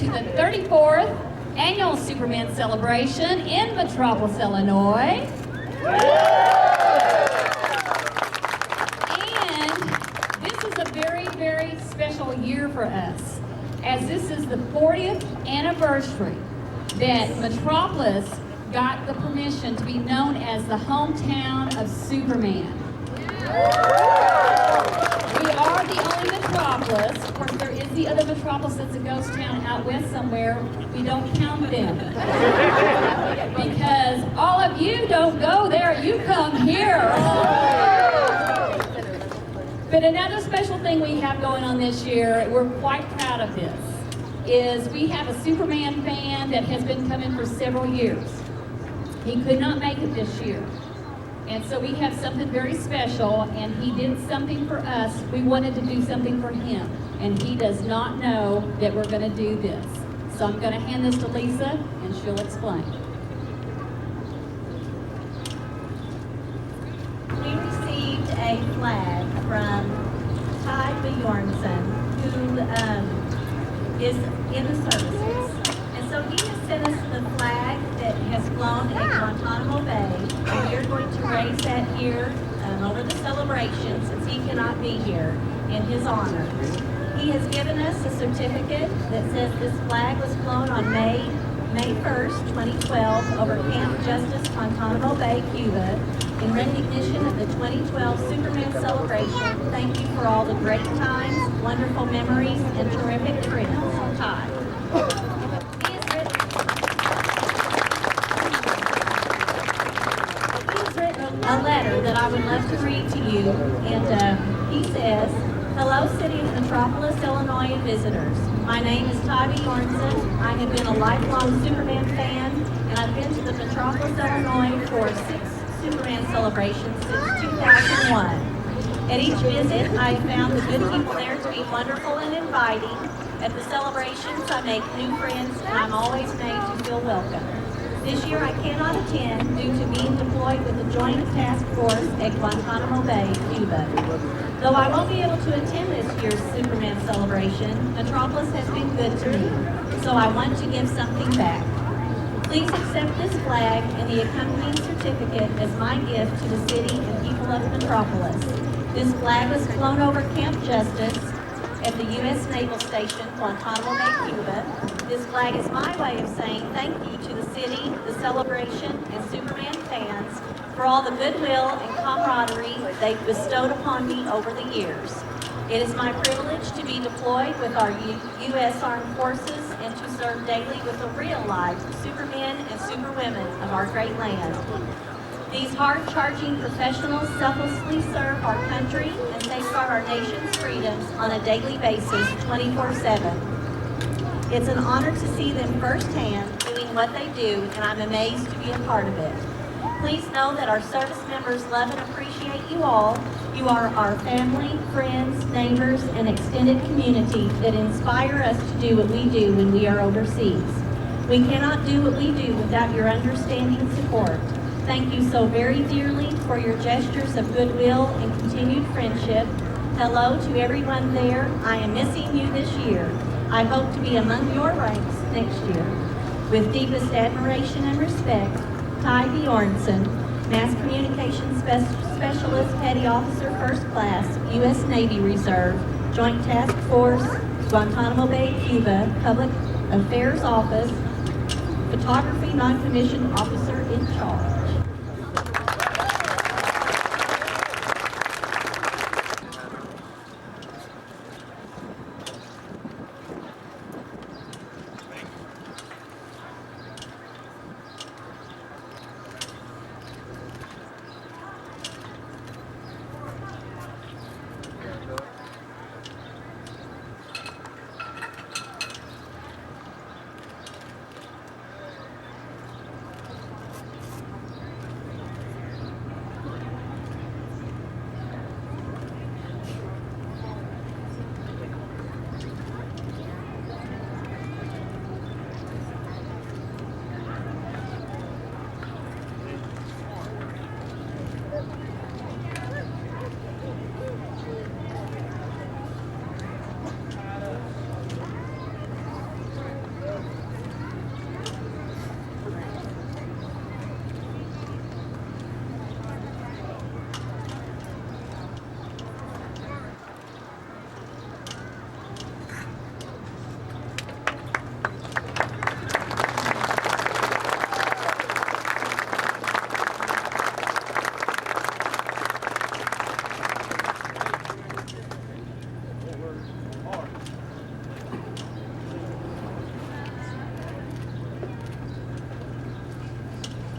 to the 34th Annual Superman Celebration in Metropolis, Illinois. And this is a very, very special year for us, as this is the 40th anniversary that Metropolis got the permission to be known as the hometown of Superman. We are the only Metropolis. Of course, there is the other Metropolis that's a ghost town out west somewhere. We don't count them. Because all of you don't go there, you come here. But another special thing we have going on this year, we're quite proud of this, is we have a Superman fan that has been coming for several years. He could not make it this year. And so we have something very special, and he did something for us. We wanted to do something for him, and he does not know that we're going to do this. So I'm going to hand this to Lisa, and she'll explain. We received a flag from Ty Bjornson, who is in the services. And so he has sent us the flag that has flown at Guantanamo Bay, and we are going to raise that here over the celebration, since he cannot be here, in his honor. He has given us a certificate that says this flag was flown on May 1st, 2012, over Camp Justice, Guantanamo Bay, Cuba, in recognition of the 2012 Superman celebration. Thank you for all the great times, wonderful memories, and terrific trips. Ty. A letter that I would love to read to you, and he says, "Hello, City of Metropolis, Illinois visitors. My name is Ty Bjornson. I have been a lifelong Superman fan, and I've been to the Metropolis, Illinois for 6 Superman celebrations since 2001. At each visit, I found the good people there to be wonderful and inviting. At the celebrations, I make new friends, and I'm always made to feel welcome. This year I cannot attend due to being deployed with the Joint Task Force at Guantanamo Bay, Cuba. Though I won't be able to attend this year's Superman celebration, Metropolis has been good to me, so I want to give something back. Please accept this flag and the accompanying certificate as my gift to the city and people of Metropolis. This flag was flown over Camp Justice at the U.S. Naval Station, Guantanamo Bay, Cuba. This flag is my way of saying thank you to the city, the celebration, and Superman fans for all the goodwill and camaraderie they've bestowed upon me over the years. It is my privilege to be deployed with our U.S. Armed Forces and to serve daily with the real-life Supermen and Superwomen of our great land. These hard-charging professionals selflessly serve our country and safeguard our nation's freedoms on a daily basis, 24/7. It's an honor to see them firsthand doing what they do, and I'm amazed to be a part of it. Please know that our service members love and appreciate you all. You are our family, friends, neighbors, and extended community that inspire us to do what we do when we are overseas. We cannot do what we do without your understanding and support. Thank you so very dearly for your gestures of goodwill and continued friendship. Hello to everyone there. I am missing you this year. I hope to be among your ranks next year. With deepest admiration and respect, Ty Bjornson, Mass Communications Specialist, Petty Officer, First Class, U.S. Navy Reserve, Joint Task Force, Guantanamo Bay, Cuba, Public Affairs Office, Photography Non-Commissioned Officer in Charge."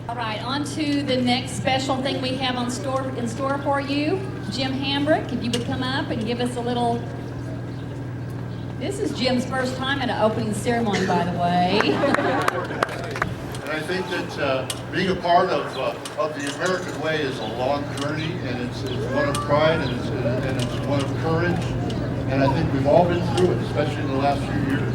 All right, on to the next special thing we have in store for you. Jim Hambrick, if you would come up and give us a little. This is Jim's first time at an opening ceremony, by the way. And I think that being a part of the American way is a long journey, and it's one of pride, and it's one of courage. And I think we've all been through it, especially in the last few years.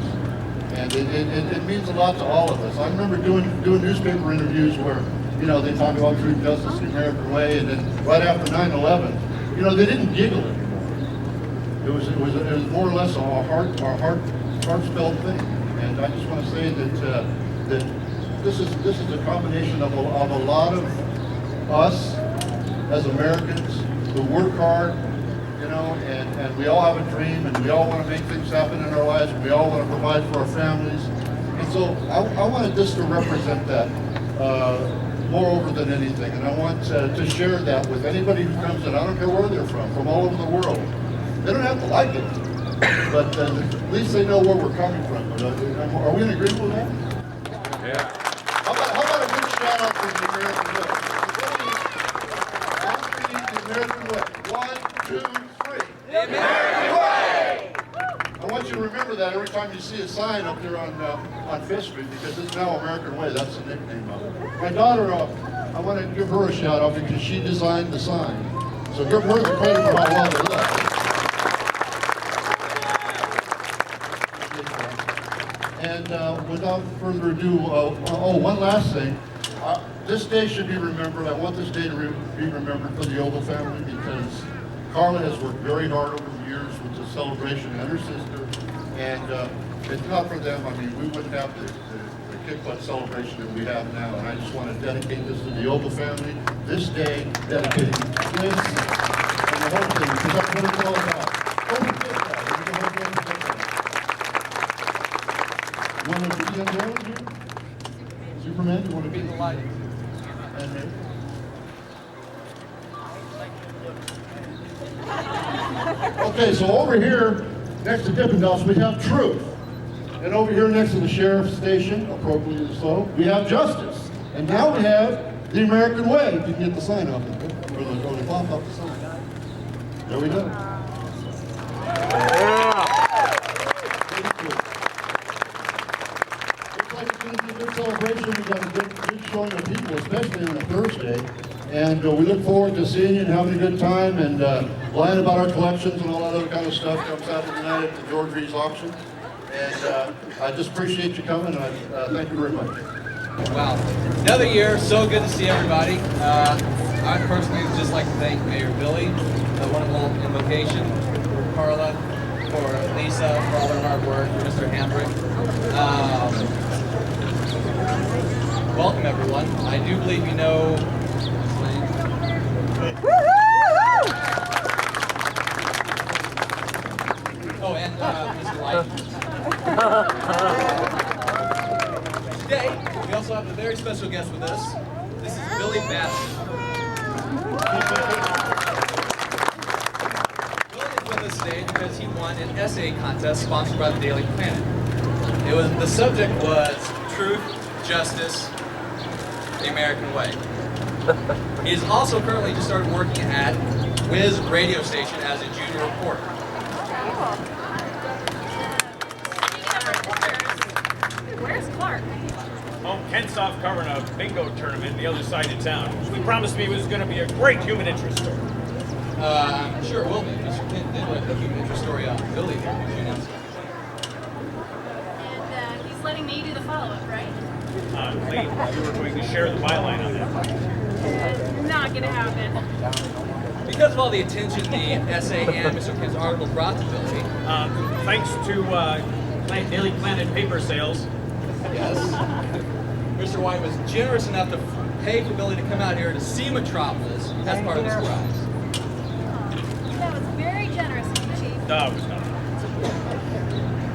And it means a lot to all of us. I remember doing newspaper interviews where, you know, they talk about truth, justice, the American way, and then right after 9/11, you know, they didn't giggle anymore. It was more or less a heartfelt thing. And I just want to say that this is a combination of a lot of us as Americans who work hard, you know, and we all have a dream, and we all want to make things happen in our lives, and we all want to provide for our families. And so I wanted this to represent that moreover than anything. And I want to share that with anybody who comes in. I don't care where they're from all over the world. They don't have to like it, but at least they know where we're coming from. Are we in agreement with that? Yeah. How about a big shout out for the American way? The American way. 1, 2, 3. The American way! I want you to remember that every time you see a sign up there on Fifth Street, because it's now American Way. That's the nickname of it. My daughter, I want to give her a shout out because she designed the sign. So give her the credit for how well they look. And without further ado, one last thing. This day should be remembered. I want this day to be remembered for the Ogle family because Carla has worked very hard over the years with the celebration and her sister. And if not for them, I mean, we wouldn't have the kick butt celebration that we have now. And I just want to dedicate this to the Ogle family. This day, dedicating this and the whole thing, because that's what it's all about. Don't forget that. You want to be on there here? Superman, you want to be the light? Okay, so over here, next to Dippin' Dots, we have truth. And over here next to the sheriff's station, appropriately so, we have justice. And now we have the American way. If you can get the sign off of it, or the cloth off the sign. There we go. Looks like it's going to be a good celebration. We've got a good showing of people, especially on a Thursday. And we look forward to seeing you and having a good time and lying about our collections and all that other kind of stuff comes out tonight at the George Pèrez auction. And I just appreciate you coming. Thank you very much. Wow. Another year. So good to see everybody. I personally would just like to thank Mayor Billy for the wonderful invocation, for Carla, for Lisa, for all their hard work, for Mr. Hambrick. Welcome, everyone. I do believe you know. Oh, and Mr. White. Today, we also have a very special guest with us. This is Billy Bassett. Billy is with us today because he won an essay contest sponsored by the Daily Planet. The subject was Truth, Justice, the American Way. He is also currently just started working at Wiz radio station as a junior reporter. Where's Clark? Oh, Kent's off covering a bingo tournament the other side of town. He promised me it was going to be a great human interest story. I'm sure it will be. Mr. Kent did write the human interest story on Billy here. And he's letting me do the follow-up, right? Lee, you were going to share the byline on that. Not gonna happen. Because of all the attention the essay and Mr. Kent's article brought to Billy. Thanks to Daily Planet paper sales. Yes. Mr. White was generous enough to pay for Billy to come out here to see Metropolis as part of his prize. That was very generous of you, Chief. No, it was not.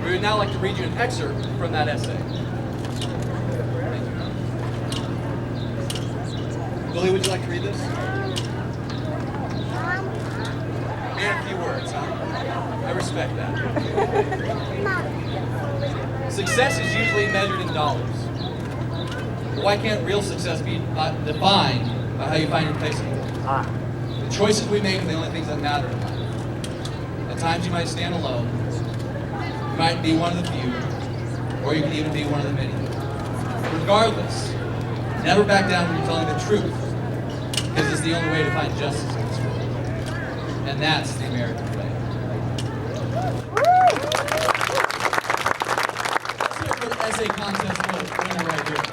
We would now like to read you an excerpt from that essay. Billy, would you like to read this? In a few words, huh? I respect that. Success is usually measured in dollars. But why can't real success be defined by how you find your place in the world? The choices we make are the only things that matter in life. At times you might stand alone, you might be one of the few, or you can even be one of the many. Regardless, never back down when you're telling the truth, because it's the only way to find justice in this world. And that's the American way. Let's hear it for the essay contest winner right here.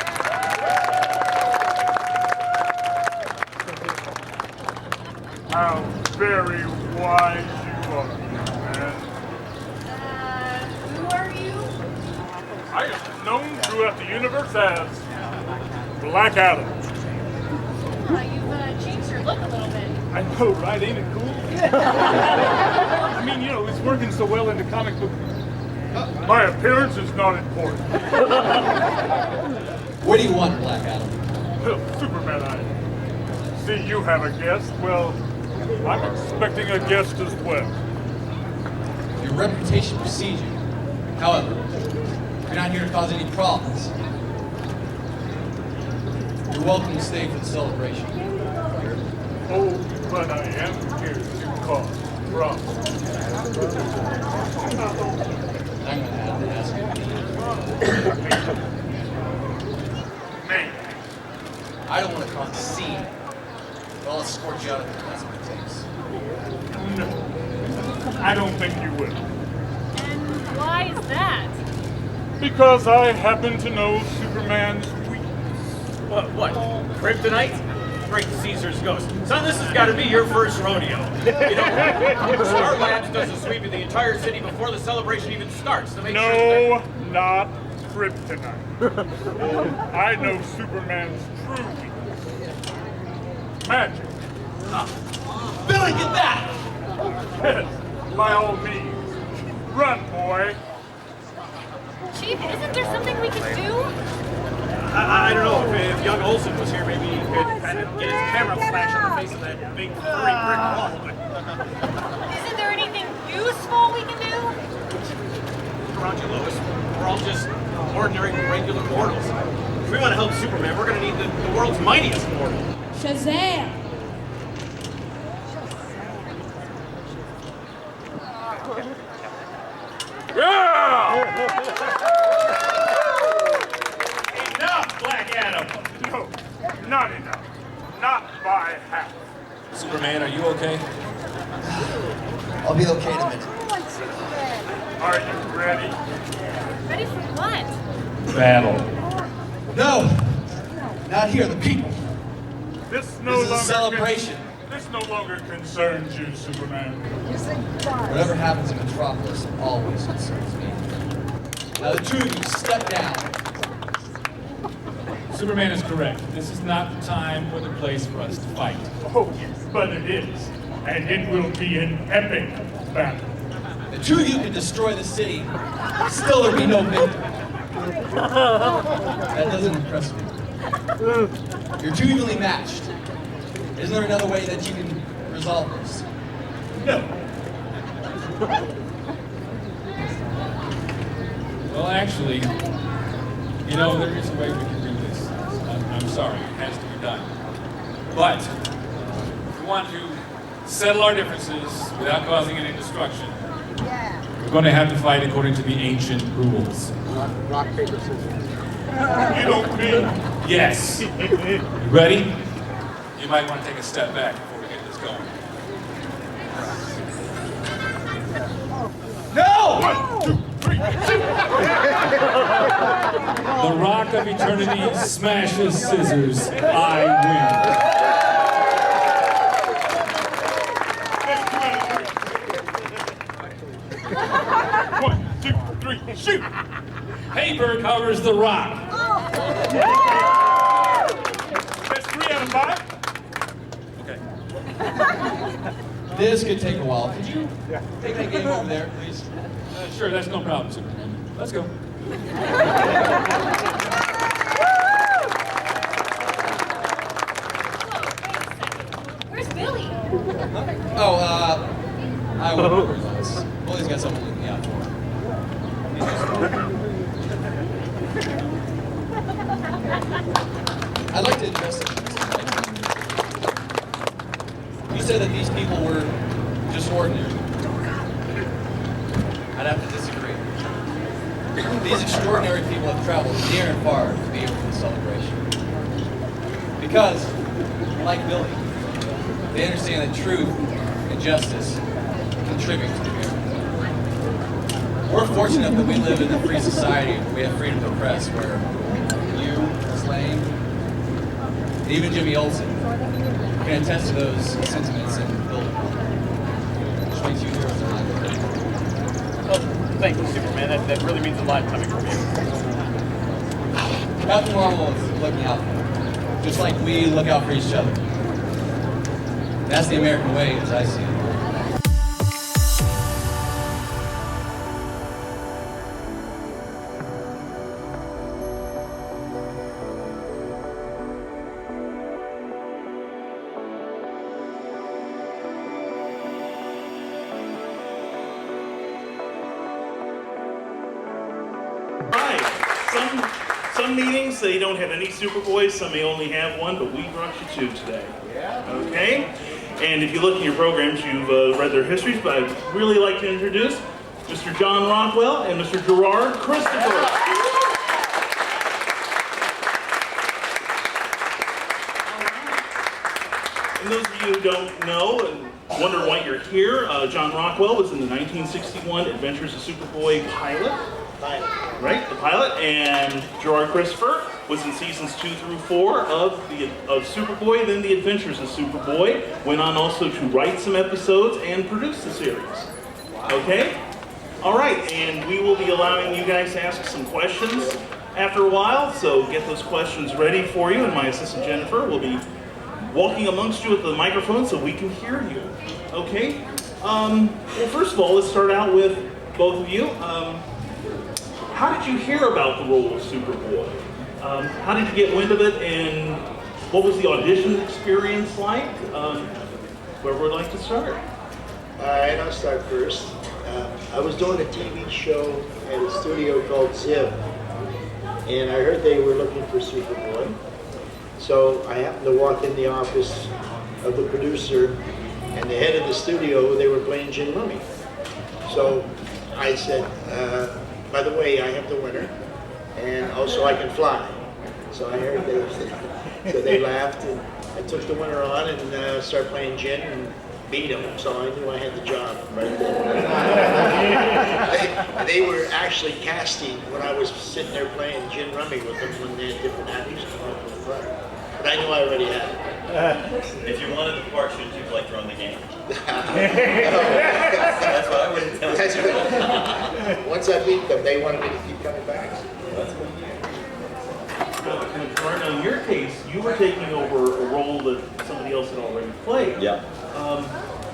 How very wise you are, man. Who are you? I am known throughout the universe as Black Adam. You've changed your look a little bit. I know, right? Ain't it cool? I mean, you know, it's working so well in the comic book. My appearance is not important. What do you want, Black Adam? Well, Superman, I see you have a guest. Well, I'm expecting a guest as well. Your reputation precedes you. However, you're not here to cause any problems. You're welcome to stay for the celebration. Oh, but I am here to cause problems. I'm going to have to ask you. Me. I don't want to cause a scene, but I'll escort you out if that's what it takes. No, I don't think you will. And why is that? Because I happen to know Superman's weakness. What? Kryptonite? Great Caesar's ghost. Son, this has got to be your first rodeo. You know, Star Labs does a sweep of the entire city before the celebration even starts to make sure No, not Kryptonite. I know Superman's true weakness. Magic. Billy, get that! Yes, by all means. Run, boy. Chief, isn't there something we can do? I don't know, if young Olsen was here, maybe he could kind of get his camera flash on the face of that big furry brick wall. But Isn't there anything useful we can do? look around you, Lois. We're all just ordinary, regular mortals. If we want to help Superman, we're going to need the world's mightiest mortal. Shazam! Enough, Black Adam! No, not enough. Not by half. Superman, are you okay? I'll be okay in a minute. Are you ready? Ready for what? Battle. No! Not here, the people. This no This is a longer celebration. This no longer concerns you, Superman. Whatever happens in Metropolis always concerns me. Now the two of you, step down. Superman is correct. This is not the time or the place for us to fight. Oh, but it is. And it will be an epic battle. The two of you can destroy the city. Still there'll be no victory. That doesn't impress me. You're too evenly matched. Isn't there another way that you can resolve this? No. Well, actually, you know, there is a way we can do this. I'm sorry, it has to be done. But if we want to settle our differences without causing any destruction, we're going to have to fight according to the ancient rules. Rock, paper, scissors. You don't mean... Yes. You ready? You might want to take a step back before we get this going. No! 1, 2, 3, The Rock of Eternity smashes scissors. I win. 1, 2, 3, shoot! win. Paper covers the Rock. That's 3 out of 5? Okay. This could take a while. Could you take that game over there, please? Sure, that's no problem, Superman. Let's go. Where's Billy? Oh, I won't realize. Willie's got something to look me out for. He's just said that these people were just ordinary, I'd have to disagree. These extraordinary people have traveled near and far to be here for this celebration. Because, like Billy, they understand that truth and justice contribute to the American way. We're fortunate that we live in a free society where we have freedom of the press, where you, Slane, and even Jimmy Olsen can attest to those sentiments and build between two heroes in life. Oh, thank you, Superman. That really means a lot coming from you. Captain Marvel is looking out for them, just like we look out for each other. That's the American way, as I see it. Some meetings, they don't have any Superboys, some may only have one, but we brought you two today. Yeah. Okay? And if you look in your programs, you've read their histories, but I'd really like to introduce Mr. John Rockwell and Mr. Gerard Christopher. And those of you who don't know and wonder why you're here, John Rockwell was in the 1961 Adventures of Superboy pilot. Right, the pilot, and Gerard Christopher was in seasons 2 through 4 of Superboy, then the Adventures of Superboy. Went on also to write some episodes and produce the series. Okay? All right, and we will be allowing you guys to ask some questions after a while, so get those questions ready for you, and my assistant Jennifer will be walking amongst you with the microphone so we can hear you. Okay? Well, first of all, let's start out with both of you. How did you hear about the role of Superboy? How did you get wind of it, and what was the audition experience like? Where would like to start? All right, I'll start first. I was doing a TV show at a studio called Zip, and I heard they were looking for Superboy. So I happened to walk in the office of the producer and the head of the studio. They were playing gin rummy. So I said, by the way, I have the winner, and also I can fly. So I heard so they laughed, and I took the winner on and started playing gin and beat him. So I knew I had the job right there. they were actually casting when I was sitting there playing gin rummy with them when they had different actors come up with the front. But I knew I already had it. If you wanted the part, shouldn't you have like run the game? That's what I would tell you. Once I beat them, they wanted me to keep coming back. Now, in your case, you were taking over a role that somebody else had already played. Yeah.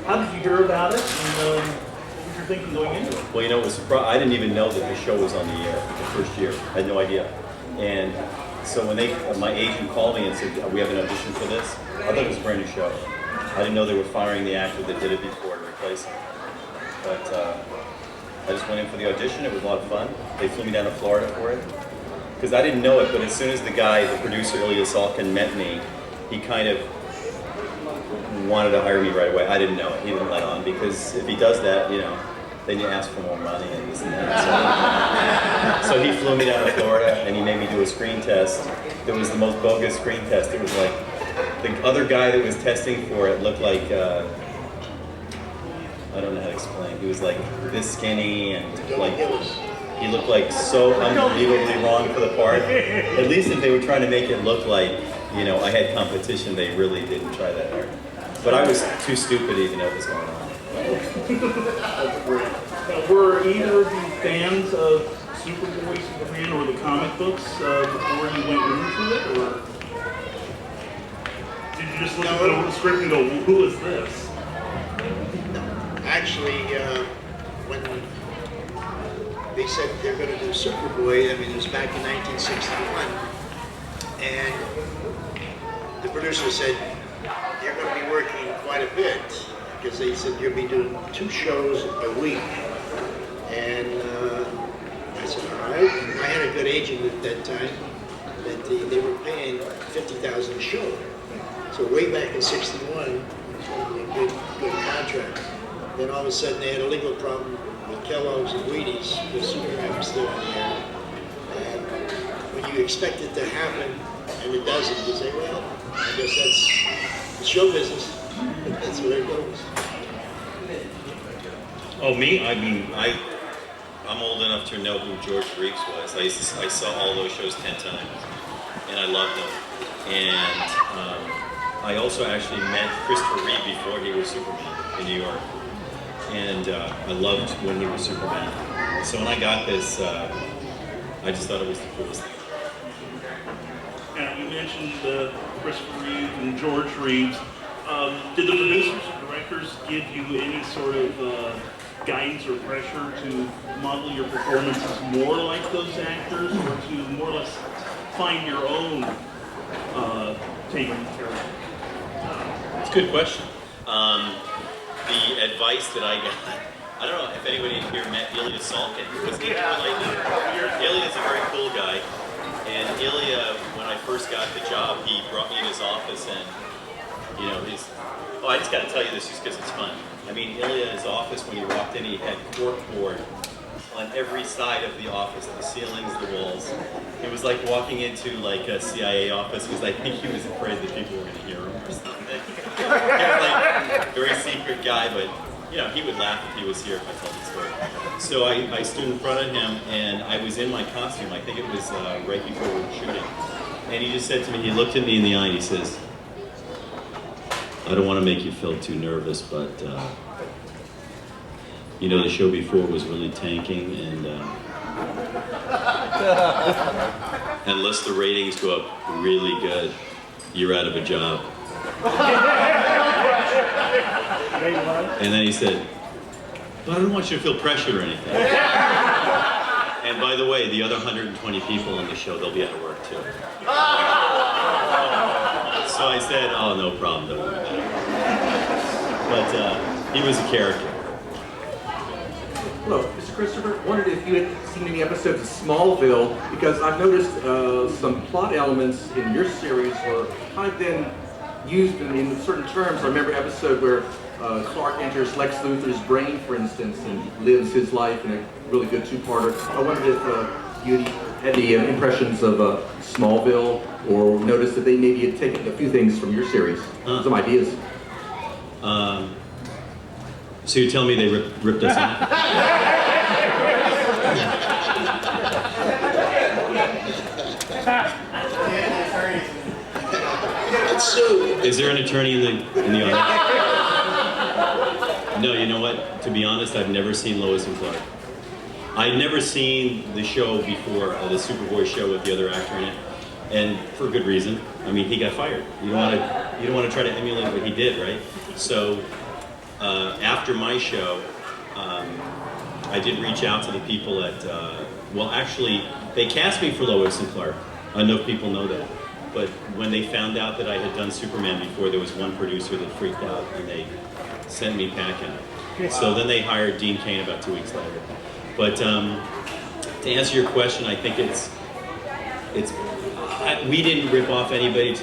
How did you hear about it, and what was your thinking going into it? Well, you know, it was I didn't even know that the show was on the air the first year. I had no idea. And so when my agent called me and said, we have an audition for this, I thought it was a brand new show. I didn't know they were firing the actor that did it before to replace him. But I just went in for the audition. It was a lot of fun. They flew me down to Florida for it. Because I didn't know it, but as soon as the producer, Ilya Salkin, met me, he kind of wanted to hire me right away. I didn't know it. He didn't let on, because if he does that, you know, then you ask for more money and this and that. So he flew me down to Florida and he made me do a screen test. It was the most bogus screen test. It was like, the other guy that was testing for it looked like, I don't know how to explain. He was like this skinny and like, he looked like so unbelievably wrong for the part. At least if they were trying to make it look like, you know, I had competition, they really didn't try that hard. But I was too stupid to even know what was going on. Now, were either of you fans of Superboy, Superman, or the comic books before you went into it, or did you just look at the script and go, well, who is this? Actually, when they said they're going to do Superboy, I mean, it was back in 1961, and the producer said, you're going to be working quite a bit, because they said you'll be doing 2 shows a week. And I said, all right. And I had a good agent at that time that they were paying $50,000 a show. So way back in '61, and good contracts. Then all of a sudden they had a legal problem with Kellogg's and Wheaties because Superman was still on the air. And when you expect it to happen and it doesn't, you say, well, I guess that's the show business. That's where it goes. Oh, me? I mean, I'm old enough to know who George Pèrez was. I saw all those shows 10 times, and I loved them. And I also actually met Christopher Reeve before he was Superman in New York. And I loved when he was Superman. So when I got this, I just thought it was the coolest thing. Now, you mentioned Christopher Reeve and George Reeves. Did the producers and directors give you any sort of guidance or pressure to model your performances more like those actors, or to more or less find your own take on the character? It's a good question. The advice that I got, I don't know if anybody here met Ilya Salkin, because Ilya's a very cool guy. And Ilya, when I first got the job, he brought me in his office and, you know, I just got to tell you this just because it's fun. I mean, Ilya's office, when he walked in, he had corkboard on every side of the office, the ceilings, the walls. It was like walking into like a CIA office because I think he was afraid that people were going to hear him or something. He was like a very secret guy, but you know, he would laugh if he was here if I told the story. So I stood in front of him and I was in my costume. I think it was right before we were shooting. And he just said to me, he looked at me in the eye and he says, I don't want to make you feel too nervous, but you know, the show before was really tanking, and unless the ratings go up really good, you're out of a job. And then he said, but I don't want you to feel pressure or anything. And by the way, the other 120 people on the show, they'll be out of work too. So I said, oh, no problem, don't worry about it. But he was a character. Hello, Mr. Christopher. Wondered if you had seen any episodes of Smallville, because I've noticed some plot elements in your series were kind of then used in certain terms. I remember an episode where Clark enters Lex Luthor's brain, for instance, and lives his life in a really good two-parter. I wondered if you had any impressions of Smallville, or noticed that they maybe had taken a few things from your series, some ideas. So you tell me they ripped us off? Is there an attorney in the audience? No, you know what? To be honest, I've never seen Lois and Clark. I'd never seen the show before, the Superboy show with the other actor in it, and for good reason. I mean, he got fired. You don't want to try to emulate what he did, right? So after my show, I did reach out to the people at. Well, actually, they cast me for Lois and Clark. I don't know if people know that. But when they found out that I had done Superman before, there was one producer that freaked out, and they sent me packing. So then they hired Dean Cain about 2 weeks later. But to answer your question, I think we didn't rip off anybody.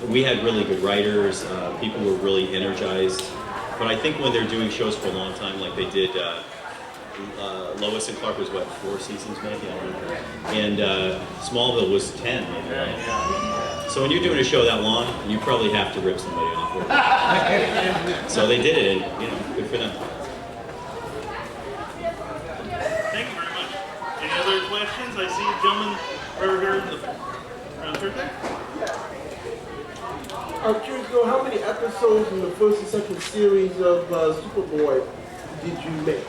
We had really good writers. People were really energized. But I think when they're doing shows for a long time, like they did, Lois and Clark was what, 4 seasons maybe? I don't know. And Smallville was 10 maybe, right? So when you're doing a show that long, you probably have to rip somebody off. So they did it, and you know, good for them. Thank you very much. Any other questions? I see a gentleman over here around the third there. I'm curious to know how many episodes in the first and second series of Superboy did you make?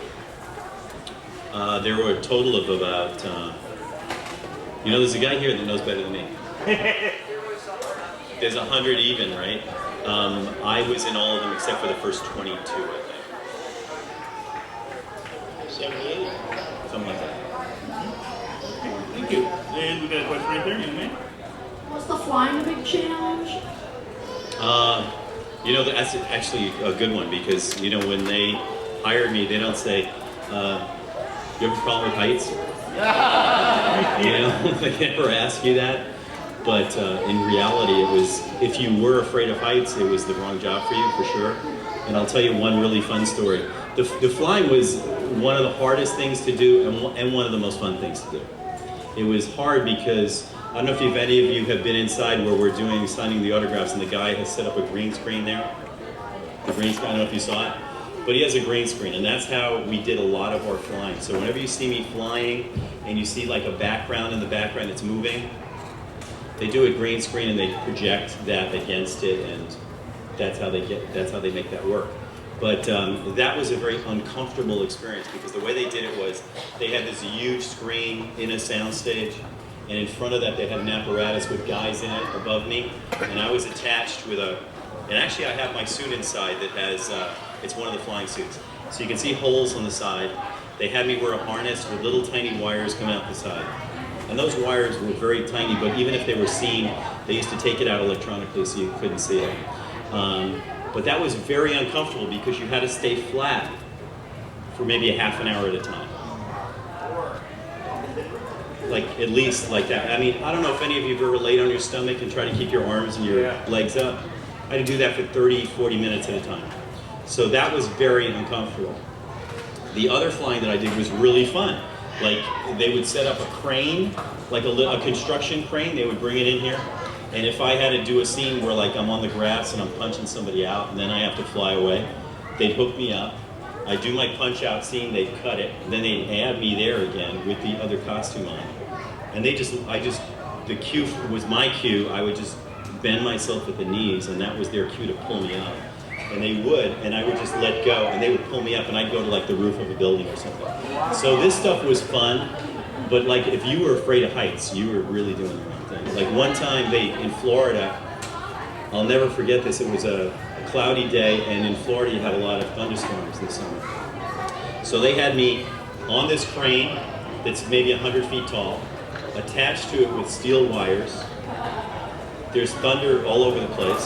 There were a total of about, you know, there's a guy here that knows better than me. There's 100 even, right? I was in all of them except for the first 22, I think. 78? Something like that. Thank you. And we got a question right there, young man. Was the flying a big challenge? You know, that's actually a good one, because, you know, when they hire me, they don't say, you have a problem with heights? You know, they never ask you that. But in reality, it was, if you were afraid of heights, it was the wrong job for you, for sure. And I'll tell you one really fun story. The flying was one of the hardest things to do and one of the most fun things to do. It was hard because, I don't know if any of you have been inside where we're signing the autographs, and the guy has set up a green screen there. The green screen, I don't know if you saw it, but he has a green screen, and that's how we did a lot of our flying. So whenever you see me flying and you see like a background in the background that's moving, they do a green screen and they project that against it, and that's how they make that work. But that was a very uncomfortable experience because the way they did it was they had this huge screen in a soundstage, and in front of that they had an apparatus with guys in it above me, and I was attached with and actually I have my suit inside that has, it's one of the flying suits. So you can see holes on the side. They had me wear a harness with little tiny wires coming out the side. And those wires were very tiny, but even if they were seen, they used to take it out electronically so you couldn't see it. But that was very uncomfortable because you had to stay flat for maybe a half an hour at a time. Like, at least like that. I mean, I don't know if any of you have ever laid on your stomach and try to keep your arms and your legs up. I had to do that for 30, 40 minutes at a time. So that was very uncomfortable. The other flying that I did was really fun. Like, they would set up a crane, like a construction crane, they would bring it in here. And if I had to do a scene where like I'm on the grass and I'm punching somebody out and then I have to fly away, they'd hook me up. I'd do my punch out scene, they'd cut it, and then they'd add me there again with the other costume on. And the cue was my cue, I would just bend myself at the knees, and that was their cue to pull me up. And they would, and I would just let go, and they would pull me up, and I'd go to like the roof of a building or something. So this stuff was fun, but like if you were afraid of heights, you were really doing the wrong thing. Like one time in Florida, I'll never forget this, it was a cloudy day, and in Florida you have a lot of thunderstorms this summer. So they had me on this crane that's maybe 100 feet tall, attached to it with steel wires. There's thunder all over the place.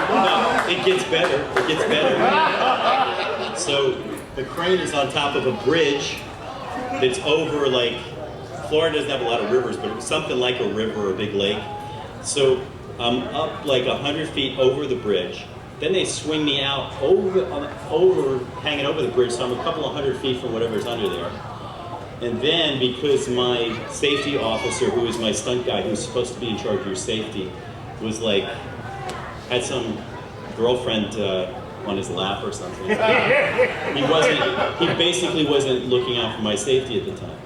No, it gets better, it gets better. So the crane is on top of a bridge that's over like, Florida doesn't have a lot of rivers, but it was something like a river or a big lake. So I'm up like 100 feet over the bridge. Then they swing me out hanging over the bridge, so I'm a couple of 100 feet from whatever's under there. And then, because my safety officer, who is my stunt guy, who's supposed to be in charge of your safety, was like, had some girlfriend on his lap or something. He basically wasn't looking out for my safety at the time.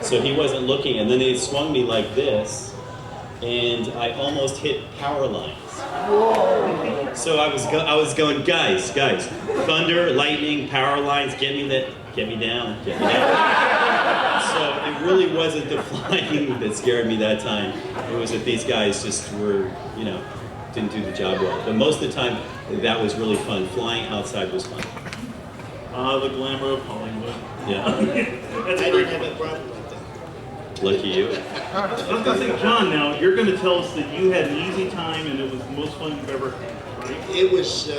So he wasn't looking, and then they swung me like this, and I almost hit power lines. Whoa. So I was going, guys, thunder, lightning, power lines, get me down. So it really wasn't the flying that scared me that time. It was that these guys just were, didn't do the job well. But most of the time, that was really fun. Flying outside was fun. The glamour of Hollywood. Yeah. I didn't have a problem with that. Lucky you. I was going to say, John, now, you're going to tell us that you had an easy time and it was the most fun you've ever had, right? It was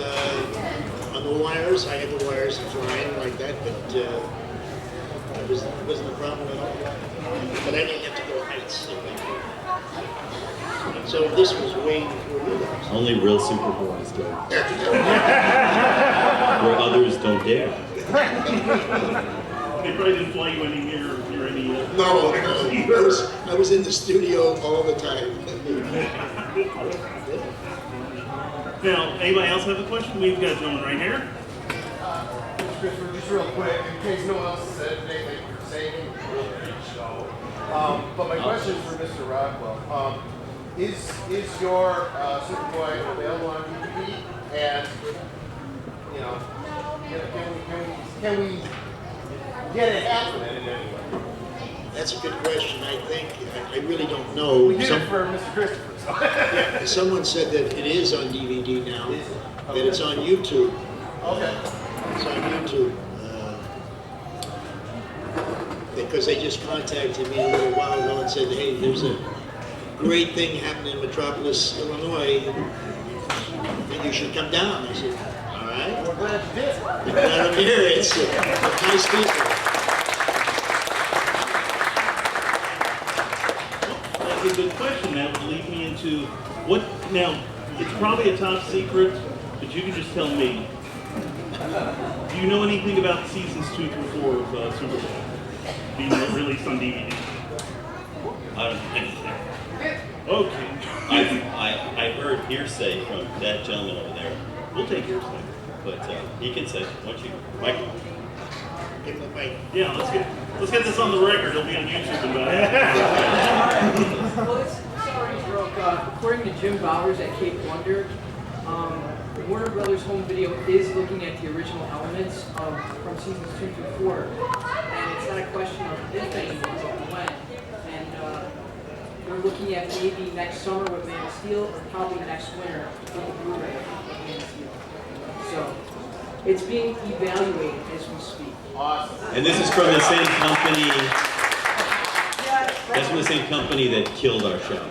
on the wires. I had the wires flying like that, but it wasn't a problem at all. But I didn't have to go heights. So this was way before you guys. Only real superboys do. Where others don't dare. They probably didn't fly you any near any... No. I was in the studio all the time. Now, anybody else have a question? We've got a gentleman right here. Christopher, just real quick, in case no one else has said anything, thank you for saying it. Really great show. But my question is for Mr. Rockwell. Is your Superboy available on DVD? And can we get it happening in any way? That's a good question. I really don't know. We did it for Mr. Christopher. So. Yeah, someone said that it is on DVD now. That it's on YouTube. Okay. It's on YouTube. Because they just contacted me a little while ago and said, hey, there's a great thing happening in Metropolis, Illinois, and you should come down. I said, all right. We're glad you did. I'm glad I'm here. It's nice people. a good question. That would lead me into what, now, it's probably a top secret, but you can just tell me. Do you know anything about seasons 2 through 4 of Superboy being released on DVD? I don't know anything. Okay. I heard hearsay from that gentleman over there. We'll take hearsay. But he can say, why don't you, Michael? Give him a mic. Yeah, let's get this on the record. It'll be on YouTube in about Well, sorry, Brooke. According to Jim Bowers at Cape Wonder, Warner Brothers Home Video is looking at the original elements from seasons 2 through 4, and it's not a question of if anymore, but when. And they're looking at maybe next summer with Man of Steel, or probably next winter with the Blu-ray of Man of Steel. So it's being evaluated as we speak. Awesome. And this is from the same company. That's from the same company that killed our show.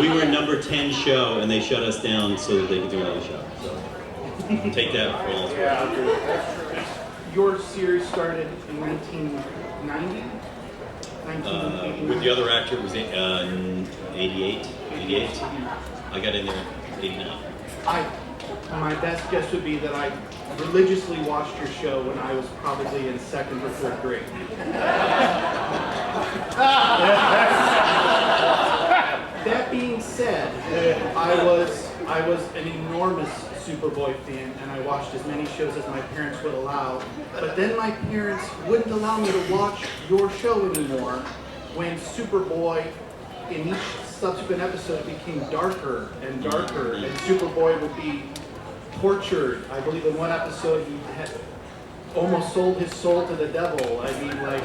We were number 10 show, and they shut us down so that they could do another show. So take that for all it's worth. Your series started in 1990? 1989? With the other actor, it was 88. I got in there in 89. My best guess would be that I religiously watched your show when I was probably in 2nd or 3rd grade. That being said, I was an enormous Superboy fan, and I watched as many shows as my parents would allow. But then my parents wouldn't allow me to watch your show anymore when Superboy, in each subsequent episode, became darker and darker, and Superboy would be tortured. I believe in one episode he had almost sold his soul to the devil. I mean, like,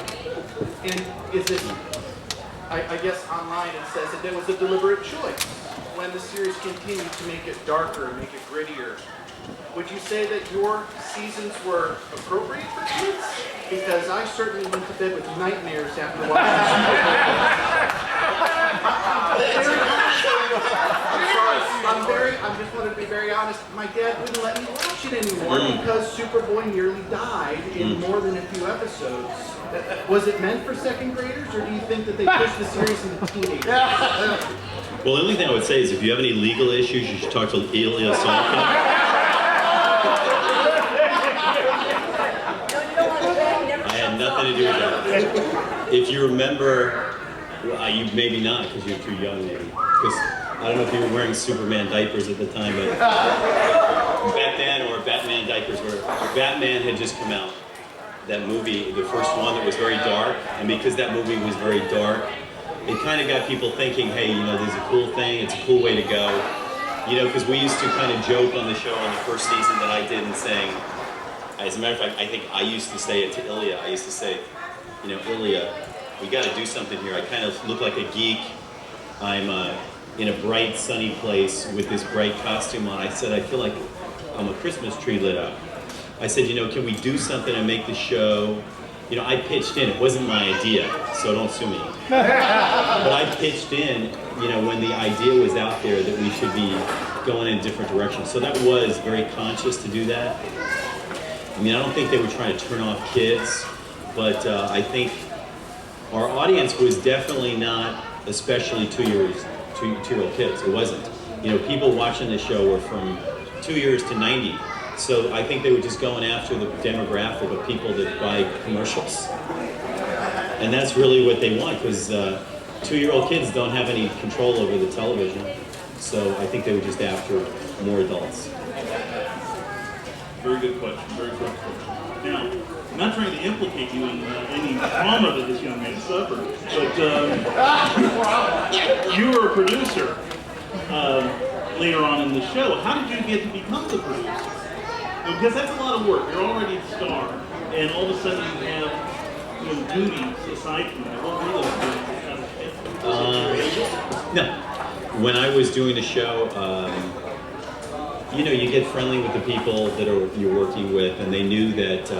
and is it, I guess online it says that there was a deliberate choice when the series continued to make it darker, make it grittier. Would you say that your seasons were appropriate for kids? Because I certainly went to bed with nightmares after watching I just want to be very honest. My dad wouldn't let me watch it anymore because Superboy nearly died in more than a few episodes. Was it meant for 2nd graders, or do you think that they pushed the series into teenagers? Well, the only thing I would say is if you have any legal issues, you should talk to Ilya Salkin. I had nothing to do with that. If you remember, you maybe not because you're too young, maybe. Because I don't know if you were wearing Superman diapers at the time, but back then, or Batman diapers, where Batman had just come out. That movie, the first one that was very dark, and because that movie was very dark, it kind of got people thinking, hey, you know, there's a cool thing, it's a cool way to go. You know, because we used to kind of joke on the show on the first season that I did and saying, as a matter of fact, I think I used to say it to Ilya. I used to say, you know, Ilya, we got to do something here. I kind of look like a geek. I'm in a bright, sunny place with this bright costume on. I said, I feel like I'm a Christmas tree lit up. I said, you know, can we do something and make the show? You know, I pitched in. It wasn't my idea, so don't sue me. But I pitched in, you know, when the idea was out there that we should be going in a different direction. So that was very conscious to do that. I mean, I don't think they were trying to turn off kids, but I think our audience was definitely not especially two-year-old kids. It wasn't. You know, people watching the show were from 2 years to 90. So I think they were just going after the demographic of people that buy commercials. And that's really what they want, because 2-year-old kids don't have any control over the television. So I think they were just after more adults. Very good question, very good question. Now, I'm not trying to implicate you in any trauma that this young man suffered, but you were a producer later on in the show. How did you get to become the producer? Because that's a lot of work. You're already a star, and all of a sudden you have, you know, duties aside from that. What were those duties? No. When I was doing the show, you know, you get friendly with the people that you're working with, and they knew that,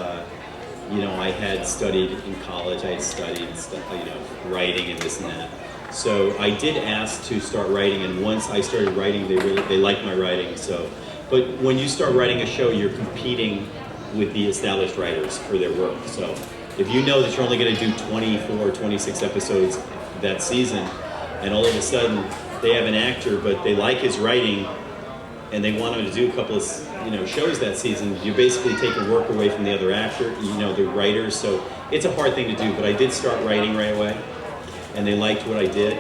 you know, I had studied in college. I had studied stuff, you know, writing and this and that. So I did ask to start writing, and once I started writing, they liked my writing. So, but when you start writing a show, you're competing with the established writers for their work. So if you know that you're only going to do 24 or 26 episodes that season, and all of a sudden they have an actor, but they like his writing, and they want him to do a couple of shows that season. You're basically taking work away from the other actor, the writers. So it's a hard thing to do. But I did start writing right away, and they liked what I did.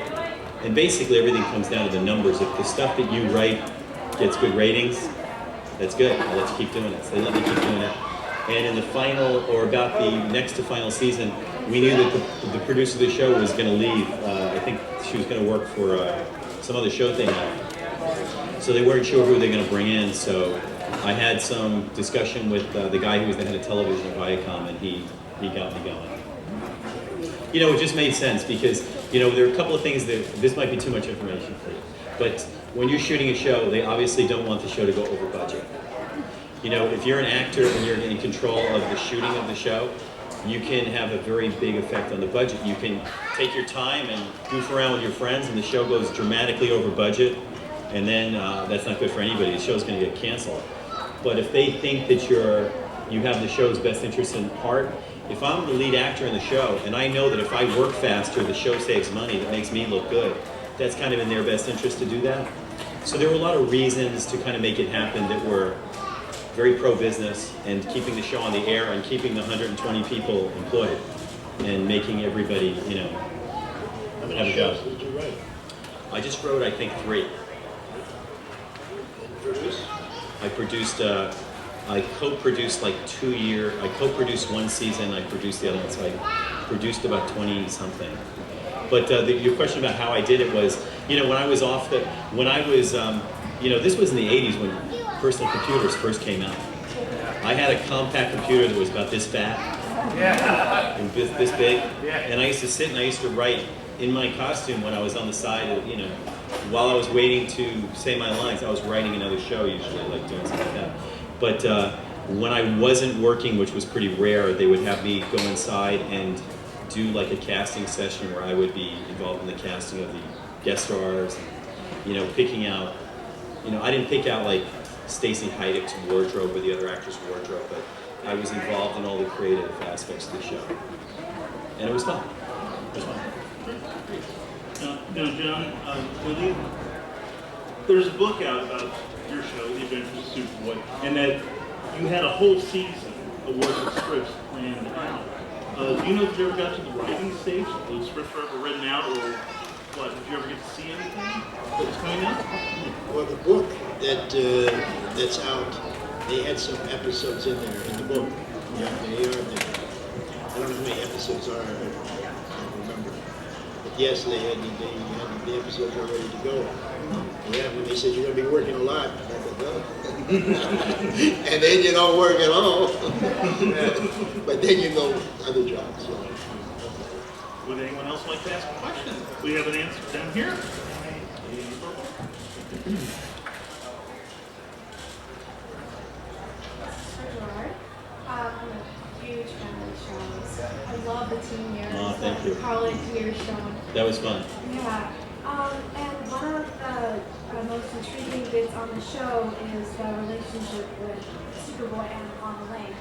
And basically everything comes down to the numbers. If the stuff that you write gets good ratings, that's good. I'll let you keep doing it. So they let me keep doing it. And in the final, or about the next to final season, we knew that the producer of the show was going to leave. I think she was going to work for some other show they had. So they weren't sure who they were going to bring in. So I had some discussion with the guy who was the head of television at Viacom, and he got me going. It just made sense because, there are a couple of things that, this might be too much information for you, but when you're shooting a show, they obviously don't want the show to go over budget. If you're an actor and you're in control of the shooting of the show, you can have a very big effect on the budget. You can take your time and goof around with your friends, and the show goes dramatically over budget, and then that's not good for anybody. The show's going to get canceled. But if they think that you have the show's best interest in heart, if I'm the lead actor in the show, and I know that if I work faster, the show saves money, that makes me look good, that's kind of in their best interest to do that. So there were a lot of reasons to kind of make it happen that were very pro-business, and keeping the show on the air and keeping the 120 people employed and making everybody, How many have a job. shows did you write? I just wrote, I think, 3. And produce? I produced, I co-produced like 2 years. I co-produced 1 season, I produced the other one, so I produced about 20 something. But your question about how I did it was, when I was this was in the 80s when personal computers first came out. I had a compact computer that was about this fat, and this big, and I used to sit and I used to write in my costume when I was on the side of, while I was waiting to say my lines, I was writing another show usually, like doing something like that. But when I wasn't working, which was pretty rare, they would have me go inside and do like a casting session where I would be involved in the casting of the guest stars, and, picking out, I didn't pick out like Stacey Heidick's wardrobe or the other actors' wardrobe, but I was involved in all the creative aspects of the show. And it was fun. It was fun. Now, John, there's a book out about your show, The Adventures of Superboy, and that you had a whole season of worth of scripts planned out. Do you know if you ever got to the writing stage? Those scripts were ever written out, or what? Did you ever get to see anything that was coming out? Well, the book that's out, they had some episodes in there in the book. Yeah, they are there. I don't know how many episodes are. I don't remember. But yes, they had the episodes are ready to go. Yeah, when they said you're going to be working a lot, I said, no. And then you don't work at all. But then you go other jobs. So. Would anyone else like to ask a question? We have an answer down here. Gerard. I'm a huge fan of the shows. I love the teen years. Oh, thank you. College years shown. That was fun. Yeah. And one of the most intriguing bits on the show is the relationship with Superboy and Mama Lane.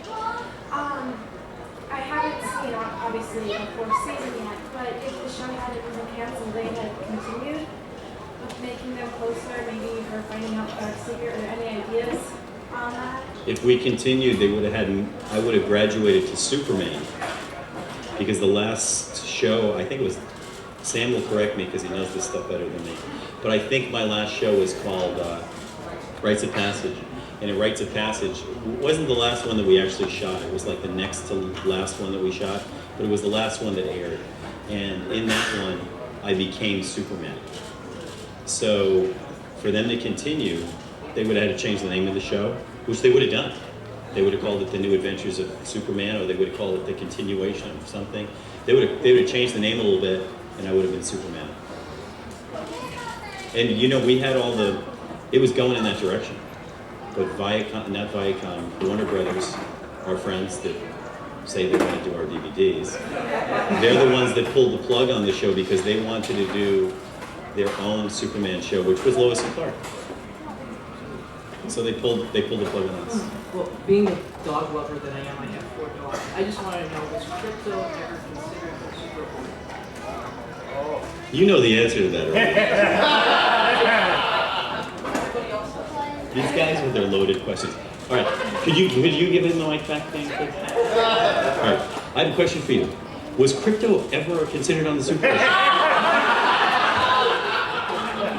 I haven't seen, obviously, the 4th season yet, but if the show hadn't been canceled, they had continued with making them closer, maybe her finding out the secret. Are there any ideas on that? If we continued, I would have graduated to Superman, because the last show, I think it was, Sam will correct me because he knows this stuff better than me, but I think my last show was called Rites of Passage. And in Rites of Passage, wasn't the last one that we actually shot. It was like the next to last one that we shot, but it was the last one that aired. And in that one, I became Superman. So for them to continue, they would have had to change the name of the show, which they would have done. They would have called it The New Adventures of Superman, or they would have called it The Continuation of something. They would have changed the name a little bit, and I would have been Superman. And we had it was going in that direction. But Viacom, Warner Brothers, our friends that say they want to do our DVDs, they're the ones that pulled the plug on the show because they wanted to do their own Superman show, which was Lois and Clark. So they pulled the plug on us. Well, being a dog lover that I am, I have 4 dogs. I just want to know, was Crypto ever considered for Superboy? Oh, You know the answer to that already. These guys with their loaded questions. All right, could you give him the mic back, thing, please? All right, I have a question for you. Was crypto ever considered on the Super Bowl? You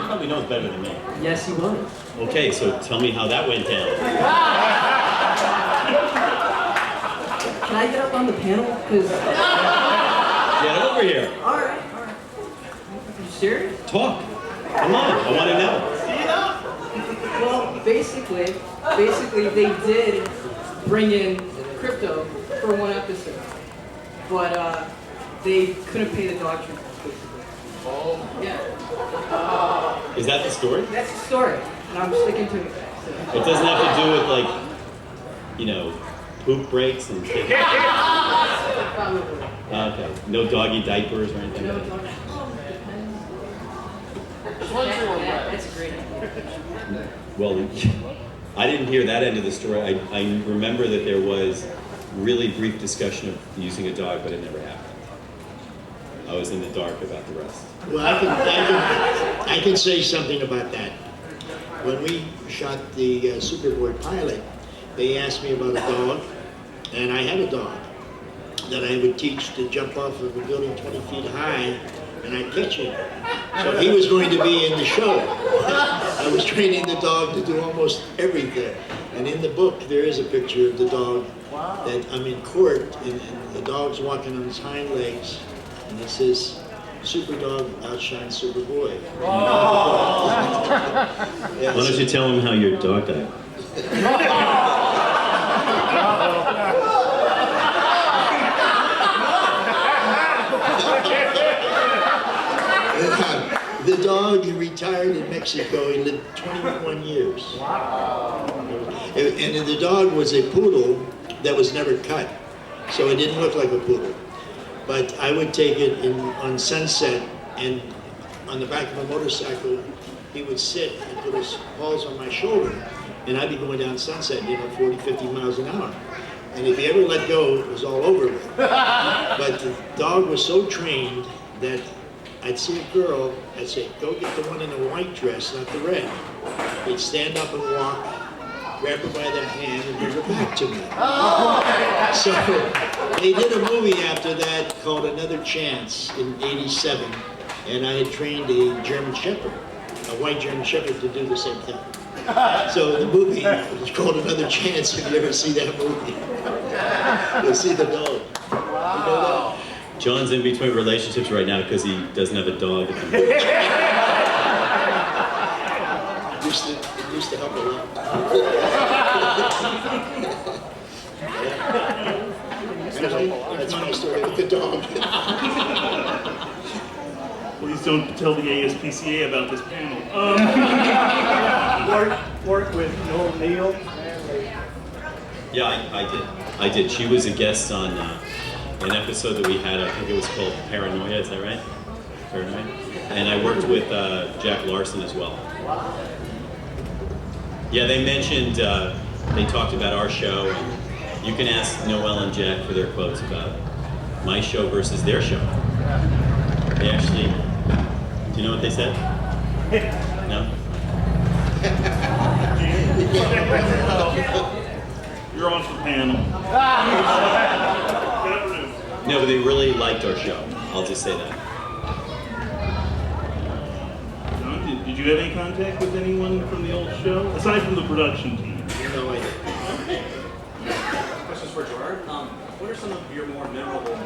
probably knows better than me. Yes, he was. Okay, so tell me how that went down. Can I get up on the panel? Because Get over here. all right. Are you serious? Talk. Come on, I want to know. Well, basically, they did bring in crypto for one episode, but they couldn't pay the dog treatment. Oh. Yeah. Is that the story? That's the story, and I'm sticking to it. It doesn't have to do with, like, you know, poop breaks and things. Probably. Okay. No doggy diapers or anything No like dog. that? That's a great idea. Well, I didn't hear that end of the story. I remember that there was really brief discussion of using a dog, but it never happened. I was in the dark about the rest. Well, I can say something about that. When we shot the Superboy pilot, they asked me about a dog, and I had a dog that I would teach to jump off of a building 20 feet high, and I'd catch him. So he was going to be in the show. I was training the dog to do almost everything. And in the book, there is a picture of the dog that I'm in court, and the dog's walking on his hind legs, and it says, "Super dog outshines Super boy." Why don't you tell him how your dog died? The dog retired in Mexico. He lived 21 years. Wow. And the dog was a poodle that was never cut, so it didn't look like a poodle. But I would take it on Sunset, and on the back of a motorcycle, he would sit and put his paws on my shoulder, and I'd be going down Sunset, 40, 50 miles an hour. And if he ever let go, it was all over with. But the dog was so trained that I'd see a girl, I'd say, "Go get the one in the white dress, not the red." He'd stand up and walk, grab her by the hand, and bring her back to me. So they did a movie after that called Another Chance in '87, and I had trained a German Shepherd, a white German Shepherd, to do the same thing. So the movie was called Another Chance. If you ever see that movie, you'll see the dog. You know that? John's in between relationships right now because he doesn't have a dog at the moment. It used to help a lot. That's my story with the dog. Please don't tell the ASPCA about this panel. Work with Noel Neal. Yeah, I did. She was a guest on an episode that we had. I think it was called Paranoia. Is that right? Paranoia. And I worked with Jack Larson as well. Yeah, they mentioned, they talked about our show, and you can ask Noel and Jack for their quotes about my show versus their show. They actually, do you know what they said? No? You're on the panel. No, but they really liked our show. I'll just say that. John, did you have any contact with anyone from the old show? Aside from the production team? No, I didn't. Questions for Gerard. What are some of your more memorable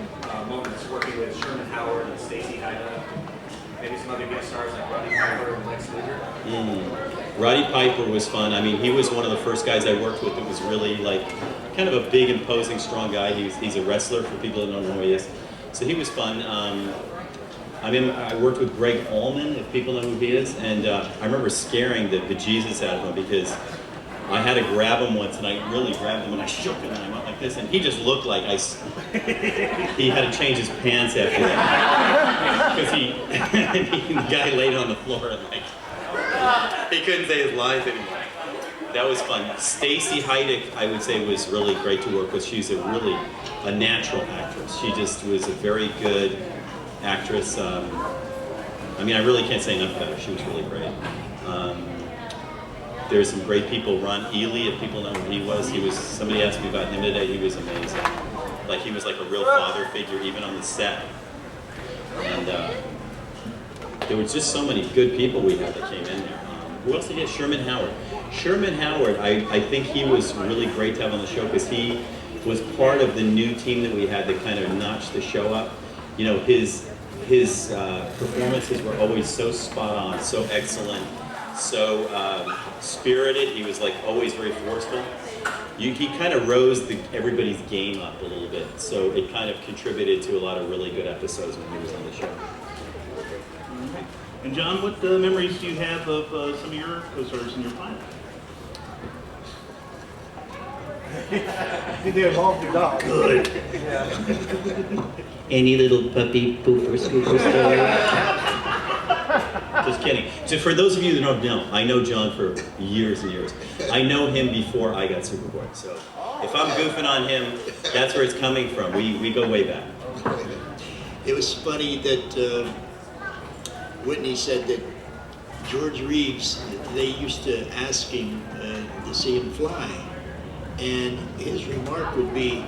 moments working with Sherman Howard and Stacy Haida? Maybe some other guest stars like Roddy Piper and Lex Luger? Roddy Piper was fun. I mean, he was one of the first guys I worked with that was really like kind of a big, imposing, strong guy. He's a wrestler for people that don't know who he is. So he was fun. I worked with Greg Allman, if people know who he is, and I remember scaring the bejesus out of him because I had to grab him once, and I really grabbed him, and I shook him, and I went like this, and he just looked like he had to change his pants after that. Because the guy laid on the floor, and like, he couldn't say his lines anymore. That was fun. Stacy Haida, I would say, was really great to work with. She's a natural actress. She just was a very good actress. I mean, I really can't say enough about her. She was really great. There's some great people. Ron Ely, if people know who he was, somebody asked me about him today. He was amazing. Like, he was like a real father figure, even on the set. And there were just so many good people we had that came in there. Who else did you get? Sherman Howard. Sherman Howard, I think he was really great to have on the show because he was part of the new team that we had that kind of notched the show up. You know, his performances were always so spot on, so excellent, so spirited. He was like always very forceful. He kind of rose everybody's game up a little bit, so it kind of contributed to a lot of really good episodes when he was on the show. And John, what memories do you have of some of your co-stars in your pilot? They involved the dog. Good. Any little puppy pooper scooper story? Just kidding. So for those of you that don't know, I know John for years and years. I know him before I got Superboy. So if I'm goofing on him, that's where it's coming from. We go way back. It was funny that Whitney said that George Reeves, they used to ask him to see him fly. And his remark would be,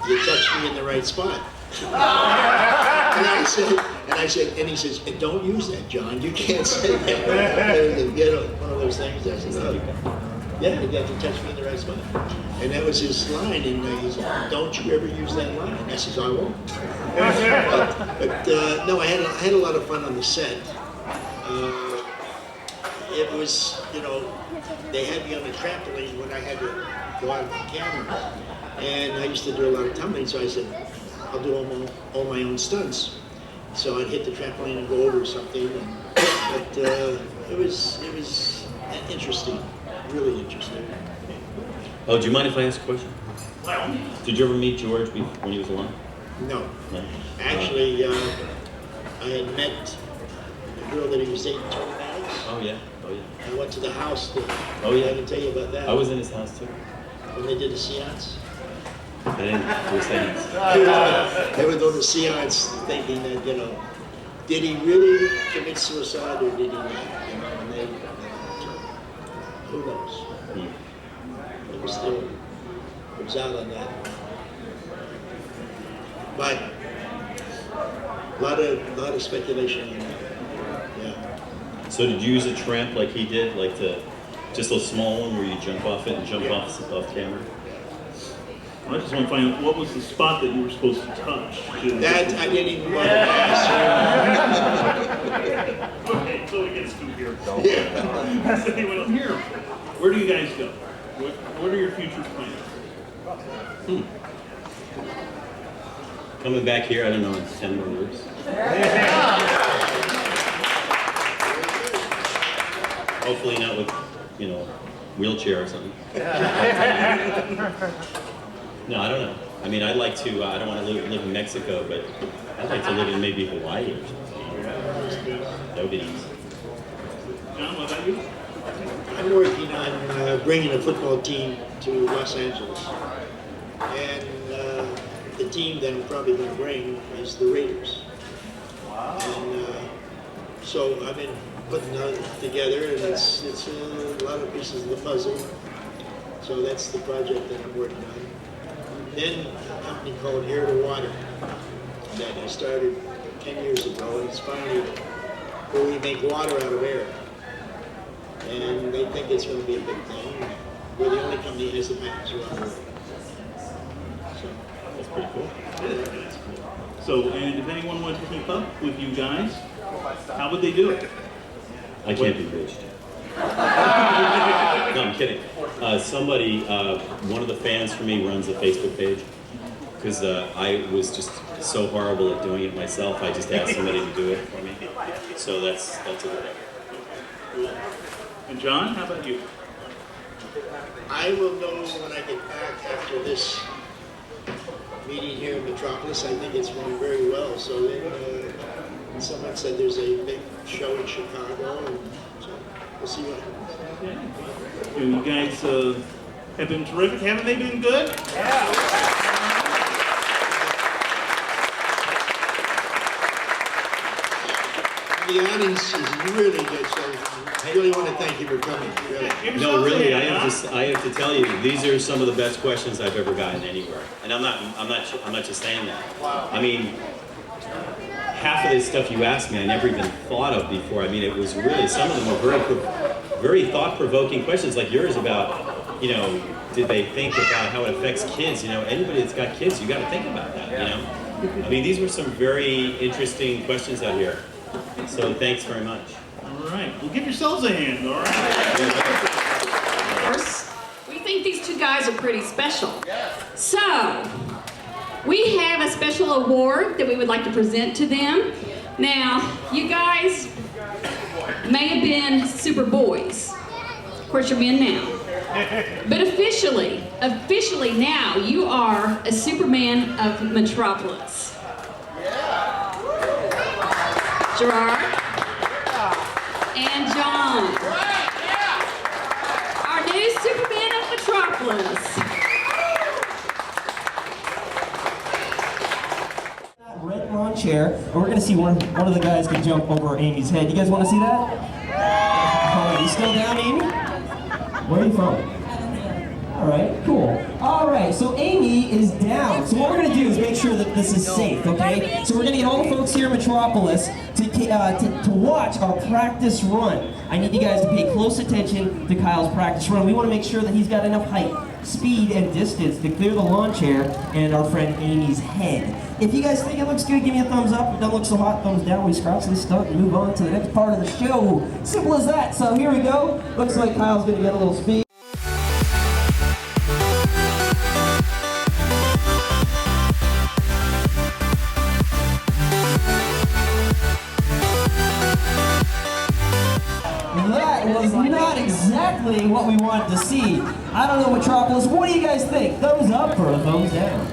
"You touched me in the right spot." and I said, and he says, "Don't use that, John. You can't say that." You know, one of those things. I said, "Oh, yeah, you got to touch me in the right spot." And that was his line. And he said, "Don't you ever use that line." I said, "I won't." but no, I had a lot of fun on the set. It was, you know, they had me on the trampoline when I had to go out on camera. And I used to do a lot of tumbling, so I said, I'll do all my own stunts. So I'd hit the trampoline and go over something. But it was interesting, really interesting. Oh, do you mind if I ask a question? Did you ever meet George when he was alive? No. Actually, I had met the girl that he was dating, Tony Maddox. Oh, yeah. Oh, yeah. I went to the house. Oh, yeah. I can tell you about that. I was in his house, too. When they did the seance. I didn't do a seance. They were doing the seance thinking that, you know, did he really commit suicide or did he not? You know, and they, who knows? It was out on that. But a lot of speculation on that. Yeah. So did you use a tramp like he did, like just a small one where you jump off it and jump off camera? I just want to find out what was the spot that you were supposed to touch. That I didn't even want to ask. Okay, so we get Scoop here. Yeah. Anyone else here? Where do you guys go? What are your future plans? Coming back here, I don't know, in 10 more years. Hopefully not with, you know, wheelchair or something. No, I don't know. I mean, I'd like to, I don't want to live in Mexico, but I'd like to live in maybe Hawaii or something. That would be nice. John, what about you? I'm working on bringing a football team to Los Angeles. And the team that I'm probably going to bring is the Raiders. Wow. And so I've been putting that together, and it's a lot of pieces of the puzzle. So that's the project that I'm working on. Then a company called Air to Water that I started 10 years ago, and it's finally where we make water out of air. And they think it's going to be a big thing. We're the only company that has the patents around the world. So that's pretty cool. So, and if anyone wanted to keep up with you guys, how would they do it? I can't be reached. No, I'm kidding. Somebody, one of the fans for me runs a Facebook page because I was just so horrible at doing it myself. I just asked somebody to do it for me. So that's a good idea. And John, how about you? I will know when I get back after this meeting here in Metropolis. I think it's going very well. So then someone said there's a big show in Chicago, and so we'll see what happens. You guys have been terrific. Haven't they been good? Yeah. the audience is really good, so I really want to thank you for coming. Really. No, really, I have to tell you, these are some of the best questions I've ever gotten anywhere, and I'm not just saying that. Wow. I mean, half of this stuff you asked me, I never even thought of before. I mean, it was really, some of them were very thought-provoking questions, like yours about, you know, did they think about how it affects kids? You know, anybody that's got kids, you got to think about that. You know, I mean, these were some very interesting questions out here. So thanks very much. All right, well, give yourselves a hand. All right. We think these two guys are pretty special. So, we have a special award that we would like to present to them. Now, you guys may have been super boys. Of course, you're men now. But officially now, you are a Superman of Metropolis. Gerard and John. Our new Superman of Metropolis. Red lawn chair, and we're going to see one of the guys can jump over Amy's head. You guys want to see that? Oh, you still down, Amy? Where are you from? All right, cool. All right, so Amy is down. So what we're going to do is make sure that this is safe, okay? So we're going to get all the folks here in Metropolis to watch our practice run. I need you guys to pay close attention to Kyle's practice run. We want to make sure that he's got enough height, speed, and distance to clear the lawn chair and our friend Amy's head. If you guys think it looks good, give me a thumbs up. If it doesn't look so hot, thumbs down. We scratch this stunt and move on to the next part of the show. Simple as that. So here we go. Looks like Kyle's going to get a little speed. That was not exactly what we wanted to see. I don't know, Metropolis, what do you guys think? Thumbs up or a thumbs down?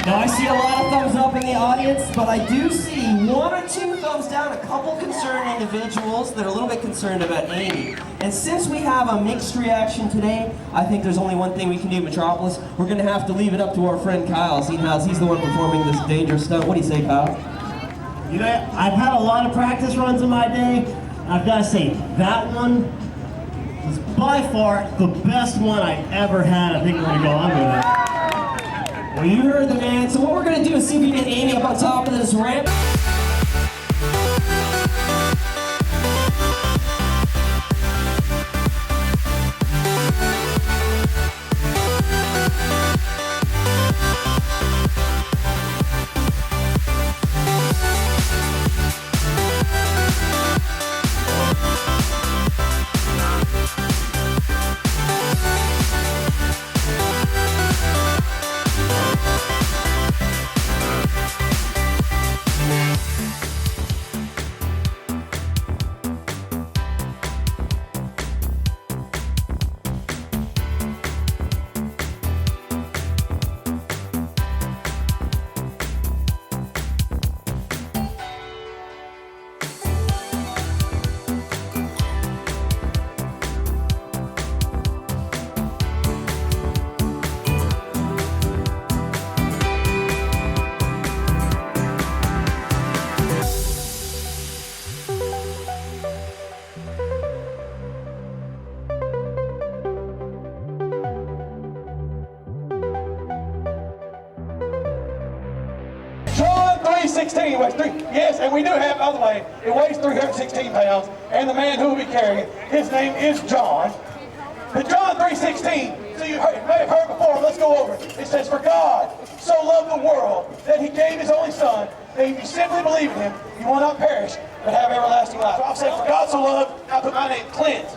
Now I see a lot of thumbs up in the audience, but I do see one or two thumbs down, a couple concerned individuals that are a little bit concerned about Amy. And since we have a mixed reaction today, I think there's only one thing we can do, Metropolis. We're going to have to leave it up to our friend Kyle, seeing how he's the one performing this dangerous stunt. What do you say, Kyle? You know, I've had a lot of practice runs in my day. I've got to say, that one was by far the best one I've ever had. I think we're going to go on with it. Well, you heard the man. So what we're going to do is see if we can get Amy up on top of this ramp. Yes, and we do have, by the way, it weighs 316 pounds, and the man who will be carrying it, his name is John. The John 3:16, so you may have heard before, let's go over it. It says, "For God so loved the world that he gave his only son, that if you simply believe in him, you will not perish, but have everlasting life." I've said, for God so loved, I put my name, Clint,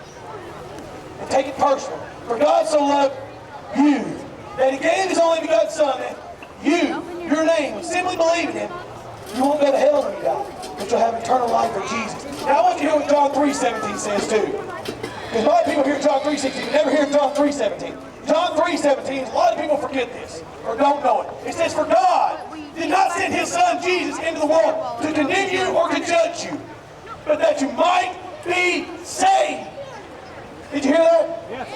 and take it personal. For God so loved you, that he gave his only begotten son, that your name, would simply believe in him, you won't go to hell when you die, but you'll have eternal life with Jesus. Now I want you to hear what John 3:17 says too. Because a lot of people hear John 3:16, but never hear John 3:17. John 3:17, a lot of people forget this, or don't know it. It says, "For God did not send his son Jesus into the world to condemn you or to judge you, but that you might be saved." Did you hear that? Yes.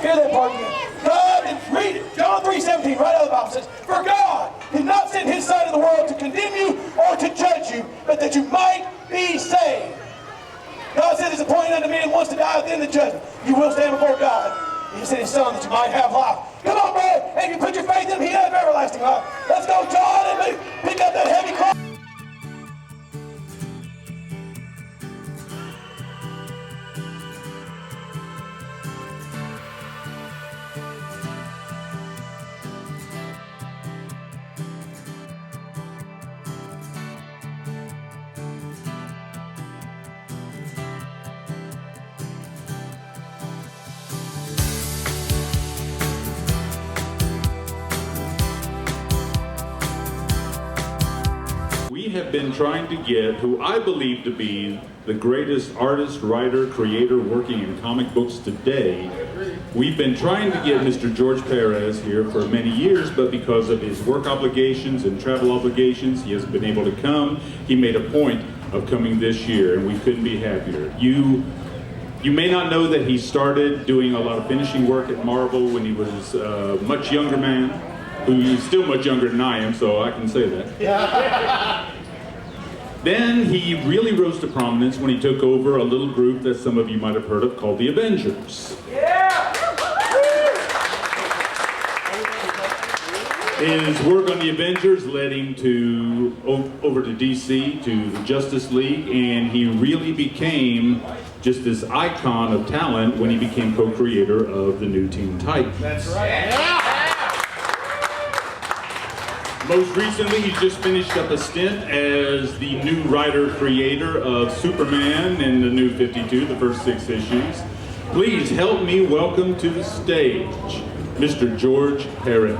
Hear that part again. God, and read it. John 3:17, right out of the Bible says, "For God did not send his son in the world to condemn you or to judge you, but but that you might be saved. God said it's appointed unto man once to die within the judgment. You will stand before God. He sent his son that you might have life. Come on, brother. If you put your faith in him, he has everlasting life. Let's go, John, and pick up that heavy cross. We have been trying to get who I believe to be the greatest artist, writer, creator working in comic books today. We've been trying to get Mr. George Pèrez here for many years, but because of his work obligations and travel obligations, he hasn't been able to come. He made a point of coming this year, and we couldn't be happier. You may not know that he started doing a lot of finishing work at Marvel when he was a much younger man, who's still much younger than I am, so I can say that. Then he really rose to prominence when he took over a little group that some of you might have heard of called the Avengers. His work on the Avengers led him over to DC, to the Justice League, and he really became just this icon of talent when he became co-creator of the new Teen Titans. That's right. Most recently, he's just finished up a stint as the new writer-creator of Superman in the new 52, the first 6 issues. Please help me welcome to the stage, Mr. George Pèrez.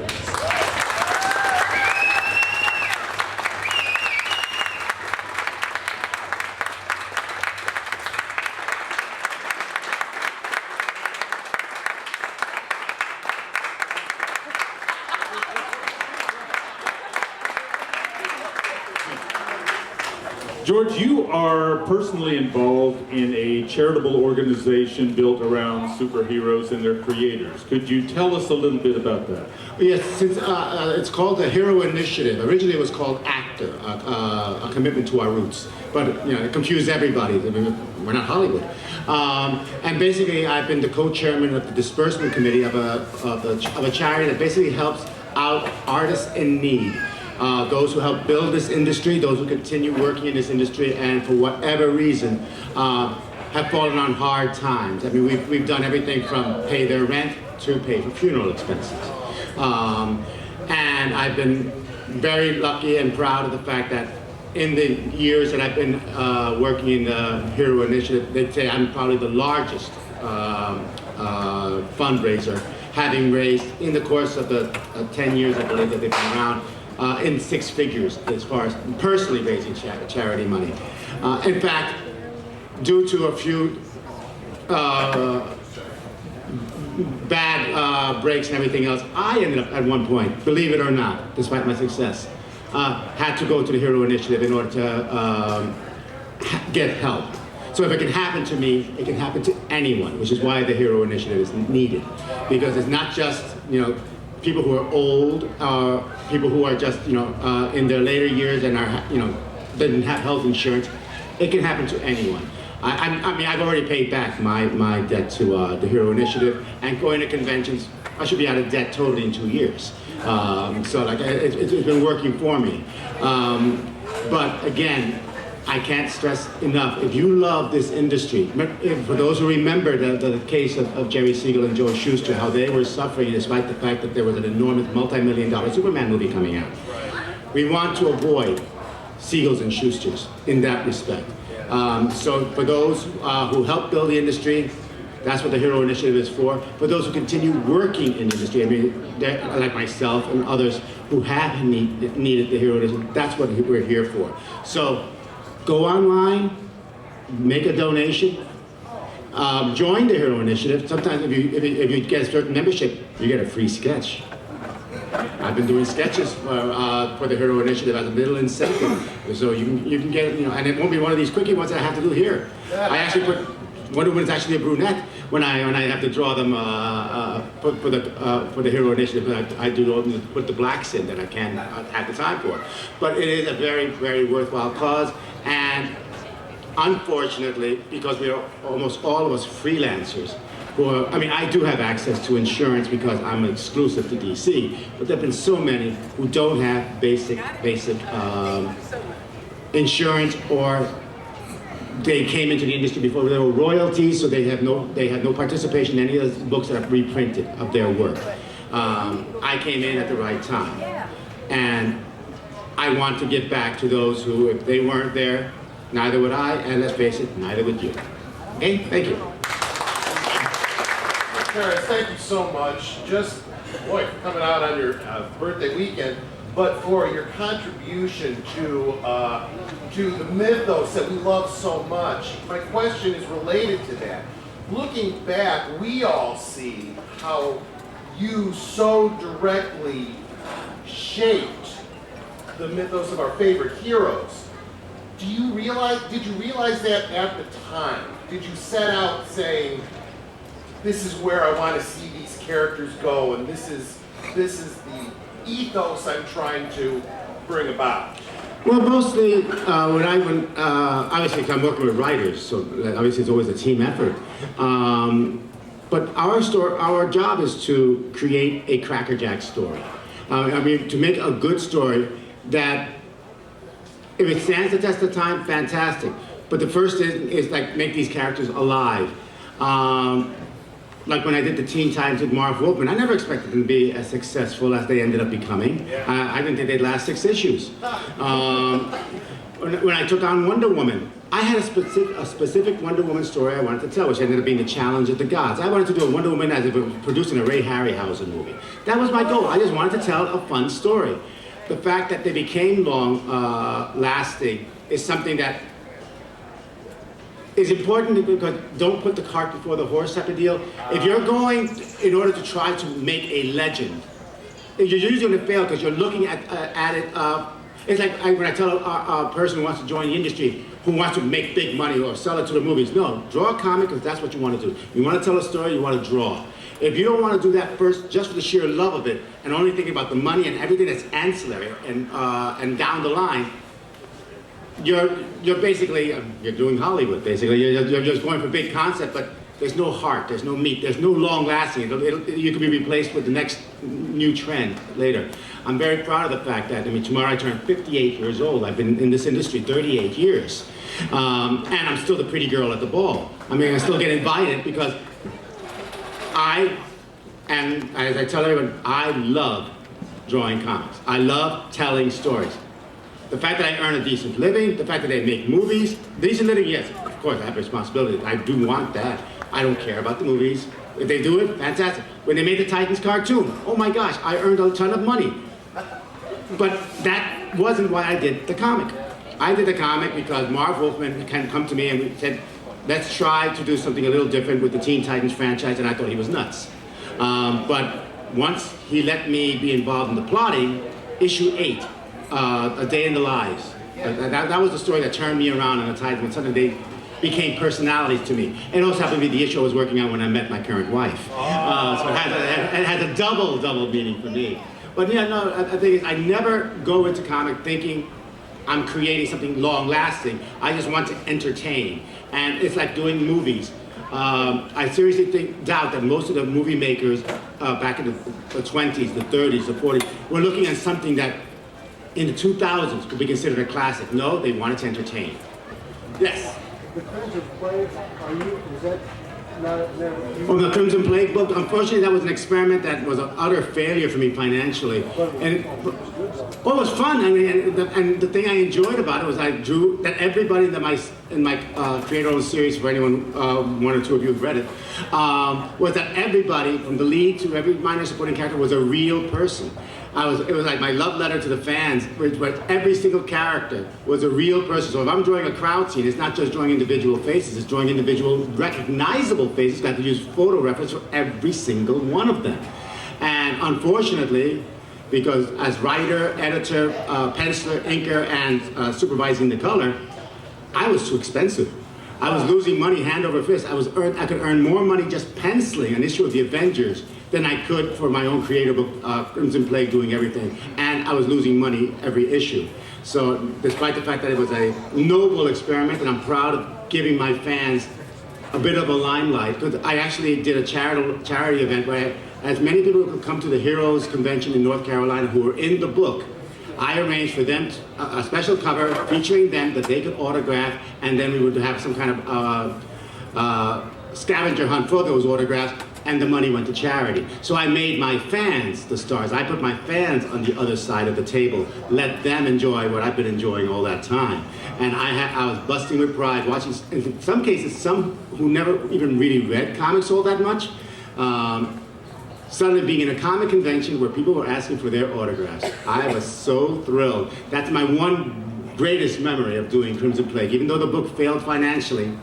George, you are personally involved in a charitable organization built around superheroes and their creators. Could you tell us a little bit about that? Yes, since, it's called the Hero Initiative. Originally it was called ACTOR, a commitment to our roots. But it confused everybody. I mean, we're not Hollywood. And basically I've been the co-chairman of the disbursement committee of a charity that basically helps out artists in need. Those who help build this industry, those who continue working in this industry, and for whatever reason have fallen on hard times. I mean, we've done everything from pay their rent to pay for funeral expenses. And I've been very lucky and proud of the fact that in the years that I've been working in the Hero Initiative, they'd say I'm probably the largest fundraiser, having raised in the course of the 10 years I believe that they've been around, in 6 figures as far as personally raising charity money. In fact, due to a few bad breaks and everything else, I ended up at one point, believe it or not, despite my success, had to go to the Hero Initiative in order to get help. So if it can happen to me, it can happen to anyone, which is why the Hero Initiative is needed. Because it's not just, people who are old, people who are just, in their later years and are, didn't have health insurance. It can happen to anyone. I mean, I've already paid back my debt to the Hero Initiative, and going to conventions, I should be out of debt totally in 2 years. So like, it's been working for me. But again, I can't stress enough, if you love this industry, for those who remember the case of Jerry Siegel and Joe Shuster, how they were suffering despite the fact that there was an enormous multi-million-dollar Superman movie coming out. We want to avoid Siegels and Schusters in that respect. So for those who help build the industry, that's what the Hero Initiative is for. For those who continue working in the industry, I mean, like myself and others who have needed the Hero Initiative, that's what we're here for. So go online, make a donation, join the Hero Initiative. Sometimes if you get a certain membership, you get a free sketch. I've been doing sketches for the Hero Initiative as a little incentive. So you can get, and it won't be one of these quickie ones that I have to do here. I actually put, Wonder Woman's actually a brunette when I have to draw them for the Hero Initiative. I do put the blacks in that I can't have the time for. But it is a very, very worthwhile cause. And And unfortunately, because we are almost all of us freelancers, I mean, I do have access to insurance because I'm exclusive to DC, but there have been so many who don't have basic insurance, or they came into the industry before there were royalties, so they had no participation in any of the books that are reprinted of their work. I came in at the right time, and I want to give back to those who, if they weren't there, neither would I, and let's face it, neither would you. Okay, thank you. Pèrez, thank you so much. Just, boy, for coming out on your birthday weekend, but for your contribution to the mythos that we love so much. My question is related to that. Looking back, we all see how you so directly shaped the mythos of our favorite heroes. Did you realize that at the time? Did you set out saying, this is where I want to see these characters go, and this is the ethos I'm trying to bring about? Well, mostly obviously I'm working with writers, so obviously it's always a team effort. But our job is to create a crackerjack story. I mean, to make a good story that, if it stands the test of time, fantastic. But the first is like make these characters alive. Like when I did the Teen Titans with Marv Wolfman, I never expected them to be as successful as they ended up becoming. I didn't think they'd last 6 issues. When I took on Wonder Woman, I had a specific Wonder Woman story I wanted to tell, which ended up being the challenge of the gods. I wanted to do a Wonder Woman as if it was producing a Ray Harryhausen movie. That was my goal. I just wanted to tell a fun story. The fact that they became long-lasting is something that is important, because don't put the cart before the horse type of deal. If you're going in order to try to make a legend, you're usually going to fail because you're looking at it. It's like when I tell a person who wants to join the industry, who wants to make big money or sell it to the movies, no, draw a comic because that's what you want to do. You want to tell a story, you want to draw. If you don't want to do that first, just for the sheer love of it, and only thinking about the money and everything that's ancillary and down the line, you're basically, you're doing Hollywood, basically. You're just going for big concept, but there's no heart, there's no meat, there's no long lasting. You can be replaced with the next new trend later. I'm very proud of the fact that, I mean, tomorrow I turn 58 years old. I've been in this industry 38 years. And I'm still the pretty girl at the ball. I mean, I still get invited because and as I tell everyone, I love drawing comics. I love telling stories. The fact that I earn a decent living, the fact that I make movies, decent living, yes, of course I have responsibility. I do want that. I don't care about the movies. If they do it, fantastic. When they made the Titans cartoon, oh my gosh, I earned a ton of money. But that wasn't why I did the comic. I did the comic because Marv Wolfman can come to me and said, let's try to do something a little different with the Teen Titans franchise, and I thought he was nuts. But once he let me be involved in the plotting, issue 8, A Day in the Lives. That was the story that turned me around on the Titans, when suddenly they became personalities to me. It also happened to be the issue I was working on when I met my current wife. So it has a double meaning for me. But yeah, no, the thing is, I never go into comic thinking I'm creating something long-lasting. I just want to entertain. And it's like doing movies. I seriously doubt that most of the movie makers back in the 20s, the 30s, the 40s, were looking at something that in the 2000s could be considered a classic. No, they wanted to entertain. Yes? The Crimson Plague, is that Well, the Crimson Plague book, unfortunately that was an experiment that was an utter failure for me financially. And well, it was fun. I mean, and the thing I enjoyed about it was I drew that everybody in my creator-owned series, for anyone, 1 or 2 of you have read it, was that everybody, from the lead to every minor supporting character, was a real person. It was like my love letter to the fans, where every single character was a real person. So if I'm drawing a crowd scene, it's not just drawing individual faces, it's drawing individual recognizable faces. Got to use photo reference for every single one of them. And unfortunately, because as writer, editor, penciler, inker, and supervising the color, I was too expensive. I was losing money hand over fist. I could earn more money just penciling an issue of the Avengers than I could for my own creative book, Crimson Plague, doing everything. And I was losing money every issue. So despite the fact that it was a noble experiment, and I'm proud of giving my fans a bit of a limelight, because I actually did a charity event where as many people could come to the Heroes Convention in North Carolina who were in the book. I arranged for them a special cover featuring them that they could autograph, and then we would have some kind of scavenger hunt for those autographs, and the money went to charity. So I made my fans the stars. I put my fans on the other side of the table, let them enjoy what I've been enjoying all that time. And I was busting with pride watching, in some cases, some who never even really read comics all that much, suddenly being in a comic convention where people were asking for their autographs. I was so thrilled. That's my one greatest memory of doing Crimson Plague. Even though the book failed financially,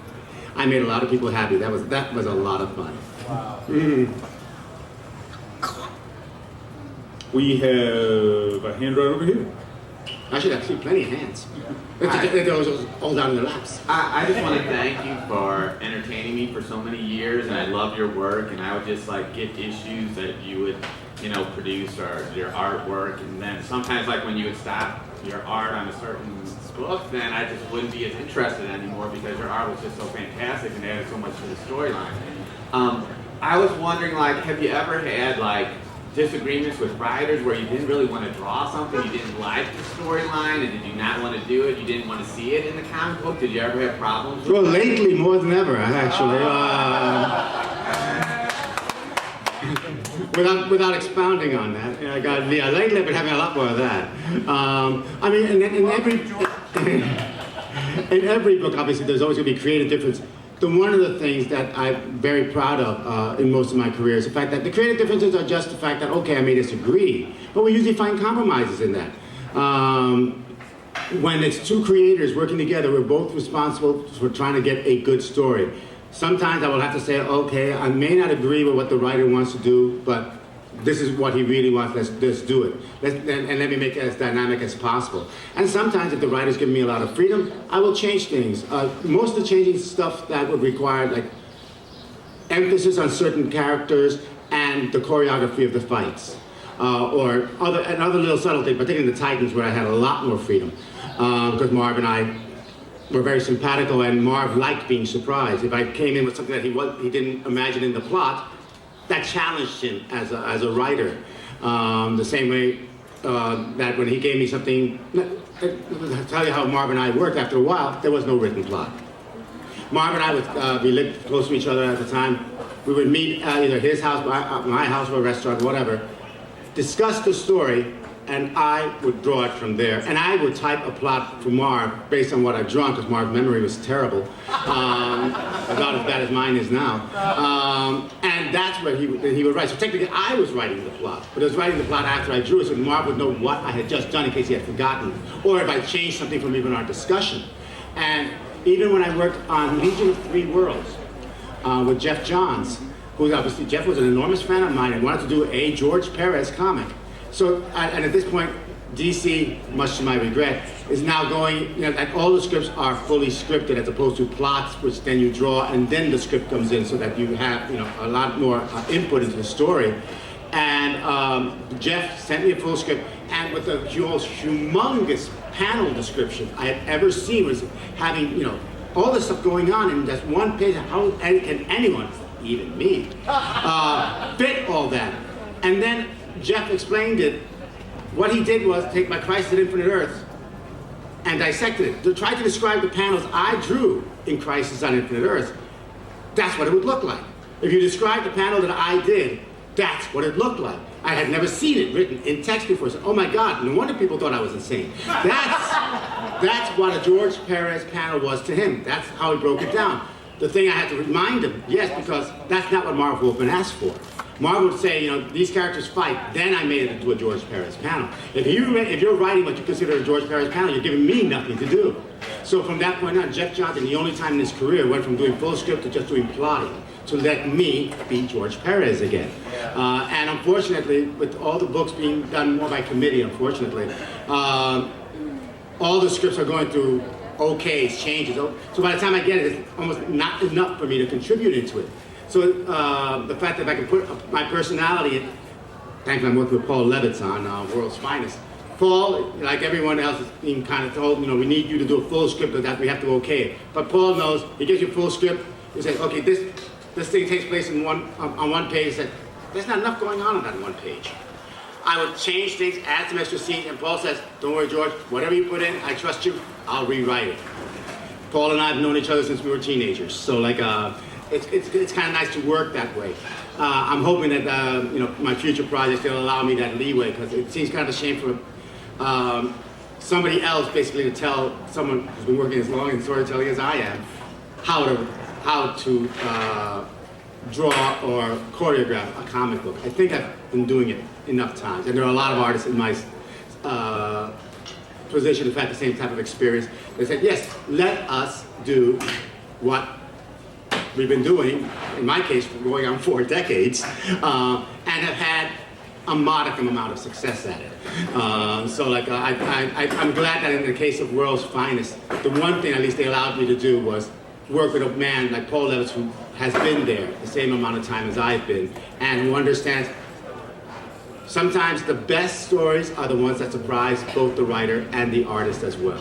I made a lot of people happy. That was a lot of fun. Wow. We have a hand right over here. I should have seen plenty of hands. Those all down in their laps. I just want to thank you for entertaining me for so many years, and I love your work, and I would just like get issues that you would, produce, or your artwork, and then sometimes like when you would stop your art on a certain book, then I just wouldn't be as interested anymore because your art was just so fantastic and added so much to the storyline. I was wondering, like, have you ever had like disagreements with writers where you didn't really want to draw something, you didn't like the storyline, and did you not want to do it, you didn't want to see it in the comic book? Did you ever have problems with Well, that? lately more than ever, actually. Without expounding on that, lately I've been having a lot more of that. I mean, in every book, obviously, there's always going to be creative difference. One of the things that I'm very proud of in most of my career is the fact that the creative differences are just the fact that, okay, I may disagree, but we usually find compromises in that. When it's two creators working together, we're both responsible for trying to get a good story. Sometimes I will have to say, okay, I may not agree with what the writer wants to do, but this is what he really wants, let's do it. And let me make it as dynamic as possible. And sometimes if the writer's giving me a lot of freedom, I will change things. Most of the changing stuff that would require like emphasis on certain characters and the choreography of the fights. Or other little subtle things, particularly in the Titans where I had a lot more freedom. Because Marv and I were very simpatico, and Marv liked being surprised. If I came in with something that he didn't imagine in the plot, that challenged him as a writer. The same way that when he gave me something, I'll tell you how Marv and I worked. After a while, there was no written plot. Marv and I we lived close to each other at the time. We would meet at either his house, my house, or a restaurant, whatever, discuss the story, and I would draw it from there. And I would type a plot for Marv based on what I'd drawn, because Marv's memory was terrible. About as bad as mine is now. And that's where he would write. So technically, I was writing the plot, but I was writing the plot after I drew it, so Marv would know what I had just done in case he had forgotten, or if I changed something from even our discussion. And even when I worked on Legion of Three Worlds with Jeff Johns, who obviously, Jeff was an enormous fan of mine and wanted to do a George Pèrez comic. So, and at this point, DC, much to my regret, is now going, like all the scripts are fully scripted as opposed to plots, which then you draw and then the script comes in so that you have, a lot more input into the story. And Jeff sent me a full script, and with the most humongous panel description I had ever seen was having, all this stuff going on in just one page. How can anyone, even me, fit all that? And then Jeff explained it. What he did was take my Crisis on Infinite Earths and dissected it. To try to describe the panels I drew in Crisis on Infinite Earths, that's what it would look like. If you describe the panel that I did, that's what it looked like. I had never seen it written in text before. So, oh my God, no wonder people thought I was insane. That's what a George Pèrez panel was to him. That's how he broke it down. The thing I had to remind him, yes, because that's not what Marv Wolfman asked for. Marv would say, these characters fight, then I made it into a George Pèrez panel. If you're writing what you consider a George Pèrez panel, you're giving me nothing to do. So from that point on, Jeff Johnson, the only time in his career, went from doing full script to just doing plotting, to let me be George Pèrez again. And unfortunately, with all the books being done more by committee, unfortunately, all the scripts are going through okays, changes. So by the time I get it, it's almost not enough for me to contribute into it. So the fact that I can put my personality in, thankfully I'm working with Paul Levitz on World's Finest, Paul, like everyone else, is being kind of told, we need you to do a full script of that. We have to okay it. But Paul knows. He gives you a full script. He says, okay, this thing takes place on one page. He said, there's not enough going on that one page. I would change things, add some extra scenes, and Paul says, don't worry, George, whatever you put in, I trust you, I'll rewrite it. Paul and I have known each other since we were teenagers, so it's kind of nice to work that way. I'm hoping that my future projects will allow me that leeway, because it seems kind of a shame for somebody else basically to tell someone who's been working as long in storytelling as I am how to draw or choreograph a comic book. I think I've been doing it enough times, and there are a lot of artists in my position who've had the same type of experience. They said, yes, let us do what we've been doing, in my case, for going on 4 decades, and have had a modicum amount of success at it. I'm glad that in the case of World's Finest, the one thing at least they allowed me to do was work with a man like Paul Levitz, who has been there the same amount of time as I've been, and who understands sometimes the best stories are the ones that surprise both the writer and the artist as well.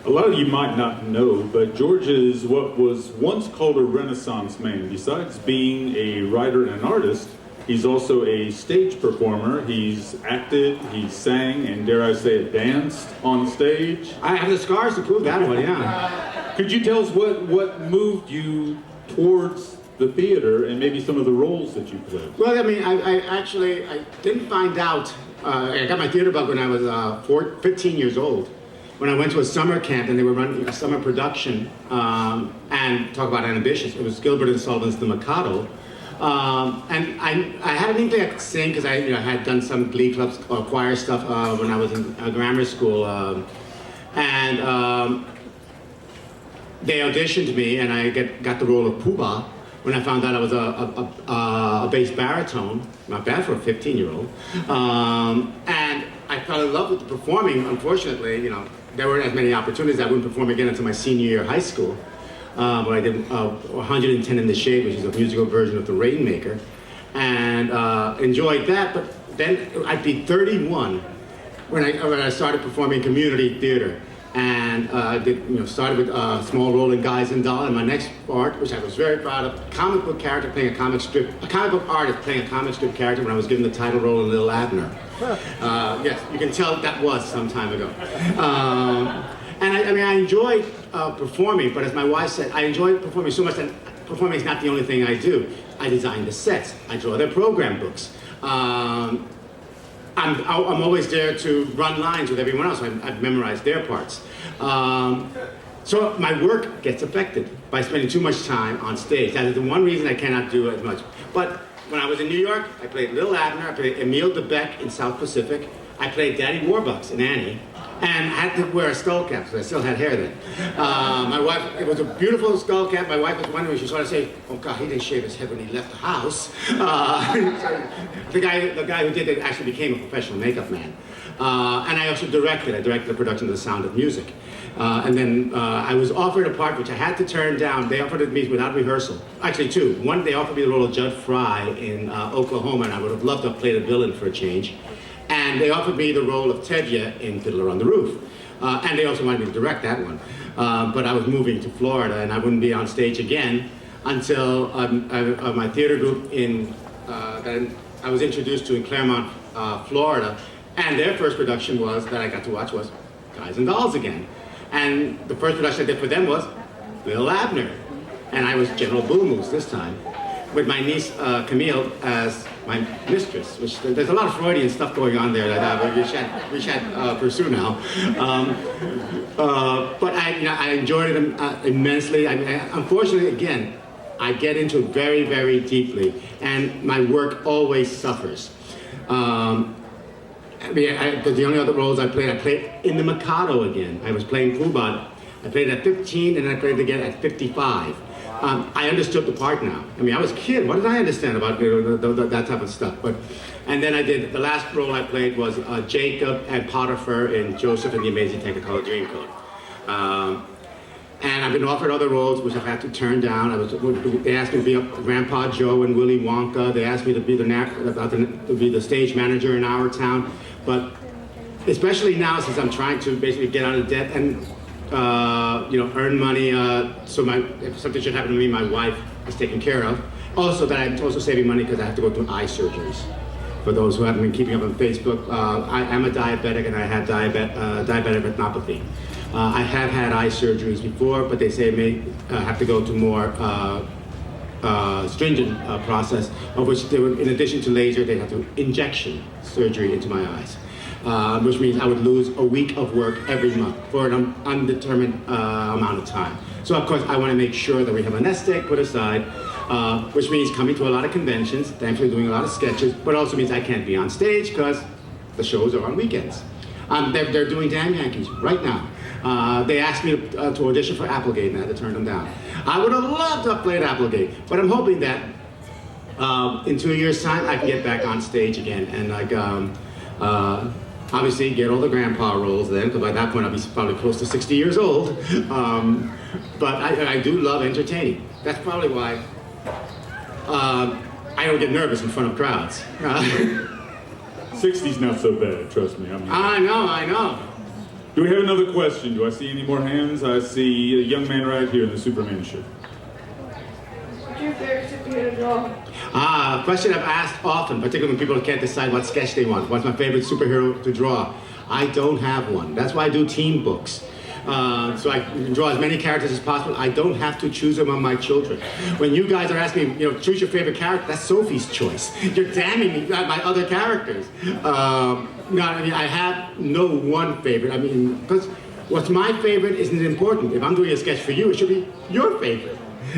A lot of you might not know, but George is what was once called a Renaissance man. Besides being a writer and an artist, he's also a stage performer. He's acted, he sang, and dare I say it, danced on stage. I have the scars to prove that one, yeah. Could you tell us what moved you towards the theater and maybe some of the roles that you played? Well, I mean, I didn't find out. I got my theater bug when I was 15 years old, when I went to a summer camp and they were running a summer production, and talk about ambitious. It was Gilbert and Sullivan's The Mikado. And I had an inkling I could sing because I had done some glee clubs or choir stuff when I was in grammar school. They auditioned me and I got the role of Pooh-Bah when I found out I was a bass baritone, not bad for a 15-year-old. And I fell in love with the performing. Unfortunately, there weren't as many opportunities. I wouldn't perform again until my senior year of high school. Where I did 110 in the Shade, which is a musical version of The Rainmaker, and enjoyed that. But then I'd be 31 when I started performing community theater, and started with Small Role in Guys and Dolls, and my next part, which I was very proud of, comic book character playing a comic book artist playing a comic strip character when I was given the title role in Little Abner. Yes, you can tell that was some time ago. And I enjoyed performing, but as my wife said, I enjoy performing so much that performing is not the only thing I do. I design the sets. I draw their program books. I'm always there to run lines with everyone else. I've memorized their parts. So my work gets affected by spending too much time on stage. That is the one reason I cannot do as much. But when I was in New York, I played Little Abner, I played Emile DeBeck in South Pacific, I played Daddy Warbucks in Annie, and I had to wear a skull cap because I still had hair then. My wife, it was a beautiful skull cap. My wife was wondering, she started saying, oh God, he didn't shave his head when he left the house. The guy who did it actually became a professional makeup man. And I also directed the production of The Sound of Music. And then I was offered a part which I had to turn down. They offered it to me without rehearsal. Actually two. One, they offered me the role of Judd Fry in Oklahoma, and I would have loved to have played a villain for a change. And they offered me the role of Tedya in Fiddler on the Roof. And they also wanted me to direct that one. But I was moving to Florida and I wouldn't be on stage again until my theater group that I was introduced to in Claremont, Florida. And their first production that I got to watch was Guys and Dolls again. And the first production I did for them was Little Abner. And I was General Boo Moose this time, with my niece Camille as my mistress, which there's a lot of Freudian stuff going on there that we shan't pursue now. But I enjoyed it immensely. Unfortunately, again, I get into it very, very deeply, and my work always suffers. The only other roles I played in The Mikado again. I was playing Pooh-Bah. I played at 15, and I played again at 55. I understood the part now. I mean, I was a kid. What did I understand about that type of stuff? And then I did, the last role I played was Jacob and Potiphar in Joseph and the Amazing Technicolor Dreamcoat. And I've been offered other roles, which I've had to turn down. They asked me to be up Grandpa Joe and Willy Wonka. They asked me to be the stage manager in our town. But especially now, since I'm trying to basically get out of debt and earn money, so if something should happen to me, my wife is taken care of. Also, that I'm also saving money because I have to go through eye surgeries. For those who haven't been keeping up on Facebook, I am a diabetic and I have diabetic retinopathy. I have had eye surgeries before, but they say I may have to go to more stringent process, of which they would, in addition to laser, they have to injection surgery into my eyes, which means I would lose a week of work every month for an undetermined amount of time. So of course, I want to make sure that we have a nest egg put aside, which means coming to a lot of conventions, thankfully doing a lot of sketches, but also means I can't be on stage because the shows are on weekends. They're doing Damn Yankees right now. They asked me to audition for Applegate and I had to turn them down. I would have loved to have played Applegate, but I'm hoping that in 2 years' time I can get back on stage again and obviously get all the grandpa roles then, because by that point I'll be probably close to 60 years old. But I do love entertaining. That's probably why I don't get nervous in front of crowds. 60's not so bad, trust me. I know. Do we have another question? Do I see any more hands? I see a young man right here in the Superman shirt. What's your favorite superhero draw? A question I've asked often, particularly when people can't decide what sketch they want. What's my favorite superhero to draw? I don't have one. That's why I do team books. So I can draw as many characters as possible. I don't have to choose among my children. When you guys are asking me, choose your favorite character, that's Sophie's choice. You're damning me by my other characters. I have no one favorite. Because what's my favorite isn't important. If I'm doing a sketch for you, it should be your favorite.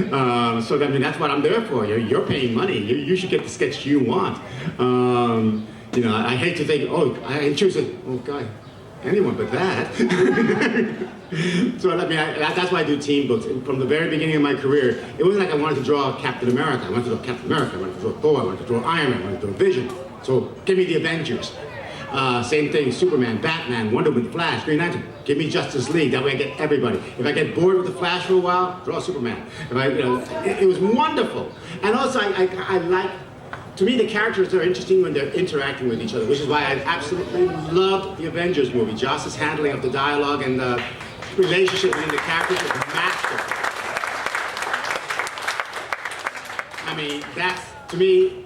That's what I'm there for. You're paying money. You should get the sketch you want. I hate to think, I choose anyone but that. So that's why I do team books. And from the very beginning of my career, it wasn't like I wanted to draw Captain America. I wanted to draw Captain America. I wanted to draw Thor. I wanted to draw Iron Man. I wanted to draw Vision. So give me the Avengers. Same thing, Superman, Batman, Wonder Woman, Flash, Green Lantern. Give me Justice League. That way I get everybody. If I get bored with the Flash for a while, draw Superman. It was wonderful. And also I like. To me, the characters are interesting when they're interacting with each other, which is why I absolutely loved the Avengers movie. Joss's handling of the dialogue and the relationship between the characters was masterful. That's, to me,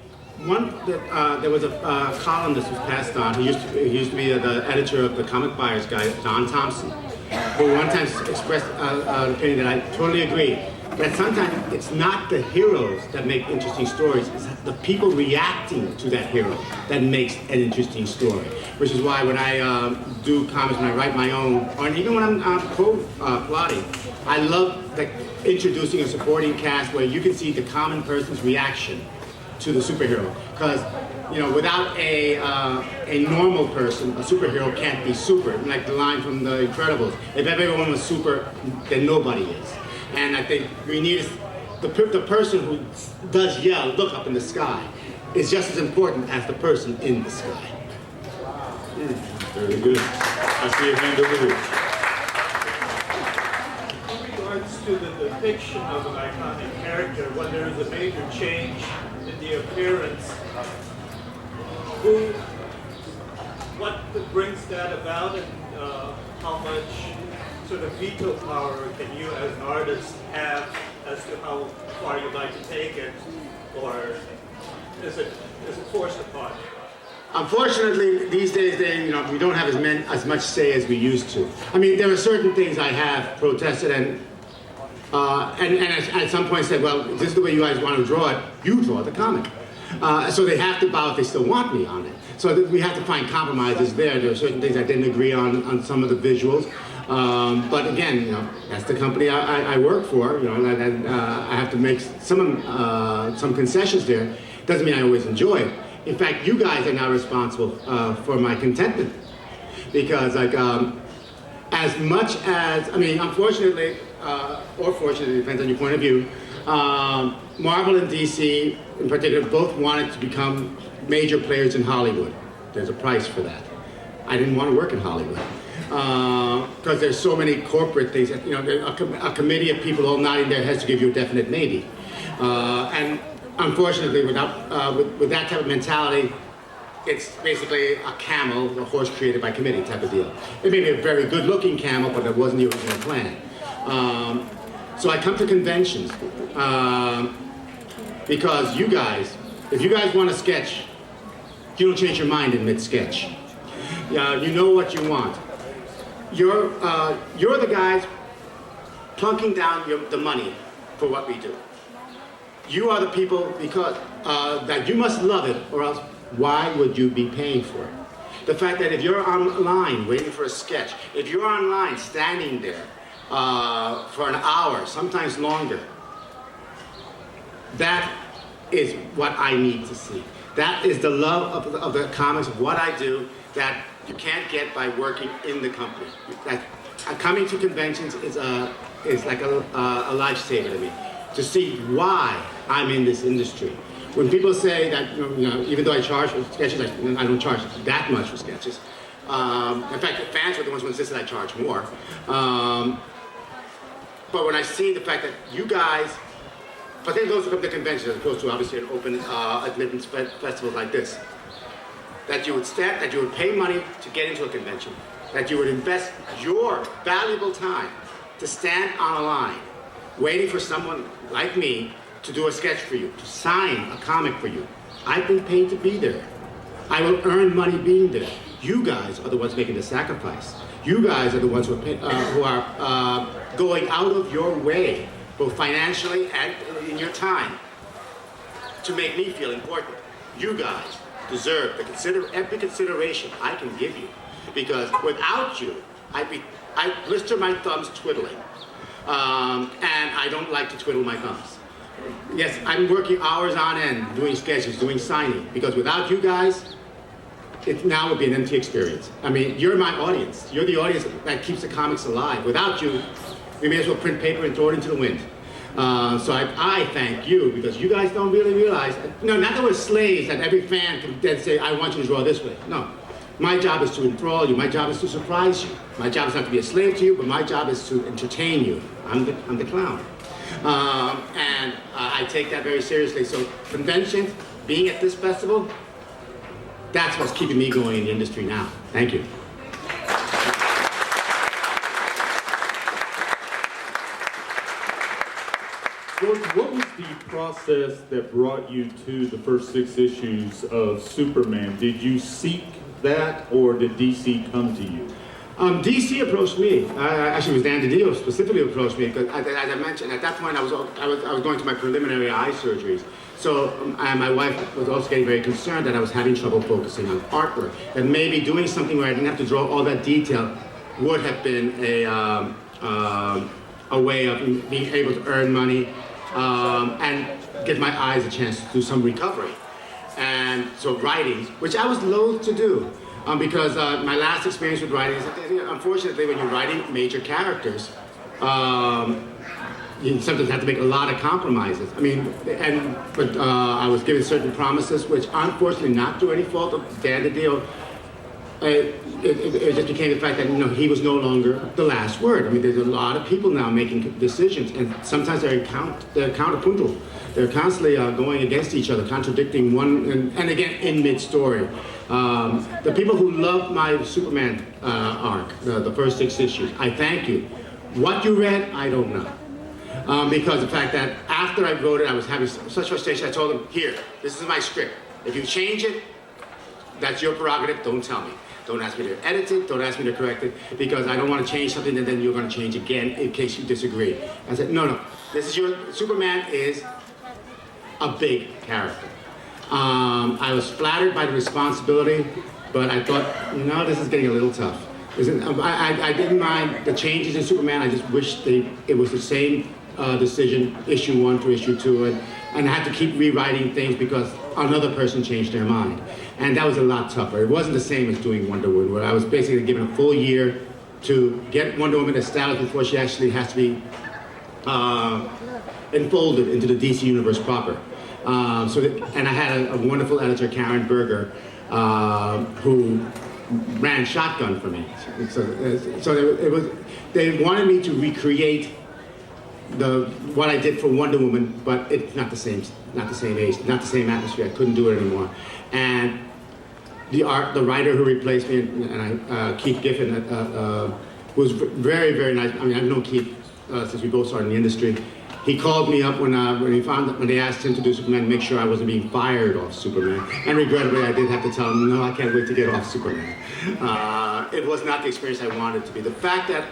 there was a columnist who passed on, he used to be the editor of the Comic Buyers Guide, Don Thompson, who one time expressed an opinion that I totally agree. That sometimes it's not the heroes that make interesting stories, it's the people reacting to that hero that makes an interesting story. Which is why when I do comics, when I write my own, or even when I'm plotting, I love introducing a supporting cast where you can see the common person's reaction to the superhero. Because without a normal person, a superhero can't be super. Like the line from The Incredibles, if everyone was super, then nobody is. And I think we need the person who does yell, look up in the sky, is just as important as the person in the sky. Very good. I see a hand over here. In regards to the depiction of an iconic character, when there is a major change in the appearance, what brings that about, and how much sort of veto power can you as an artist have as to how far you'd like to take it, or is it forced upon you? Unfortunately, these days, we don't have as much say as we used to. There are certain things I have protested and at some point said, well, if this is the way you guys want to draw it, you draw the comic. So they have to bow if they still want me on it. So we have to find compromises there. There are certain things I didn't agree on some of the visuals. But again, that's the company I work for, and I have to make some concessions there. Doesn't mean I always enjoy it. In fact, you guys are now responsible for my contentment. Because as much as, unfortunately, or fortunately, depends on your point of view, Marvel and DC, in particular, both wanted to become major players in Hollywood. There's a price for that. I didn't want to work in Hollywood. because there's so many corporate things that, you know, a committee of people all nodding their heads to give you a definite maybe. And unfortunately, with that type of mentality, it's basically a camel, a horse created by committee type of deal. It may be a very good-looking camel, but that wasn't the original plan. So I come to conventions because you guys, if you guys want to sketch, you don't change your mind in mid-sketch. You know what you want. You're the guys plunking down the money for what we do. You are the people because that you must love it, or else why would you be paying for it? The fact that if you're online waiting for a sketch, if you're online standing there for an hour, sometimes longer, that is what I need to see. That is the love of the comics, of what I do, that you can't get by working in the company. Coming to conventions is like a lifesaver to me, to see why I'm in this industry. When people say that, you know, even though I charge for sketches, I don't charge that much for sketches. In fact, the fans were the ones who insisted I charge more. But when I see the fact that you guys, but then those who come to conventions as opposed to obviously an open admittance festival like this, that you would pay money to get into a convention, that you would invest your valuable time to stand on a line, waiting for someone like me to do a sketch for you, to sign a comic for you. I've been paid to be there. I will earn money being there. You guys are the ones making the sacrifice. You guys are the ones who are going out of your way, both financially and in your time, to make me feel important. You guys deserve every consideration I can give you, because without you, I blister my thumbs twiddling, and I don't like to twiddle my thumbs. Yes, I'm working hours on end, doing sketches, doing signing, because without you guys, it now would be an empty experience. I mean, you're my audience. You're the audience that keeps the comics alive. Without you, we may as well print paper and throw it into the wind. So I thank you, because you guys don't really realize, no, not that we're slaves that every fan can then say, I want you to draw this way. No, my job is to enthrall you. My job is to surprise you. My job is not to be a slave to you, but my job is to entertain you. I'm the clown. And I take that very seriously. So conventions, being at this festival, that's what's keeping me going in the industry now. Thank you. George, what was the process that brought you to the first 6 issues of Superman? Did you seek that, or did DC come to you? DC approached me. Actually, it was Dan DiDio specifically approached me, because as I mentioned, at that point I was going through my preliminary eye surgeries. So my wife was also getting very concerned that I was having trouble focusing on artwork. That maybe doing something where I didn't have to draw all that detail would have been a way of being able to earn money and give my eyes a chance to do some recovery. And so writing, which I was loath to do. Because my last experience with writing is that, unfortunately, when you're writing major characters, you sometimes have to make a lot of compromises. I mean, but I was given certain promises, which unfortunately, not through any fault of Dan DiDio, it just became the fact that, you know, he was no longer the last word. I mean, there's a lot of people now making decisions, and sometimes they're counterpuntal. They're constantly going against each other, contradicting one, and again, in mid-story. The people who love my Superman arc, the first 6 issues, I thank you. What you read, I don't know. Because the fact that after I wrote it, I was having such frustration, I told them, here, this is my script. If you change it, that's your prerogative, don't tell me. Don't ask me to edit it, don't ask me to correct it, because I don't want to change something and then you're going to change again in case you disagree. I said, no, this is Superman is a big character. I was flattered by the responsibility, but I thought, no, this is getting a little tough. I didn't mind the changes in Superman, I just wish it was the same decision, issue 1 to issue 2, and I had to keep rewriting things because another person changed their mind. And that was a lot tougher. It wasn't the same as doing Wonder Woman, where I was basically given a full year to get Wonder Woman established before she actually has to be enfolded into the DC universe proper. And I had a wonderful editor, Karen Berger, who ran shotgun for me. They wanted me to recreate what I did for Wonder Woman, but it's not the same age, not the same atmosphere. I couldn't do it anymore. And the writer who replaced me, Keith Giffen, was very, very nice. I mean, I've known Keith since we both started in the industry. He called me up when they asked him to do Superman, to make sure I wasn't being fired off Superman. And regrettably, I did have to tell him, no, I can't wait to get off Superman. It was not the experience I wanted it to be. The fact that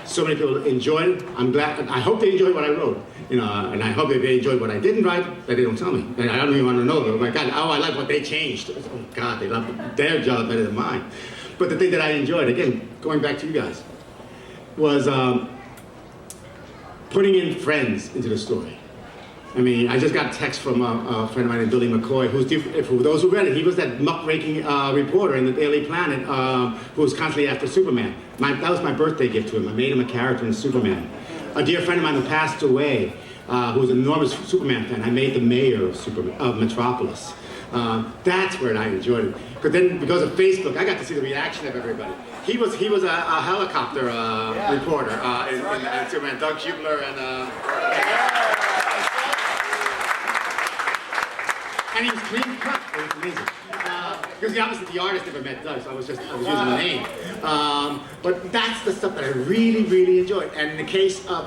so many people enjoyed it, I'm glad. I hope they enjoyed what I wrote, and I hope if they enjoyed what I didn't write, that they don't tell me. And I don't even want to know. Oh my God! Oh, I like what they changed. Oh God, they love their job better than mine. But the thing that I enjoyed, again, going back to you guys, was putting in friends into the story. I mean, I just got a text from a friend of mine, Billy McCoy, for those who read it, he was that muckraking reporter in the Daily Planet who was constantly after Superman. That was my birthday gift to him. I made him a character in Superman. A dear friend of mine who passed away, who was an enormous Superman fan, I made the mayor of Metropolis. That's where I enjoyed it. Because of Facebook, I got to see the reaction of everybody. He was a helicopter reporter in Superman, Doug Hubler and he was clean cut. It was amazing. Because obviously the artist never met Doug, so I was using the name. But that's the stuff that I really, really enjoyed. And in the case of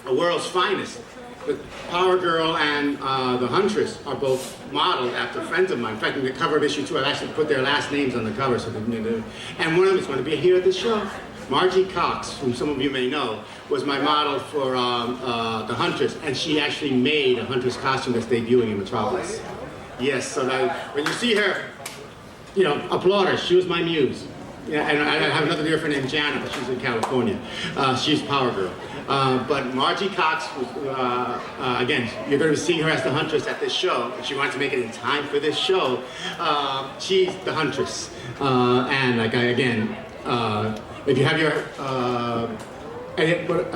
A World's Finest, the Power Girl and the Huntress are both modeled after friends of mine. In fact, in the cover of issue 2, I've actually put their last names on the cover. So and one of them is going to be here at this show. Margie Cox, whom some of you may know, was my model for the Huntress, and she actually made a Huntress costume that's debuting in Metropolis. Yes, so that when you see her, applaud her. She was my muse. Yeah, and I have another dear friend named Jana, but she's in California. She's Power Girl. But Margie Cox, again, you're going to be seeing her as the Huntress at this show. If she wanted to make it in time for this show, she's the Huntress. And if you have your,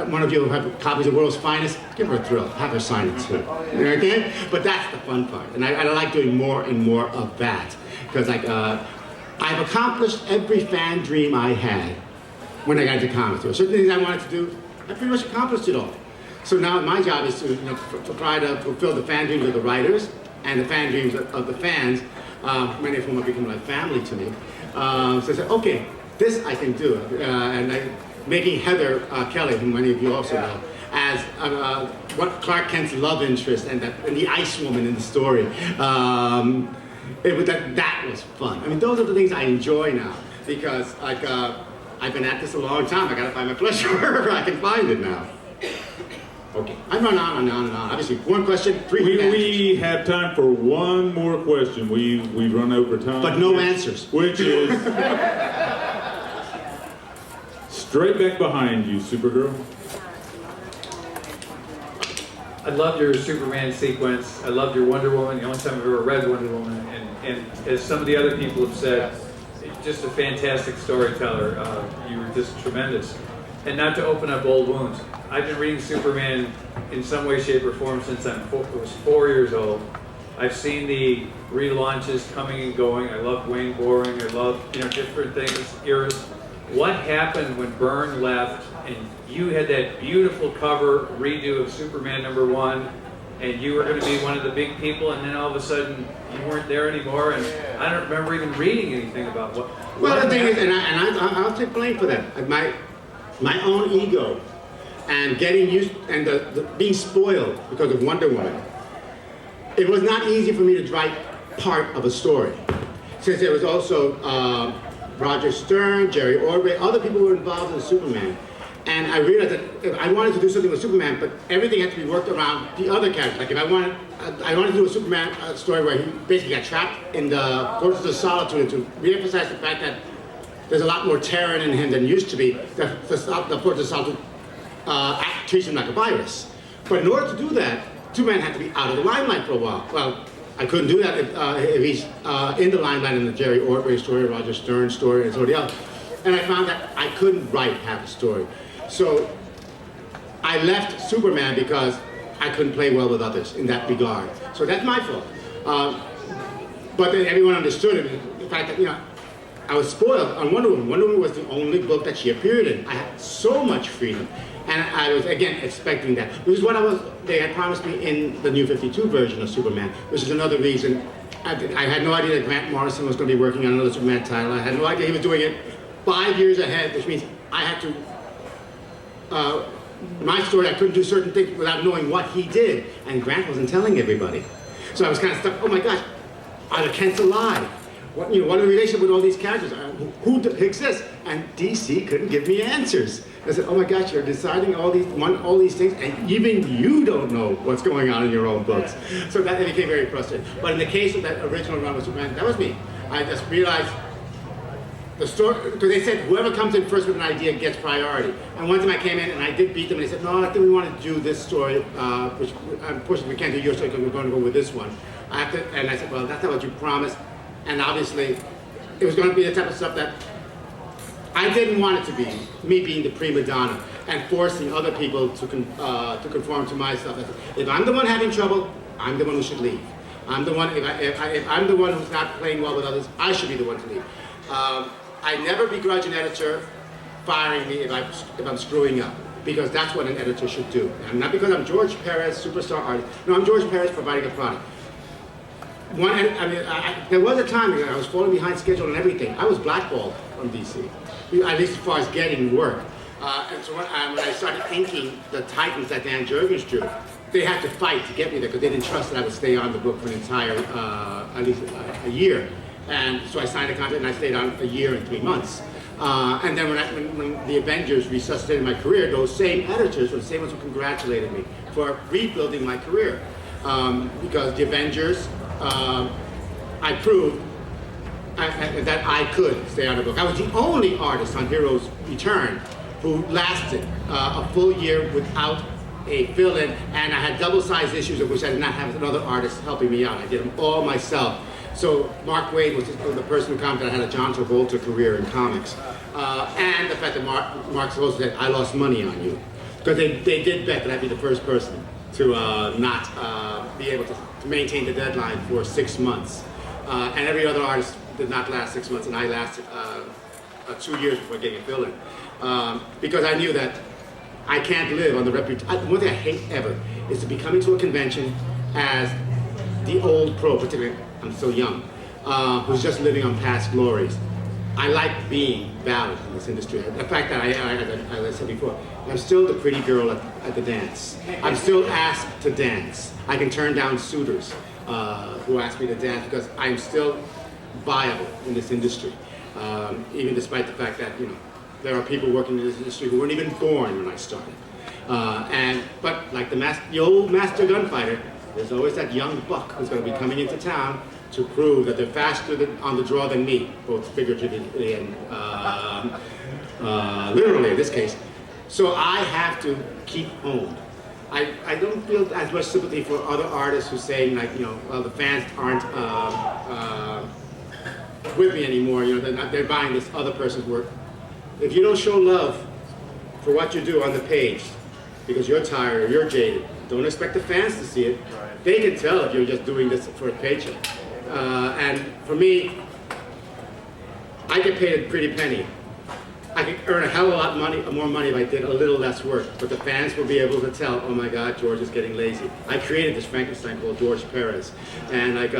one of you have copies of World's Finest, give her a thrill, have her sign it too, okay? But that's the fun part, and I like doing more and more of that, because I've accomplished every fan dream I had when I got into comics. There were certain things I wanted to do, I pretty much accomplished it all. So now my job is to try to fulfill the fan dreams of the writers and the fan dreams of the fans, many of whom have become like family to me. So I said, okay, this I can do, making Heather Kelly, whom many of you also know, as what Clark Kent's love interest and the Ice Woman in the story. That was fun. I mean, those are the things I enjoy now, because I've been at this a long time. I got to find my pleasure wherever I can find it now. Okay, I'm running on and on and on. Obviously, one question, We have time for one more question. We've run over time. But no answers. Which is straight back behind you, Supergirl. I loved your Superman sequence. I loved your Wonder Woman. The only time I've ever read Wonder Woman, and as some of the other people have said, just a fantastic storyteller. You were just tremendous. And not to open up old wounds, I've been reading Superman in some way, shape, or form since I was 4 years old. I've seen the relaunches coming and going. I love Wayne Boring. I love different things, eras. What happened when Byrne left and you had that beautiful cover redo of Superman #1, and you were going to be one of the big people, and then all of a sudden you weren't there anymore, and I don't remember even reading anything about what. Well, the thing is, and I'll take blame for that. My own ego, and getting used, and being spoiled because of Wonder Woman. It was not easy for me to write part of a story, since there was also Roger Stern, Jerry Ordway, other people who were involved in Superman. And I realized that I wanted to do something with Superman, but everything had to be worked around the other characters. Like if I wanted to do a Superman story where he basically got trapped in the Fortress of Solitude, and to re-emphasize the fact that there's a lot more terror in him than used to be. The Fortress of Solitude treats him like a virus. But in order to do that, Superman had to be out of the limelight for a while. Well, I couldn't do that if he's in the limelight in the Jerry Ordway story, Roger Stern story, and somebody else. And I found that I couldn't write half a story. So I left Superman because I couldn't play well with others in that regard. So that's my fault. But then everyone understood it. fact that, you know, I was spoiled on Wonder Woman. Wonder Woman was the only book that she appeared in. I had so much freedom. And I was, again, expecting that. Which is what they had promised me in the New 52 version of Superman, which is another reason. I had no idea that Grant Morrison was going to be working on another Superman title. I had no idea he was doing it 5 years ahead, which means I had to, my story, I couldn't do certain things without knowing what he did. And Grant wasn't telling everybody. So I was kind of stuck, oh my gosh, are the Kents alive? What are the relationship with all these characters? Who exists? And DC couldn't give me answers. I said, oh my gosh, you're deciding all these things, and even you don't know what's going on in your own books. So that became very frustrating. But in the case of that original run with Superman, that was me. I just realized the story, because they said whoever comes in first with an idea gets priority. And one time I came in and I did beat them, and they said, no, I think we want to do this story, which unfortunately we can't do your story because we're going to go with this one. And I said, well, that's not what you promised. And obviously, it was going to be the type of stuff that I didn't want it to be, me being the prima donna and forcing other people to conform to my stuff. If I'm the one having trouble, I'm the one who should leave. I'm the one, if I'm the one who's not playing well with others, I should be the one to leave. I never begrudge an editor firing me if I'm screwing up, because that's what an editor should do. And not because I'm George Pèrez, superstar artist. No, I'm George Pèrez providing a product. There was a time ago I was falling behind schedule and everything. I was blackballed from DC, at least as far as getting work. And so when I started inking the Titans that Dan Jurgens drew, they had to fight to get me there because they didn't trust that I would stay on the book for an entire, at least a year. And so I signed a contract and I stayed on a year and 3 months. And then when the Avengers resuscitated my career, those same editors were the same ones who congratulated me for rebuilding my career. Because the Avengers, I proved that I could stay on the book. I was the only artist on Heroes Return who lasted a full year without a fill-in, and I had double-sized issues of which I did not have another artist helping me out. I did them all myself. So Mark Waid was the person who commented I had a John Travolta career in comics. And the fact that Mark supposed said, I lost money on you. Because they did bet that I'd be the first person to not be able to maintain the deadline for 6 months. And every other artist did not last 6 months, and I lasted 2 years before getting a fill-in. Because I knew that I can't live on the reputation. One thing I hate ever is to be coming to a convention as the old pro, particularly, I'm still young, who's just living on past glories. I like being valid in this industry. The fact that, as I said before, I'm still the pretty girl at the dance. I'm still asked to dance. I can turn down suitors who ask me to dance because I'm still viable in this industry. Even despite the fact that, you know, there are people working in this industry who weren't even born when I started. But like the old master gunfighter, there's always that young buck who's going to be coming into town to prove that they're faster on the draw than me, both figuratively and literally in this case. So I have to keep honed. I don't feel as much sympathy for other artists who say, like, you know, well, the fans aren't with me anymore. You know, they're buying this other person's work. If you don't show love for what you do on the page, because you're tired or you're jaded, don't expect the fans to see it. They can tell if you're just doing this for a paycheck. And for me, I get paid a pretty penny. I could earn a hell of a lot more money if I did a little less work, but the fans will be able to tell, oh my God, George is getting lazy. I created this Frankenstein called George Pèrez, and like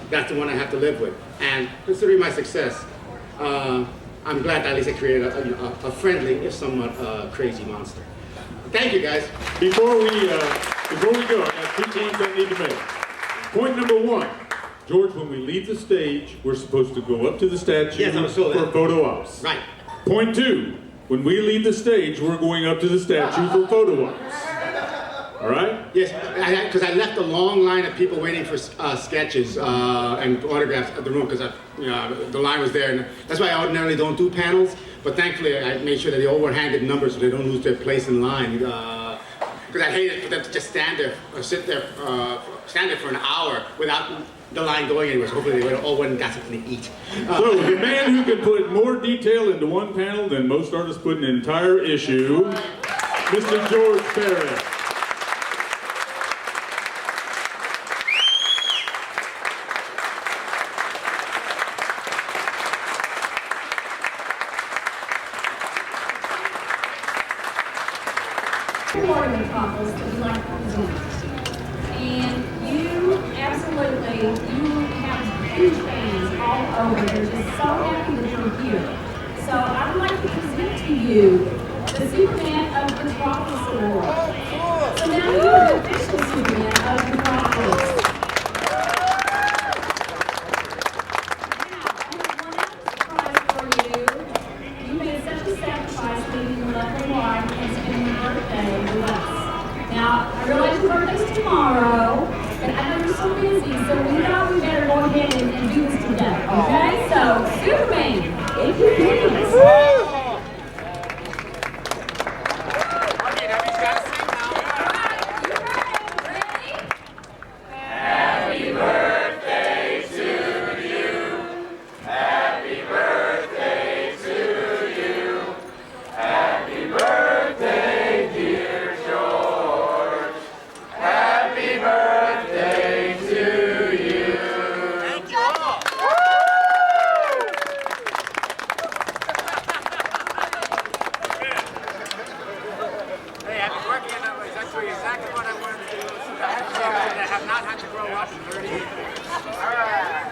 that's the one I have to live with. And considering my success, I'm glad that at least I created a friendly, if somewhat crazy monster. Thank you, guys. Before we go, I have 2 points I need to make. Point number 1. George, when we leave the stage, we're supposed to go up to the statue for photo ops. Right. Point 2, when we leave the stage, we're going up to the statue for photo ops. All right? Yes, because I left a long line of people waiting for sketches and autographs at the room because the line was there. And that's why I ordinarily don't do panels, but thankfully I made sure that they all were handed numbers so they don't lose their place in line. Because I hated for them to just stand there or stand there for an hour without the line going anywhere. So hopefully they all went and got something to eat. So the man who can put more detail into one panel than most artists put in an entire issue, Mr. George Pèrez. More Metropolis that we like to present. And you absolutely, you have huge fans all over. They're just so happy that you're here. So I would like to present to you the Superman of Metropolis Illinois. So now you are the official Superman of Metropolis. Now, I realize your birthday's tomorrow, but I know you're so busy, so we thought we better go ahead and do this today, okay? So, Superman, if you please. Happy birthday to you. Happy birthday to you. Happy birthday, dear George. Happy birthday to you. Thank you all. Hey, I've been working on it. It's actually exactly what I wanted to do. I have not had to grow up in 30 years. All right.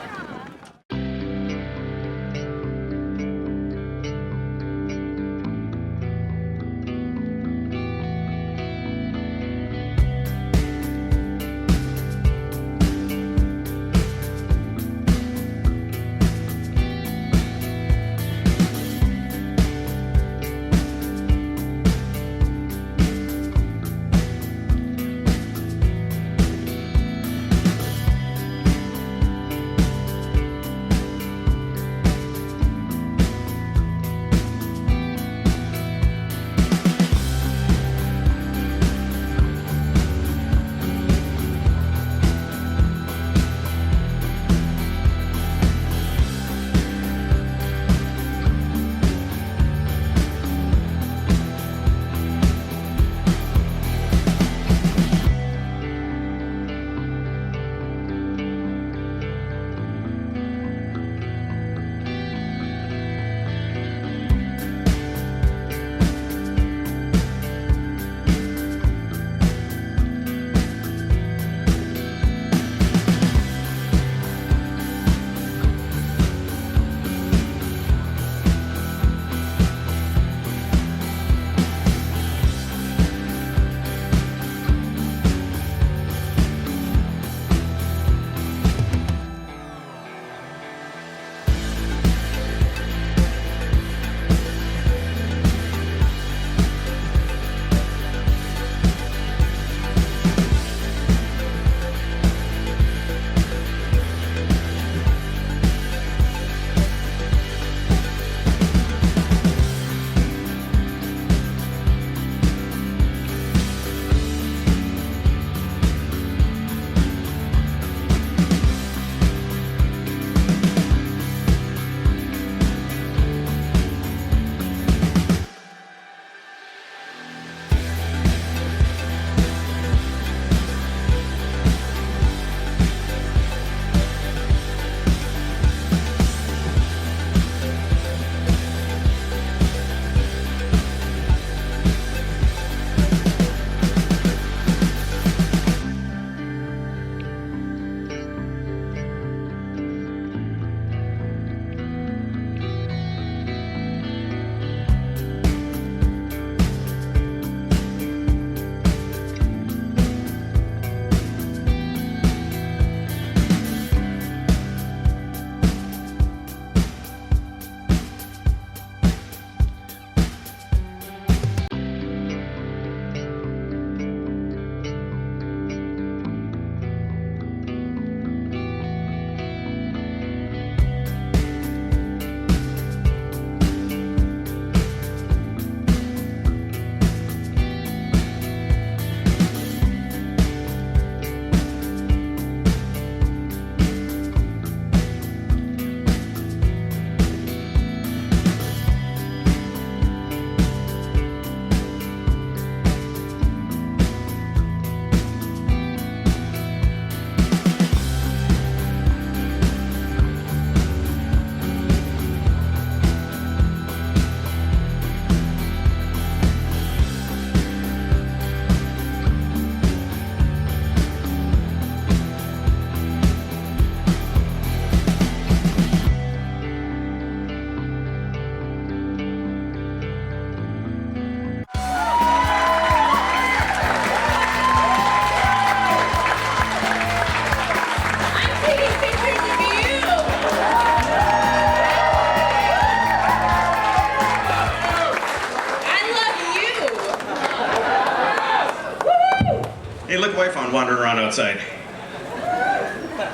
Hey, look, wife on wandering around outside.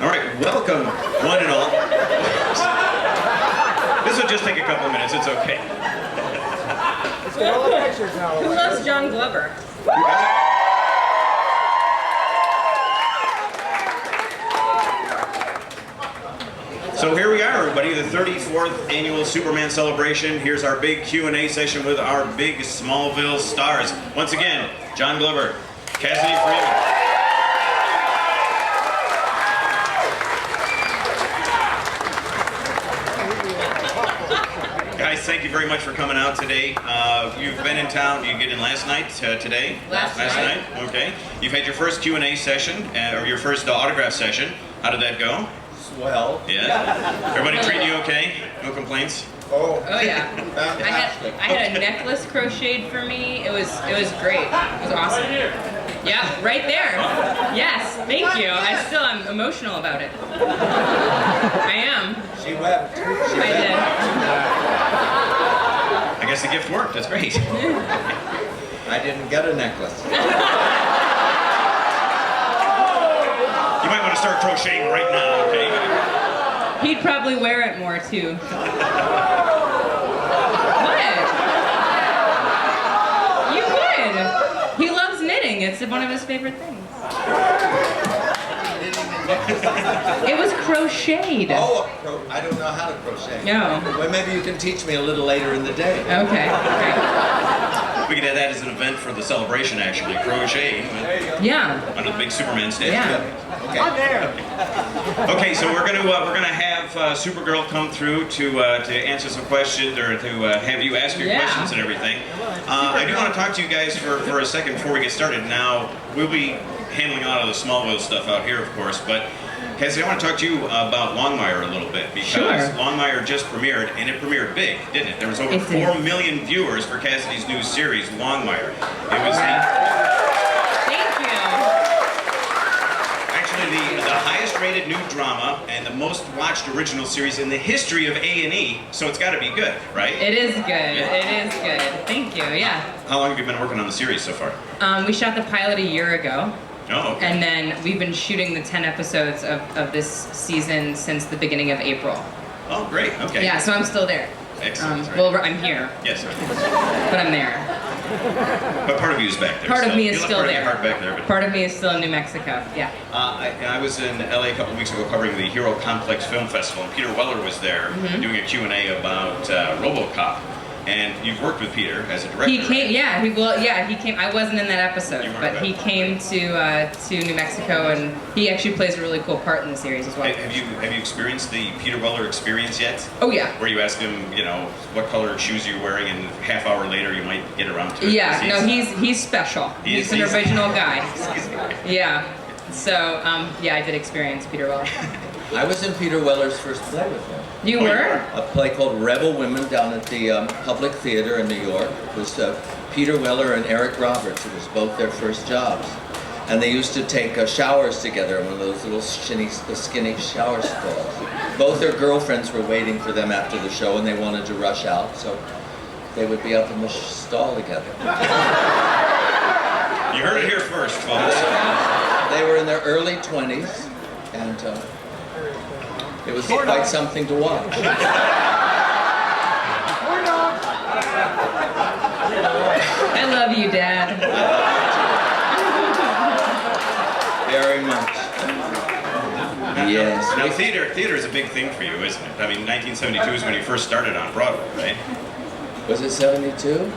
All right, welcome, one and all. This will just take a couple of minutes, it's okay. Let's get all the pictures now. Who loves John Glover? So here we are, everybody, the 34th annual Superman celebration. Here's our big Q&A session with our big Smallville stars. Once again, John Glover, Cassidy Freeman. Guys, thank you very much for coming out today. You've been in town. You get in last night, today? Last night. Okay. You've had your first Q&A session, or your first autograph session. How did that go? Swell. Yeah? Everybody treating you okay? No complaints? Oh yeah. I had a necklace crocheted for me. It was great. It was awesome. Yeah, right there. Yes, thank you. I still am emotional about it. I am. She wept. I did. I guess the gift worked. That's great. I didn't get a necklace. You might want to start crocheting right now, okay? He'd probably wear it more too. What? You would. He loves knitting. It's one of his favorite things. It was crocheted. Oh, I don't know how to crochet. No. Well, maybe you can teach me a little later in the day. Okay. We could have that as an event for the celebration, actually. Crocheting. Yeah. Under the big Superman statue. Yeah. Okay. I'm there. Okay, so we're gonna have Supergirl come through to answer some questions or to have you ask your questions and everything. I do want to talk to you guys for a second before we get started. Now we'll be handling a lot of the Smallville stuff out here, of course, but Cassidy, I want to talk to you about Longmire a little bit because Longmire just premiered, and it premiered big, didn't it? There was over 4 million viewers for Cassidy's new series, Longmire. It was the highest-rated new drama and the most-watched original series in the history of A&E, so it's got to be good, right? It is good. It is good. Thank you. Yeah. How long have you been working on the series so far? We shot the pilot a year ago. Oh, okay. And then we've been shooting the 10 episodes of this season since the beginning of April. Oh, great. Okay. Yeah, so I'm still there. Excellent. Well, I'm here. Yes, sir. But I'm there. But part of you is back there. Part of me is you still left there. Part of your heart back there, but Part of me is still in New Mexico. Yeah. I was in LA a couple of weeks ago covering the Hero Complex Film Festival, and Peter Weller was there doing a Q&A about RoboCop. And you've worked with Peter as a director. He came, he came. I wasn't in that episode, but he came to New Mexico, and he actually plays a really cool part in the series as well. Have you experienced the Peter Weller experience yet? Oh yeah. Where you ask him, you know, what color shoes you're wearing, and half hour later you might get around to it. Yeah, no, he's special. He's an original guy. Yeah. So yeah, I did experience Peter Weller. I was in Peter Weller's first play with him. You were? A play called Rebel Women down at the Public Theater in New York. It was Peter Weller and Eric Roberts. It was both their first jobs. And they used to take showers together in one of those little skinny shower stalls. Both their girlfriends were waiting for them after the show, and they wanted to rush out, so they would be up in the stall together. You heard it here first, folks. They were in their early 20s, and it was quite something to watch. I love you, Dad. Very much. Yes. Now theater is a big thing for you, isn't it? I mean, 1972 is when you first started on Broadway, right? Was it 72?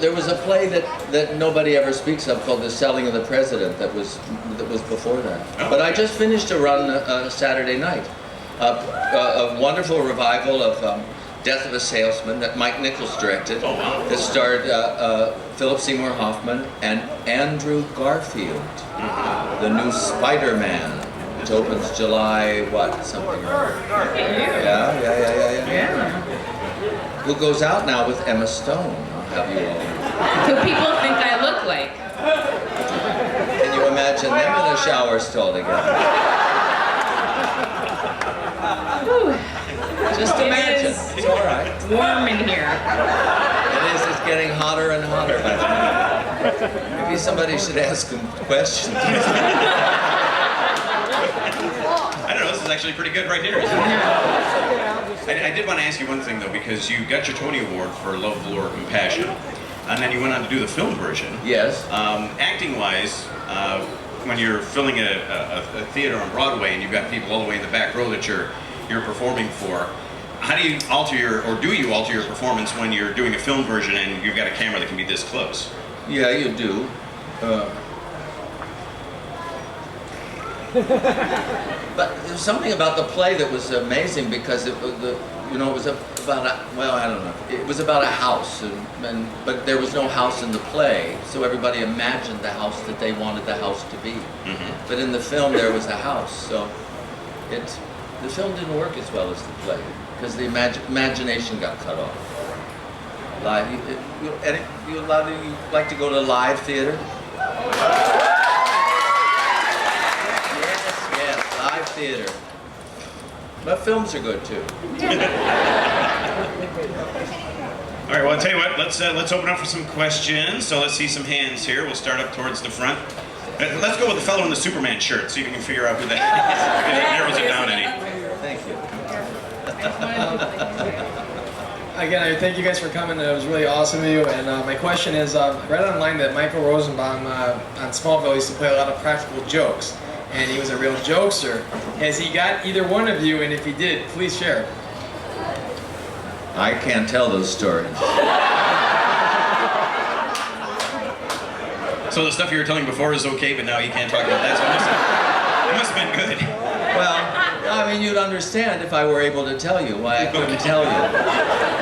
There was a play that nobody ever speaks of called The Selling of the President that was before that. Oh, but I just finished a run Saturday night. A wonderful revival of Death of a Salesman that Mike Nichols directed. Oh, wow. That starred Philip Seymour Hoffman and Andrew Garfield, the new Spider-Man. Which opens July, something? Yeah. Who goes out now with Emma Stone, I'll have you all. Who people think I look like. Can you imagine them in a shower stall together? Just imagine. It's all right. Warm in here. It is. It's getting hotter and hotter by the minute. Maybe somebody should ask him questions. I don't know, this is actually pretty good right here. I did want to ask you one thing though, because you got your Tony Award for Love, Lore, Compassion, and then you went on to do the film version. Yes. Acting-wise, when you're filling a theater on Broadway and you've got people all the way in the back row that you're performing for, how do you alter do you alter your performance when you're doing a film version and you've got a camera that can be this close? Yeah, you do. But there's something about the play that was amazing because it was it was about a house, but there was no house in the play, so everybody imagined the house that they wanted the house to be. But in the film there was a house, so the film didn't work as well as the play because the imagination got cut off. Live, you like to go to live theater? Yes, live theater. But films are good too. All right, well, I'll tell you what, let's open up for some questions. So let's see some hands here. We'll start up towards the front. Let's go with the fellow in the Superman shirt, see if you can figure out who that is. If it narrows it down any. Thank you. Again, I thank you guys for coming. It was really awesome of you. And my question is, I read online that Michael Rosenbaum on Smallville used to play a lot of practical jokes. And he was a real jokester. Has he got either one of you? And if he did, please share. I can't tell those stories. So the stuff you were telling before is okay, but now you can't talk about that, so it must have been good. Well, I mean, you'd understand if I were able to tell you why I couldn't tell you.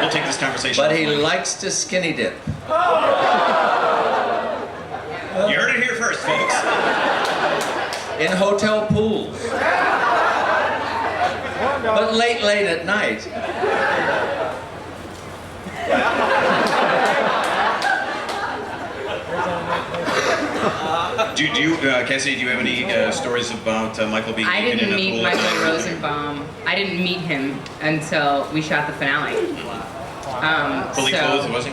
We'll take this conversation. But he likes to skinny dip. You heard it here first, folks. In hotel pools. But late at night. Cassidy, do you have any stories about Michael being I in didn't a meet pool? Michael Rosenbaum. I didn't meet him until we shot the finale. Fully clothed, was he?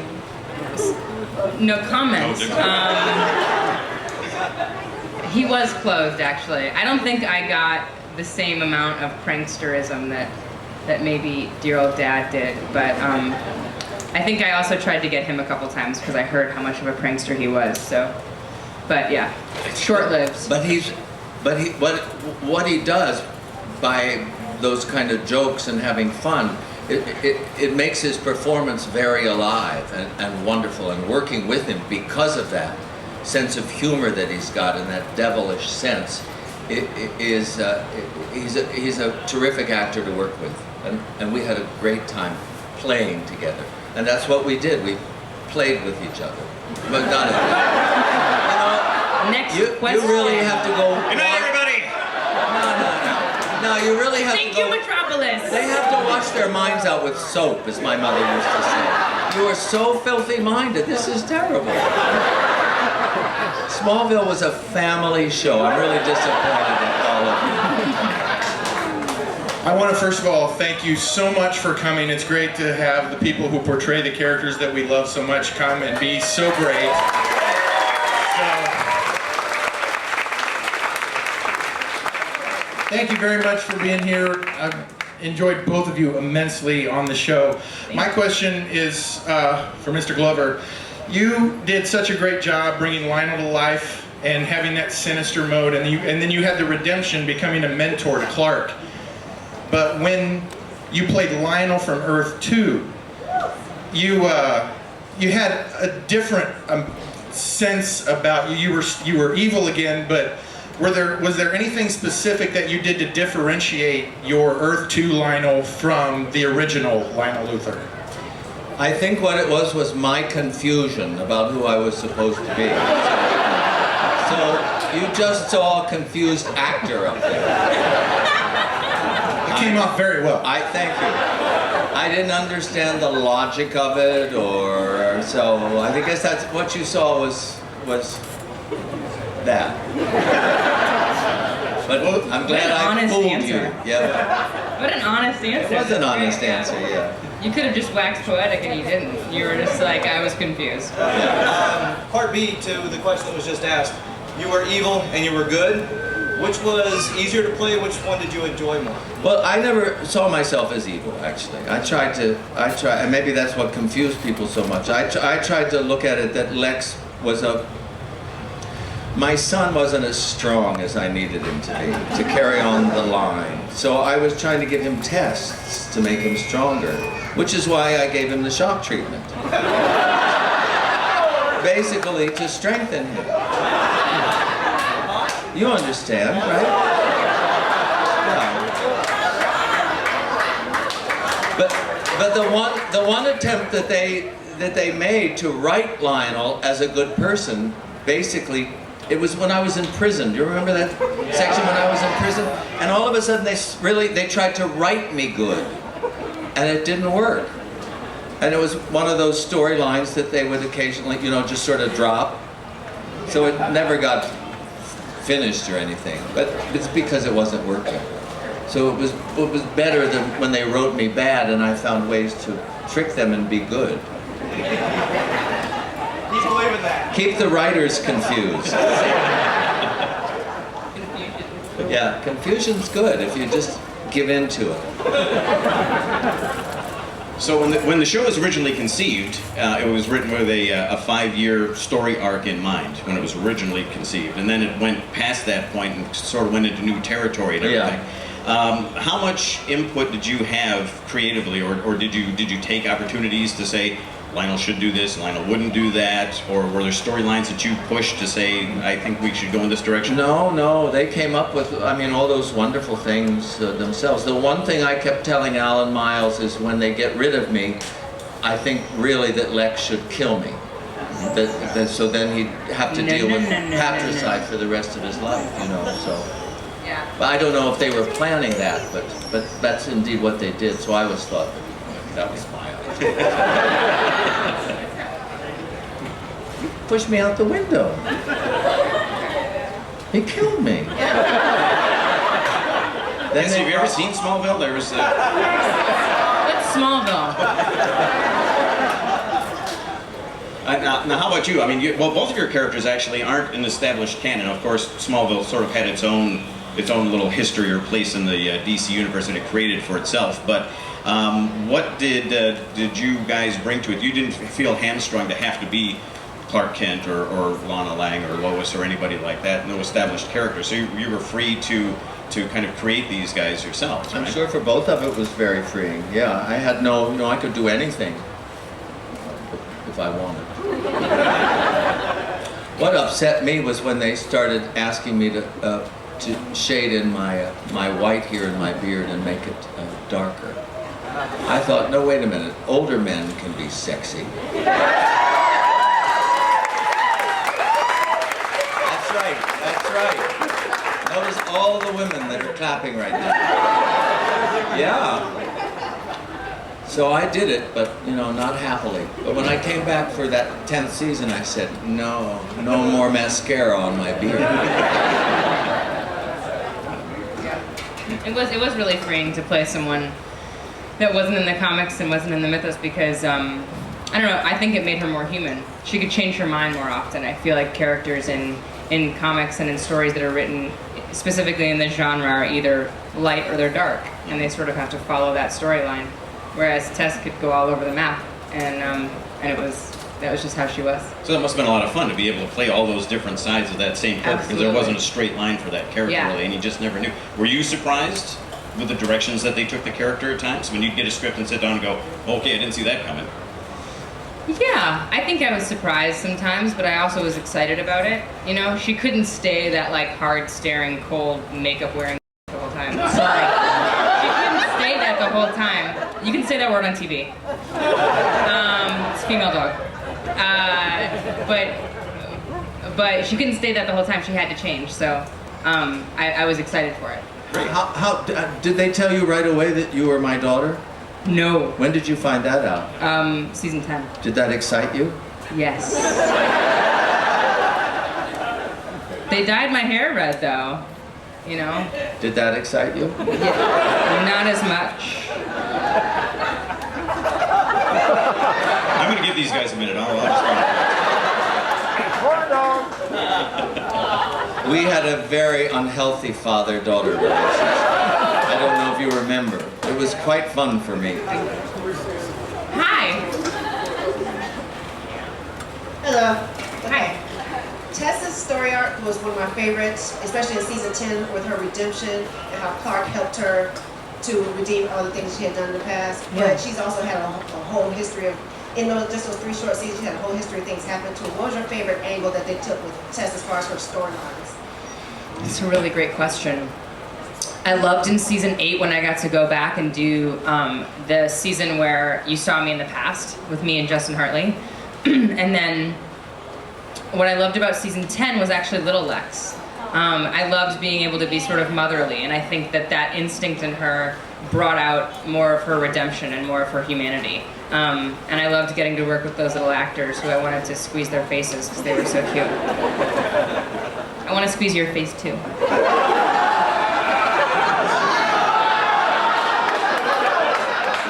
No comments. He was clothed, actually. I don't think I got the same amount of pranksterism that maybe dear old Dad did, but I think I also tried to get him a couple times because I heard how much of a prankster he was. So, but yeah, short-lived. But what he does by those kind of jokes and having fun, it makes his performance very alive and wonderful. And working with him because of that sense of humor that he's got and that devilish sense, he's a terrific actor to work with. And we had a great time playing together. And that's what we did. We played with each other. But not Next question. You really have to go. Good night, everybody. No, you really have Thank to go. you, Metropolis. They have to wash their minds out with soap, as my mother used to say. You are so filthy-minded. This is terrible. Smallville was a family show. I'm really disappointed in all of you. I want to first of all thank you so much for coming. It's great to have the people who portray the characters that we love so much come and be so great. Thank you very much for being here. I've enjoyed both of you immensely on the show. My question is for Mr. Glover. You did such a great job bringing Lionel to life and having that sinister mode, and then you had the redemption, becoming a mentor to Clark. But when you played Lionel from Earth 2, you had a different sense about you. You were evil again, but was there anything specific that you did to differentiate your Earth 2 Lionel from the original Lionel Luthor? I think what it was my confusion about who I was supposed to be. So you just saw a confused actor up there. It came off very well. I thank you. I didn't understand the logic of it, so I guess that's what you saw was that. But I'm glad I honest fooled answer. you. Yeah. What an honest answer. It was an honest answer, yeah. You could have just waxed poetic and you didn't. You were just like, I was confused. Part B to the question that was just asked. You were evil and you were good. Which was easier to play? Which one did you enjoy more? Well, I never saw myself as evil, actually. And maybe that's what confused people so much. I tried to look at it that Lex was my son wasn't as strong as I needed him to be, to carry on the line. So I was trying to give him tests to make him stronger, which is why I gave him the shock treatment. Basically, to strengthen him. You understand, right? Yeah. But the one attempt that they made to write Lionel as a good person, basically, it was when I was in prison. Do you remember that section when I was in prison? And all of a sudden they tried to write me good, and it didn't work. And it was one of those storylines that they would occasionally, just sort of drop. So it never got finished or anything, but it's because it wasn't working. So it was better than when they wrote me bad and I found ways to trick them and be good. He's believing that. Keep the writers confused. Yeah, confusion's good if you just give in to it. So when the show was originally conceived, it was written with a 5-year story arc in mind when it was originally conceived, and then it went past that point and sort of went into new territory and everything. Yeah. How much input did you have creatively, or did you take opportunities to say Lionel should do this, Lionel wouldn't do that, or were there storylines that you pushed to say I think we should go in this direction? No, they came up with all those wonderful things themselves. The one thing I kept telling Alan Miles is when they get rid of me, I think really that Lex should kill me. So then he'd have to deal with patricide for the rest of his life, so. Yeah. But I don't know if they were planning that, but that's indeed what they did, so I always thought that was my idea. Pushed me out the window. He killed me. Nancy, have you ever seen Smallville? There was What's Smallville? Now, how about you? I mean, both of your characters actually aren't an established canon. Of course, Smallville sort of had its own little history or place in the DC universe that it created for itself. But what did you guys bring to it? You didn't feel hamstrung to have to be Clark Kent or Lana Lang or Lois or anybody like that, no established characters. So you were free to kind of create these guys yourselves, right? I'm sure for both of it was very freeing. Yeah, I had I could do anything if I wanted. What upset me was when they started asking me to shade in my white here in my beard and make it darker. I thought, no, wait a minute, older men can be sexy. That's right. Notice all the women that are clapping right now. Yeah. So I did it, but not happily. But when I came back for that 10th season, I said, no more mascara on my beard. It was really freeing to play someone that wasn't in the comics and wasn't in the mythos because, I don't know, I think it made her more human. She could change her mind more often. I feel like characters in comics and in stories that are written specifically in this genre are either light or they're dark, and they sort of have to follow that storyline. Whereas Tess could go all over the map, and that was just how she was. So that must have been a lot of fun to be able to play all those different sides of that same character, because there wasn't a straight line for that character really, and you just never knew. Were you surprised with the directions that they took the character at times? When you'd get a script and sit down and go, okay, I didn't see that coming. Yeah, I think I was surprised sometimes, but I also was excited about it. She couldn't stay that hard staring, cold, makeup wearing the whole time. Sorry. She couldn't stay that the whole time. You can say that word on TV. It's a female dog. But she couldn't stay that the whole time. She had to change, so I was excited for it. How did they tell you right away that you were my daughter? No. When did you find that out? Season 10. Did that excite you? Yes. They dyed my hair red, though. you know? Did that excite you? Yeah, not as much. I'm going to give these guys a minute. I'll just We had a very unhealthy father-daughter relationship. I don't know if you remember. It was quite fun for me. Hi. Hello. Hi. Tessa's story arc was one of my favorites, especially in season 10 with her redemption and how Clark helped her to redeem all the things she had done in the past. Yeah. But she's also had a whole history of, in just those 3 short seasons, she had a whole history of things happen to her. What was your favorite angle that they took with Tess as far as her storylines? It's a really great question. I loved in season 8 when I got to go back and do the season where you saw me in the past with me and Justin Hartley. And then what I loved about season 10 was actually little Lex. I loved being able to be sort of motherly, and I think that that instinct in her brought out more of her redemption and more of her humanity. And I loved getting to work with those little actors who I wanted to squeeze their faces because they were so cute. I want to squeeze your face too.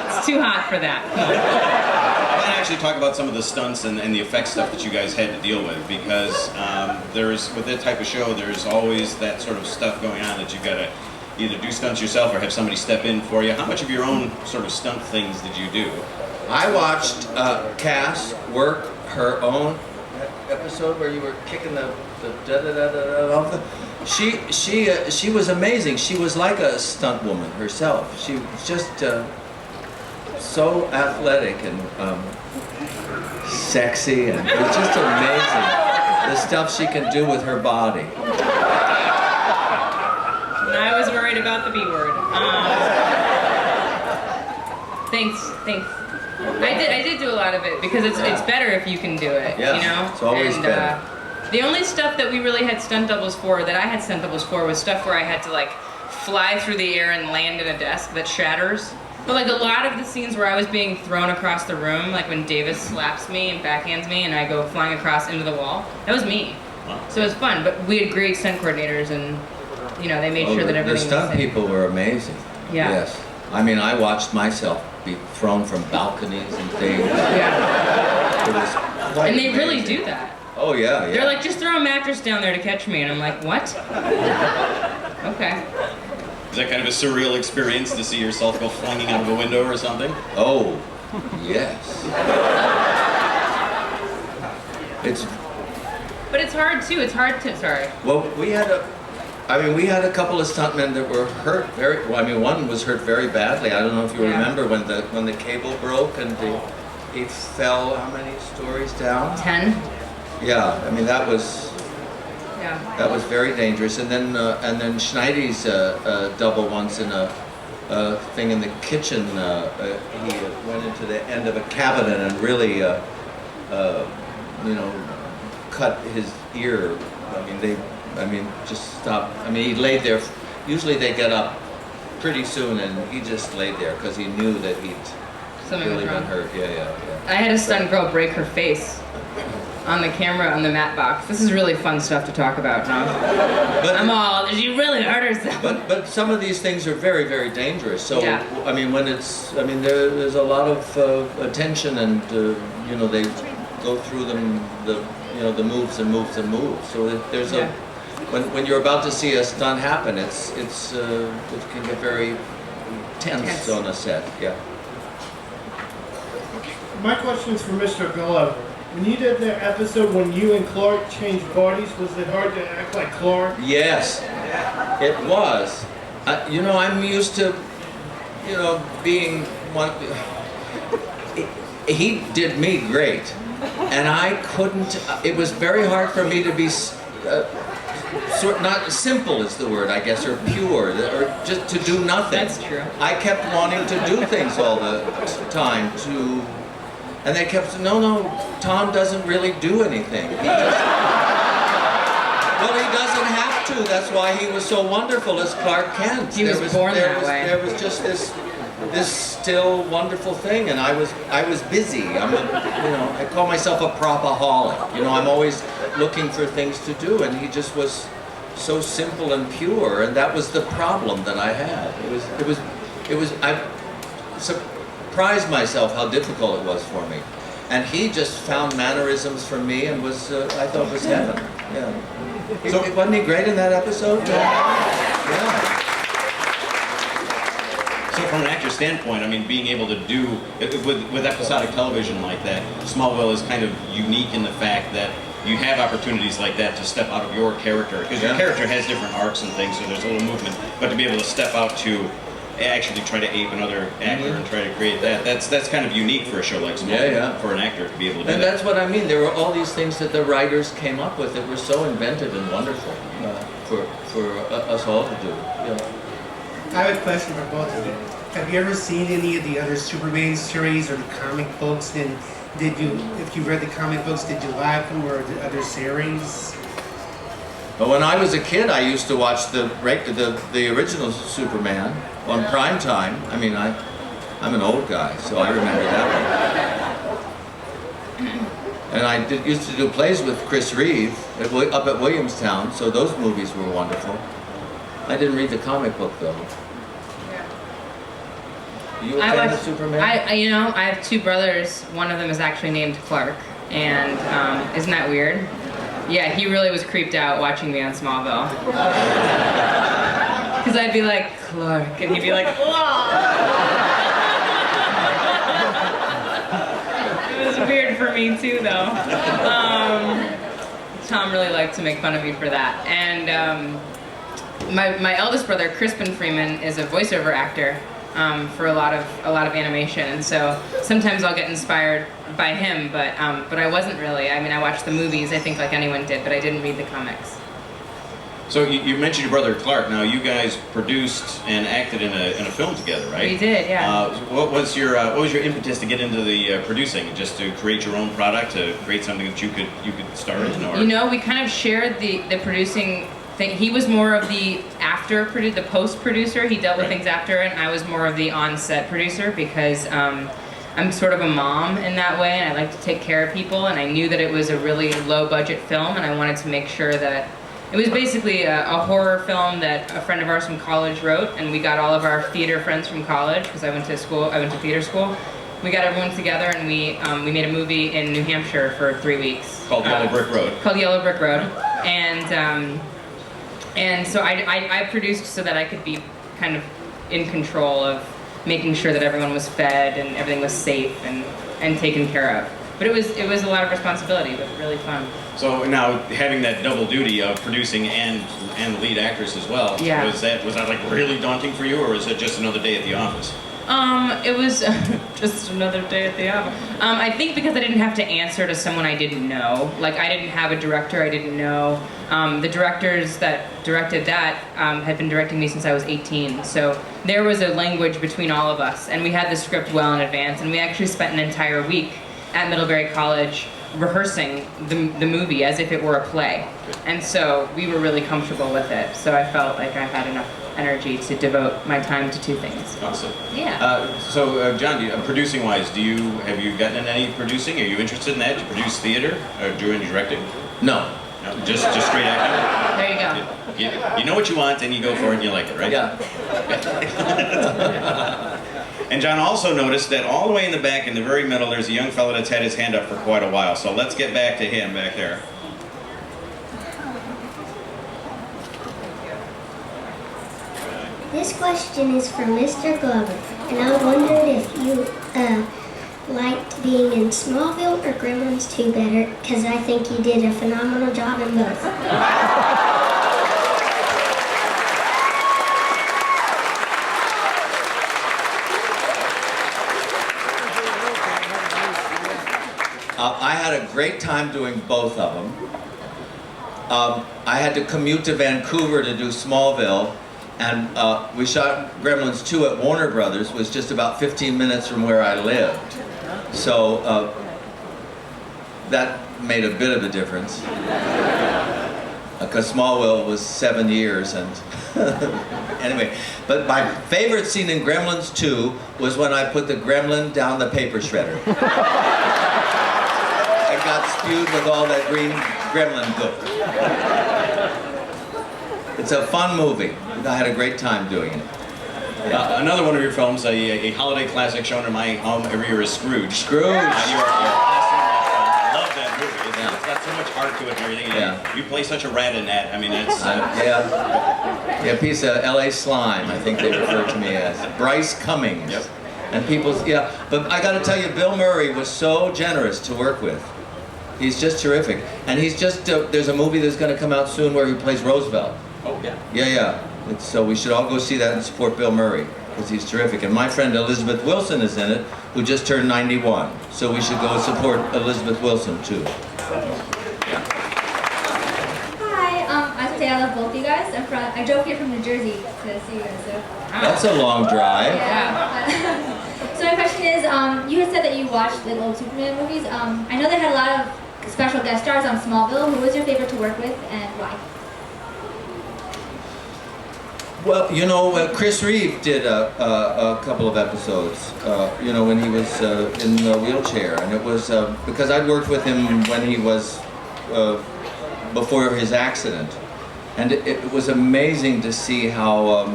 It's too hot for that. I want to actually talk about some of the stunts and the effects stuff that you guys had to deal with, because with that type of show, there's always that sort of stuff going on that you've got to either do stunts yourself or have somebody step in for you. How much of your own sort of stunt things did you do? I watched Cass work her own episode where you were kicking the da-da-da-da-da. She was amazing. She was like a stunt woman herself. She was just so athletic and sexy, and it was just amazing the stuff she can do with her body. I was worried about the B word. Thanks. I did do a lot of it because it's better if you can do it. Yeah, you know. it's always better. The only stuff that we really had stunt doubles for, that I had stunt doubles for, was stuff where I had to like fly through the air and land in a desk that shatters. But like a lot of the scenes where I was being thrown across the room, like when Davis slaps me and backhands me and I go flying across into the wall, that was me. So it was fun. But we had great stunt coordinators, and you know, they made sure that everything was The stunt safe. people were amazing. Yeah. Yes. I mean, I watched myself be thrown from balconies and things. Yeah. It was quite And they really amazing. do that. Oh yeah, yeah. They're like, just throw a mattress down there to catch me, and I'm like, what? Okay. Is that kind of a surreal experience to see yourself go flinging out of a window or something? Oh, yes. But it's hard too. It's hard to. Sorry. Well, we had a couple of stuntmen that were hurt very. Well, I mean, one was hurt very badly. I don't know if you remember when the cable broke and he fell. How many stories down? 10. Yeah, I mean that was. Yeah. That was very dangerous. And then Schneider's double once in a thing in the kitchen. He went into the end of a cabinet and really, cut his ear. Just stopped. I mean, he laid there. Usually they get up pretty soon, and he just laid there because he knew that he'd Something really was been wrong. hurt. Yeah. I had a stunt girl break her face on the camera on the mat box. This is really fun stuff to talk about, huh? But she really hurt herself. But some of these things are very, very dangerous. So Yeah. I mean, there's a lot of attention, and they go through them the moves and moves and moves. So there's when you're about to see a stunt happen, it can get very tense on a set. Yeah. My question is for Mr. Glover. When you did the episode when you and Clark changed bodies, was it hard to act like Clark? Yes, it was. I'm used to, being one. He did me great, and I couldn't. It was very hard for me to be not simple is the word, I guess, or pure, or just to do nothing. That's true. I kept wanting to do things all the time and they kept saying, no, Tom doesn't really do anything. Well, he doesn't have to. That's why he was so wonderful as Clark Kent. He was born that way. There was just this still wonderful thing, and I was busy. I call myself a propaholic. I'm always looking for things to do, and he just was so simple and pure, and that was the problem that I had. I surprised myself how difficult it was for me. And he just found mannerisms from me and was, I thought was heaven. Yeah. So, wasn't he great in that episode? Yeah. So from an actor's standpoint, I mean, being able to do, with episodic television like that, Smallville is kind of unique in the fact that you have opportunities like that to step out of your character, because your character has different arcs and things, so there's a little movement, but to be able to step out to actually try to ape another actor and try to create that's kind of unique for a show like Smallville, for an actor to be able to do and that. that's what I mean. There were all these things that the writers came up with that were so inventive and wonderful for us all to do. Yeah. I have a question for both of you. Have you ever seen any of the other Superman series or the comic books? And if you read the comic books, did you like them or the other series? But when I was a kid, I used to watch the original Superman on prime time. I mean, I'm an old guy, so I remember that one. And I used to do plays with Chris Reeve up at Williamstown, so those movies were wonderful. I didn't read the comic book though. You a fan of Superman? I have two brothers. One of them is actually named Clark, and isn't that weird? Yeah, he really was creeped out watching me on Smallville. Because I'd be like, Clark, and he'd be like, whoa! It was weird for me too, though. Tom really liked to make fun of me for that. And my eldest brother, Crispin Freeman, is a voiceover actor. For a lot of animation, and so sometimes I'll get inspired by him, but I wasn't really. I mean, I watched the movies, I think, like anyone did, but I didn't read the comics. So you mentioned your brother Clark. Now you guys produced and acted in a film together, right? We did, yeah. What was your impetus to get into the producing? Just to create your own product, to create something that you could star in, or? You know, we kind of shared the producing thing. He was more of the the post-producer. He dealt with things after, and I was more of the on-set producer because I'm sort of a mom in that way, and I like to take care of people, and I knew that it was a really low-budget film, and I wanted to make sure that it was basically a horror film that a friend of ours from college wrote, and we got all of our theater friends from college, because I went to theater school. We got everyone together, and we made a movie in New Hampshire for 3 weeks. Called Yellow Brick Road. Called Yellow Brick Road. And so I produced so that I could be kind of in control of making sure that everyone was fed and everything was safe and taken care of. But it was a lot of responsibility, but really fun. So now having that double duty of producing and lead actress as well, yeah. was that like really daunting for you, or was it just another day at the office? It was just another day at the office. I think because I didn't have to answer to someone I didn't know. Like, I didn't have a director I didn't know. The directors that directed that had been directing me since I was 18. So there was a language between all of us, and we had the script well in advance, and we actually spent an entire week at Middlebury College rehearsing the movie as if it were a play. And so we were really comfortable with it. So I felt like I had enough energy to devote my time to two things. Awesome. Yeah. So John, producing-wise, have you gotten into any producing? Are you interested in that? Do you produce theater, or do any directing? No. No, just straight acting. There you go. You know what you want, and you go for it, and you like it, right? Yeah. And John also noticed that all the way in the back, in the very middle, there's a young fellow that's had his hand up for quite a while. So let's get back to him back there. This question is for Mr. Glover, and I wondered if you liked being in Smallville or Gremlins 2 better, because I think you did a phenomenal job in both. I had a great time doing both of them. I had to commute to Vancouver to do Smallville, and we shot Gremlins 2 at Warner Brothers, was just about 15 minutes from where I lived. So that made a bit of a difference. Because Smallville was 7 years, and anyway. But my favorite scene in Gremlins 2 was when I put the gremlin down the paper shredder. I got spewed with all that green gremlin gook. It's a fun movie. I had a great time doing it. Another one of your films, a holiday classic shown in my home every year is Scrooge. Scrooge. You're awesome in that film. I love that movie. It's got so much heart to it and everything. Yeah. You play such a rat in that. I mean, it's... Yeah, a piece of L.A. slime, I think they refer to me as. Bryce Cummings. Yep. And people's, yeah. But I got to tell you, Bill Murray was so generous to work with. He's just terrific. And he's just, there's a movie that's going to come out soon where he plays Roosevelt. Oh, yeah. Yeah. So we should all go see that and support Bill Murray, because he's terrific. And my friend Elizabeth Wilson is in it, who just turned 91. So we should go support Elizabeth Wilson, too. Hi, I have to say I love both of you guys. I drove here from New Jersey to see you guys. So. That's a long drive. Yeah. So my question is, you had said that you watched the old Superman movies. I know they had a lot of special guest stars on Smallville. Who was your favorite to work with, and why? Well, you know, Chris Reeve did a couple of episodes, you know, when he was in the wheelchair. And it was because I'd worked with him when he was before his accident. And it was amazing to see how,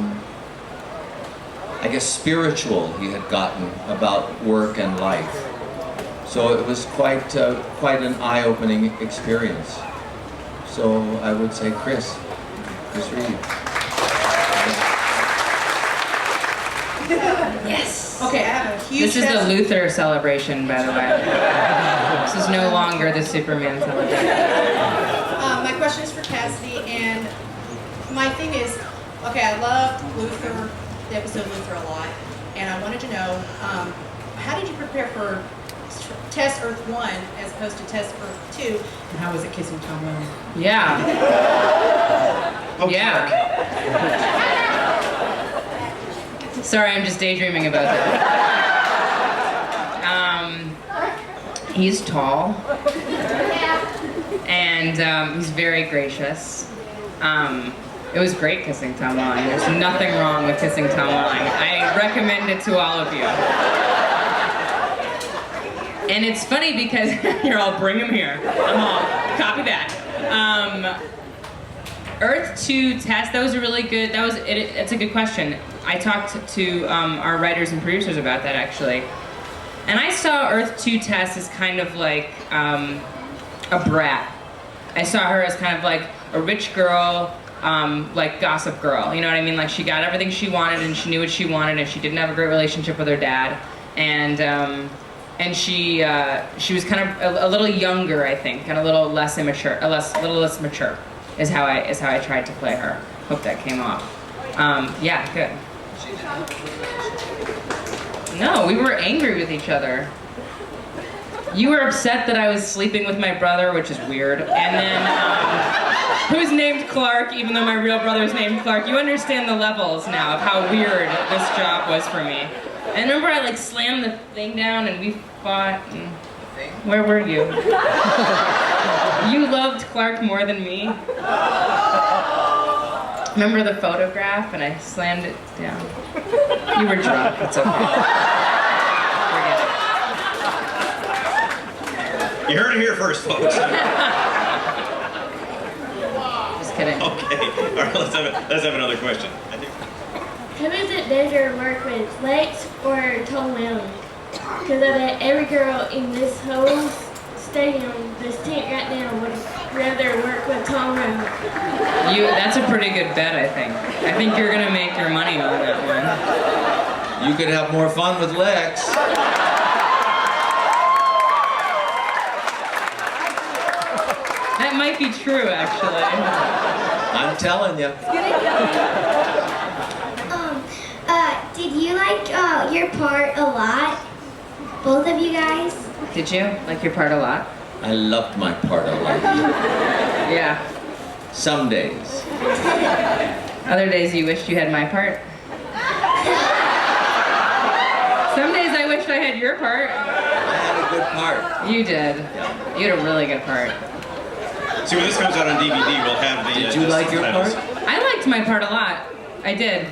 I guess, spiritual he had gotten about work and life. So it was quite an eye-opening experience. So I would say Chris Reeve. Yes. Okay, I have a huge... This is the Luther celebration, by the way. This is no longer the Superman celebration. My question is for Cassidy, and my thing is, okay, I loved Luther, the episode Luther a lot, and I wanted to know, how did you prepare for Test Earth 1 as opposed to Test Earth 2, and how was it kissing Tom Welling? Yeah. Yeah. Sorry, I'm just daydreaming about that. He's tall. And he's very gracious. It was great kissing Tom Welling. There's nothing wrong with kissing Tom Welling. I recommend it to all of you. And it's funny because, here, I'll bring him here. I'm all, copy that. Earth 2 Test, that was a really good, it's a good question. I talked to our writers and producers about that, actually. And I saw Earth 2 Test as kind of like a brat. I saw her as kind of like a rich girl, like Gossip Girl, you know what I mean? Like she got everything she wanted and she knew what she wanted and she didn't have a great relationship with her dad. And she was kind of a little younger, I think, and a little less immature, a little less mature, is how I tried to play her. Hope that came off. Yeah, good. No, we were angry with each other. You were upset that I was sleeping with my brother, which is weird, and then who's named Clark, even though my real brother's named Clark. You understand the levels now of how weird this job was for me. And remember, I like slammed the thing down and we fought. And where were you? You loved Clark more than me. Remember the photograph? And I slammed it down. You were drunk. It's okay. Forget You heard it here first, folks. Just kidding. Okay. All right. Let's have another question. Who is it better to work with, Lex or Tom Welling? Because I bet every girl in this whole stadium, this tent right now, would rather work with Tom Welling. That's a pretty good bet, I think. I think you're gonna make your money on that one. You could have more fun with Lex. That might be true, actually. I'm telling you. Did you like your part a lot? Both of you guys? Did you like your part a lot? I loved my part a lot. Yeah. Some days. Other days you wished you had my part? Some days I wished I had your part. I had a good part. You did. You had a really good part. See, when this comes out on DVD, we'll have the... Did you like your part? I liked my part a lot. I did.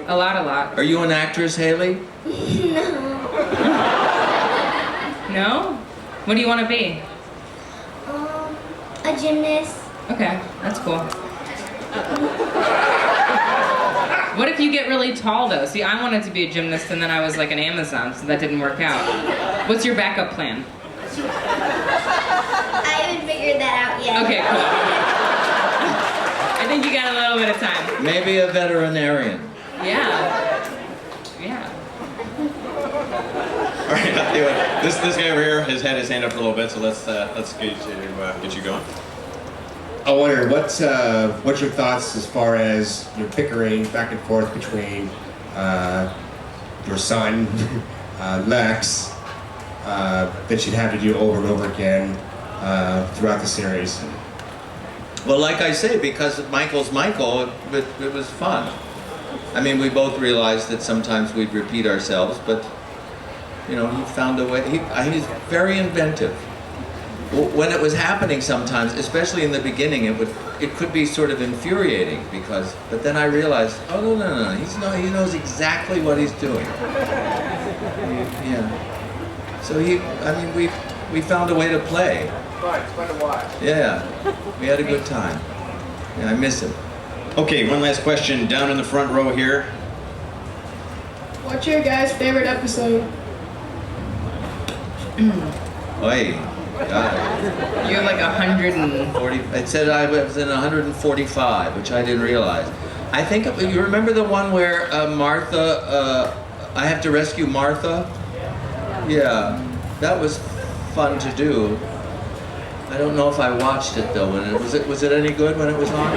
A lot. Are you an actress, Haley? No. No? What do you want to be? A gymnast. Okay, that's cool. What if you get really tall though? See, I wanted to be a gymnast and then I was like an Amazon, so that didn't work out. What's your backup plan? I haven't figured that out yet. Okay, cool. I think you got a little bit of time. Maybe a veterinarian. Yeah. Yeah. All right, I'll tell you what, this guy over here has had his hand up for a little bit, so let's get you going. I wonder what's your thoughts as far as your bickering back and forth between your son Lex that you'd have to do over and over again throughout the series? Well, like I say, because Michael's Michael, it was fun. I mean, we both realized that sometimes we'd repeat ourselves, but you know, he found a way. He's very inventive. When it was happening sometimes, especially in the beginning, it could be sort of infuriating but then I realized, oh no, he knows exactly what he's doing. Yeah. So we found a way to play. Fun to watch. Yeah, we had a good time. Yeah, I miss him. Okay, one last question down in the front row here. What's your guys' favorite episode? Oy, God. You have like 140. It said I was in 145, which I didn't realize. I think, you remember the one where Martha, I have to rescue Martha? Yeah, that was fun to do. I don't know if I watched it though. Was it any good when it was on?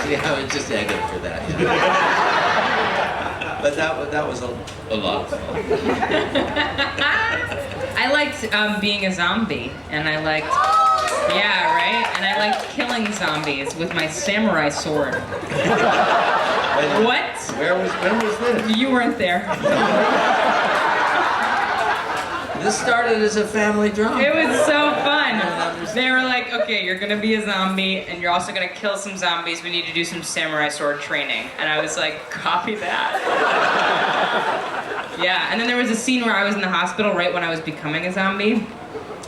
Yeah, I was just egging for that. Yeah. But that was a lot of fun. I liked being a zombie, and I liked, yeah, right? And I liked killing zombies with my samurai sword. What? When was this? You weren't there. This started as a family drama. It was so fun. They were like, okay, you're gonna be a zombie, and you're also gonna kill some zombies. We need to do some samurai sword training. And I was like, copy that. Yeah, and then there was a scene where I was in the hospital right when I was becoming a zombie,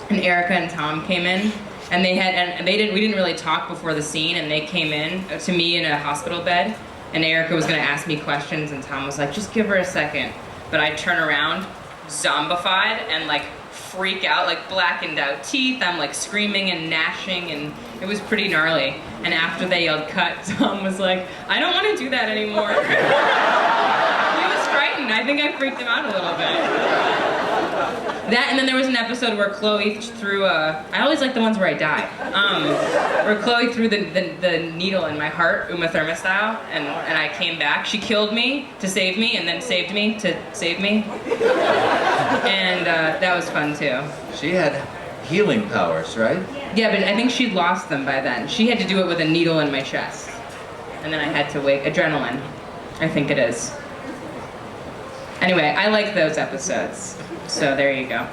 and Erica and Tom came in, and we didn't really talk before the scene, and they came in to me in a hospital bed, and Erica was gonna ask me questions, and Tom was like, just give her a second. But I'd turn around, zombified, and like freak out, like blackened out teeth. I'm like screaming and gnashing, and it was pretty gnarly. And after they yelled cut, Tom was like, I don't want to do that anymore. He was frightened. I think I freaked him out a little bit. That, and then there was an episode where Chloe threw I always like the ones where I die. Where Chloe threw the needle in my heart, Uma Thurman style, and I came back. She killed me to save me, and then saved me to save me. And that was fun too. She had healing powers, right? Yeah, but I think she'd lost them by then. She had to do it with a needle in my chest. And then I had to wake, adrenaline, I think it is. Anyway, I like those episodes. So there you go.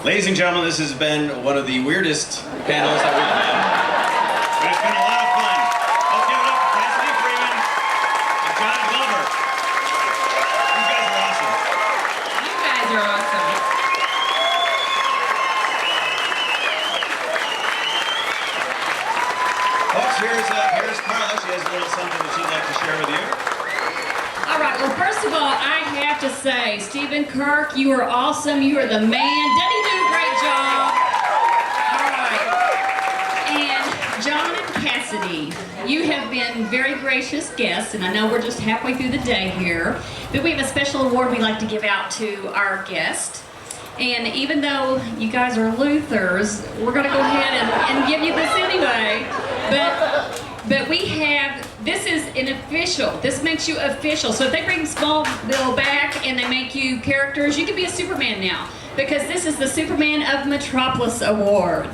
Ladies and gentlemen, this has been one of the weirdest panels that we've had. But it's been a lot of fun. Let's give it up for Cassidy, Freeman, and John Glover. You guys are awesome. You guys are awesome. Folks, here's Carla. She has a little something that she'd like to share with you. All right, well, first of all, I have to say, Stephen Kirk, you are awesome. You are the man. Didn't he do a great job? All right. And John and Cassidy, you have been very gracious guests, and I know we're just halfway through the day here, but we have a special award we'd like to give out to our guest. And even though you guys are Luthers, we're going to go ahead and give you this anyway. But we have, this is an official, this makes you official. So if they bring Smallville back and they make you characters, you can be a Superman now. Because this is the Superman of Metropolis Award.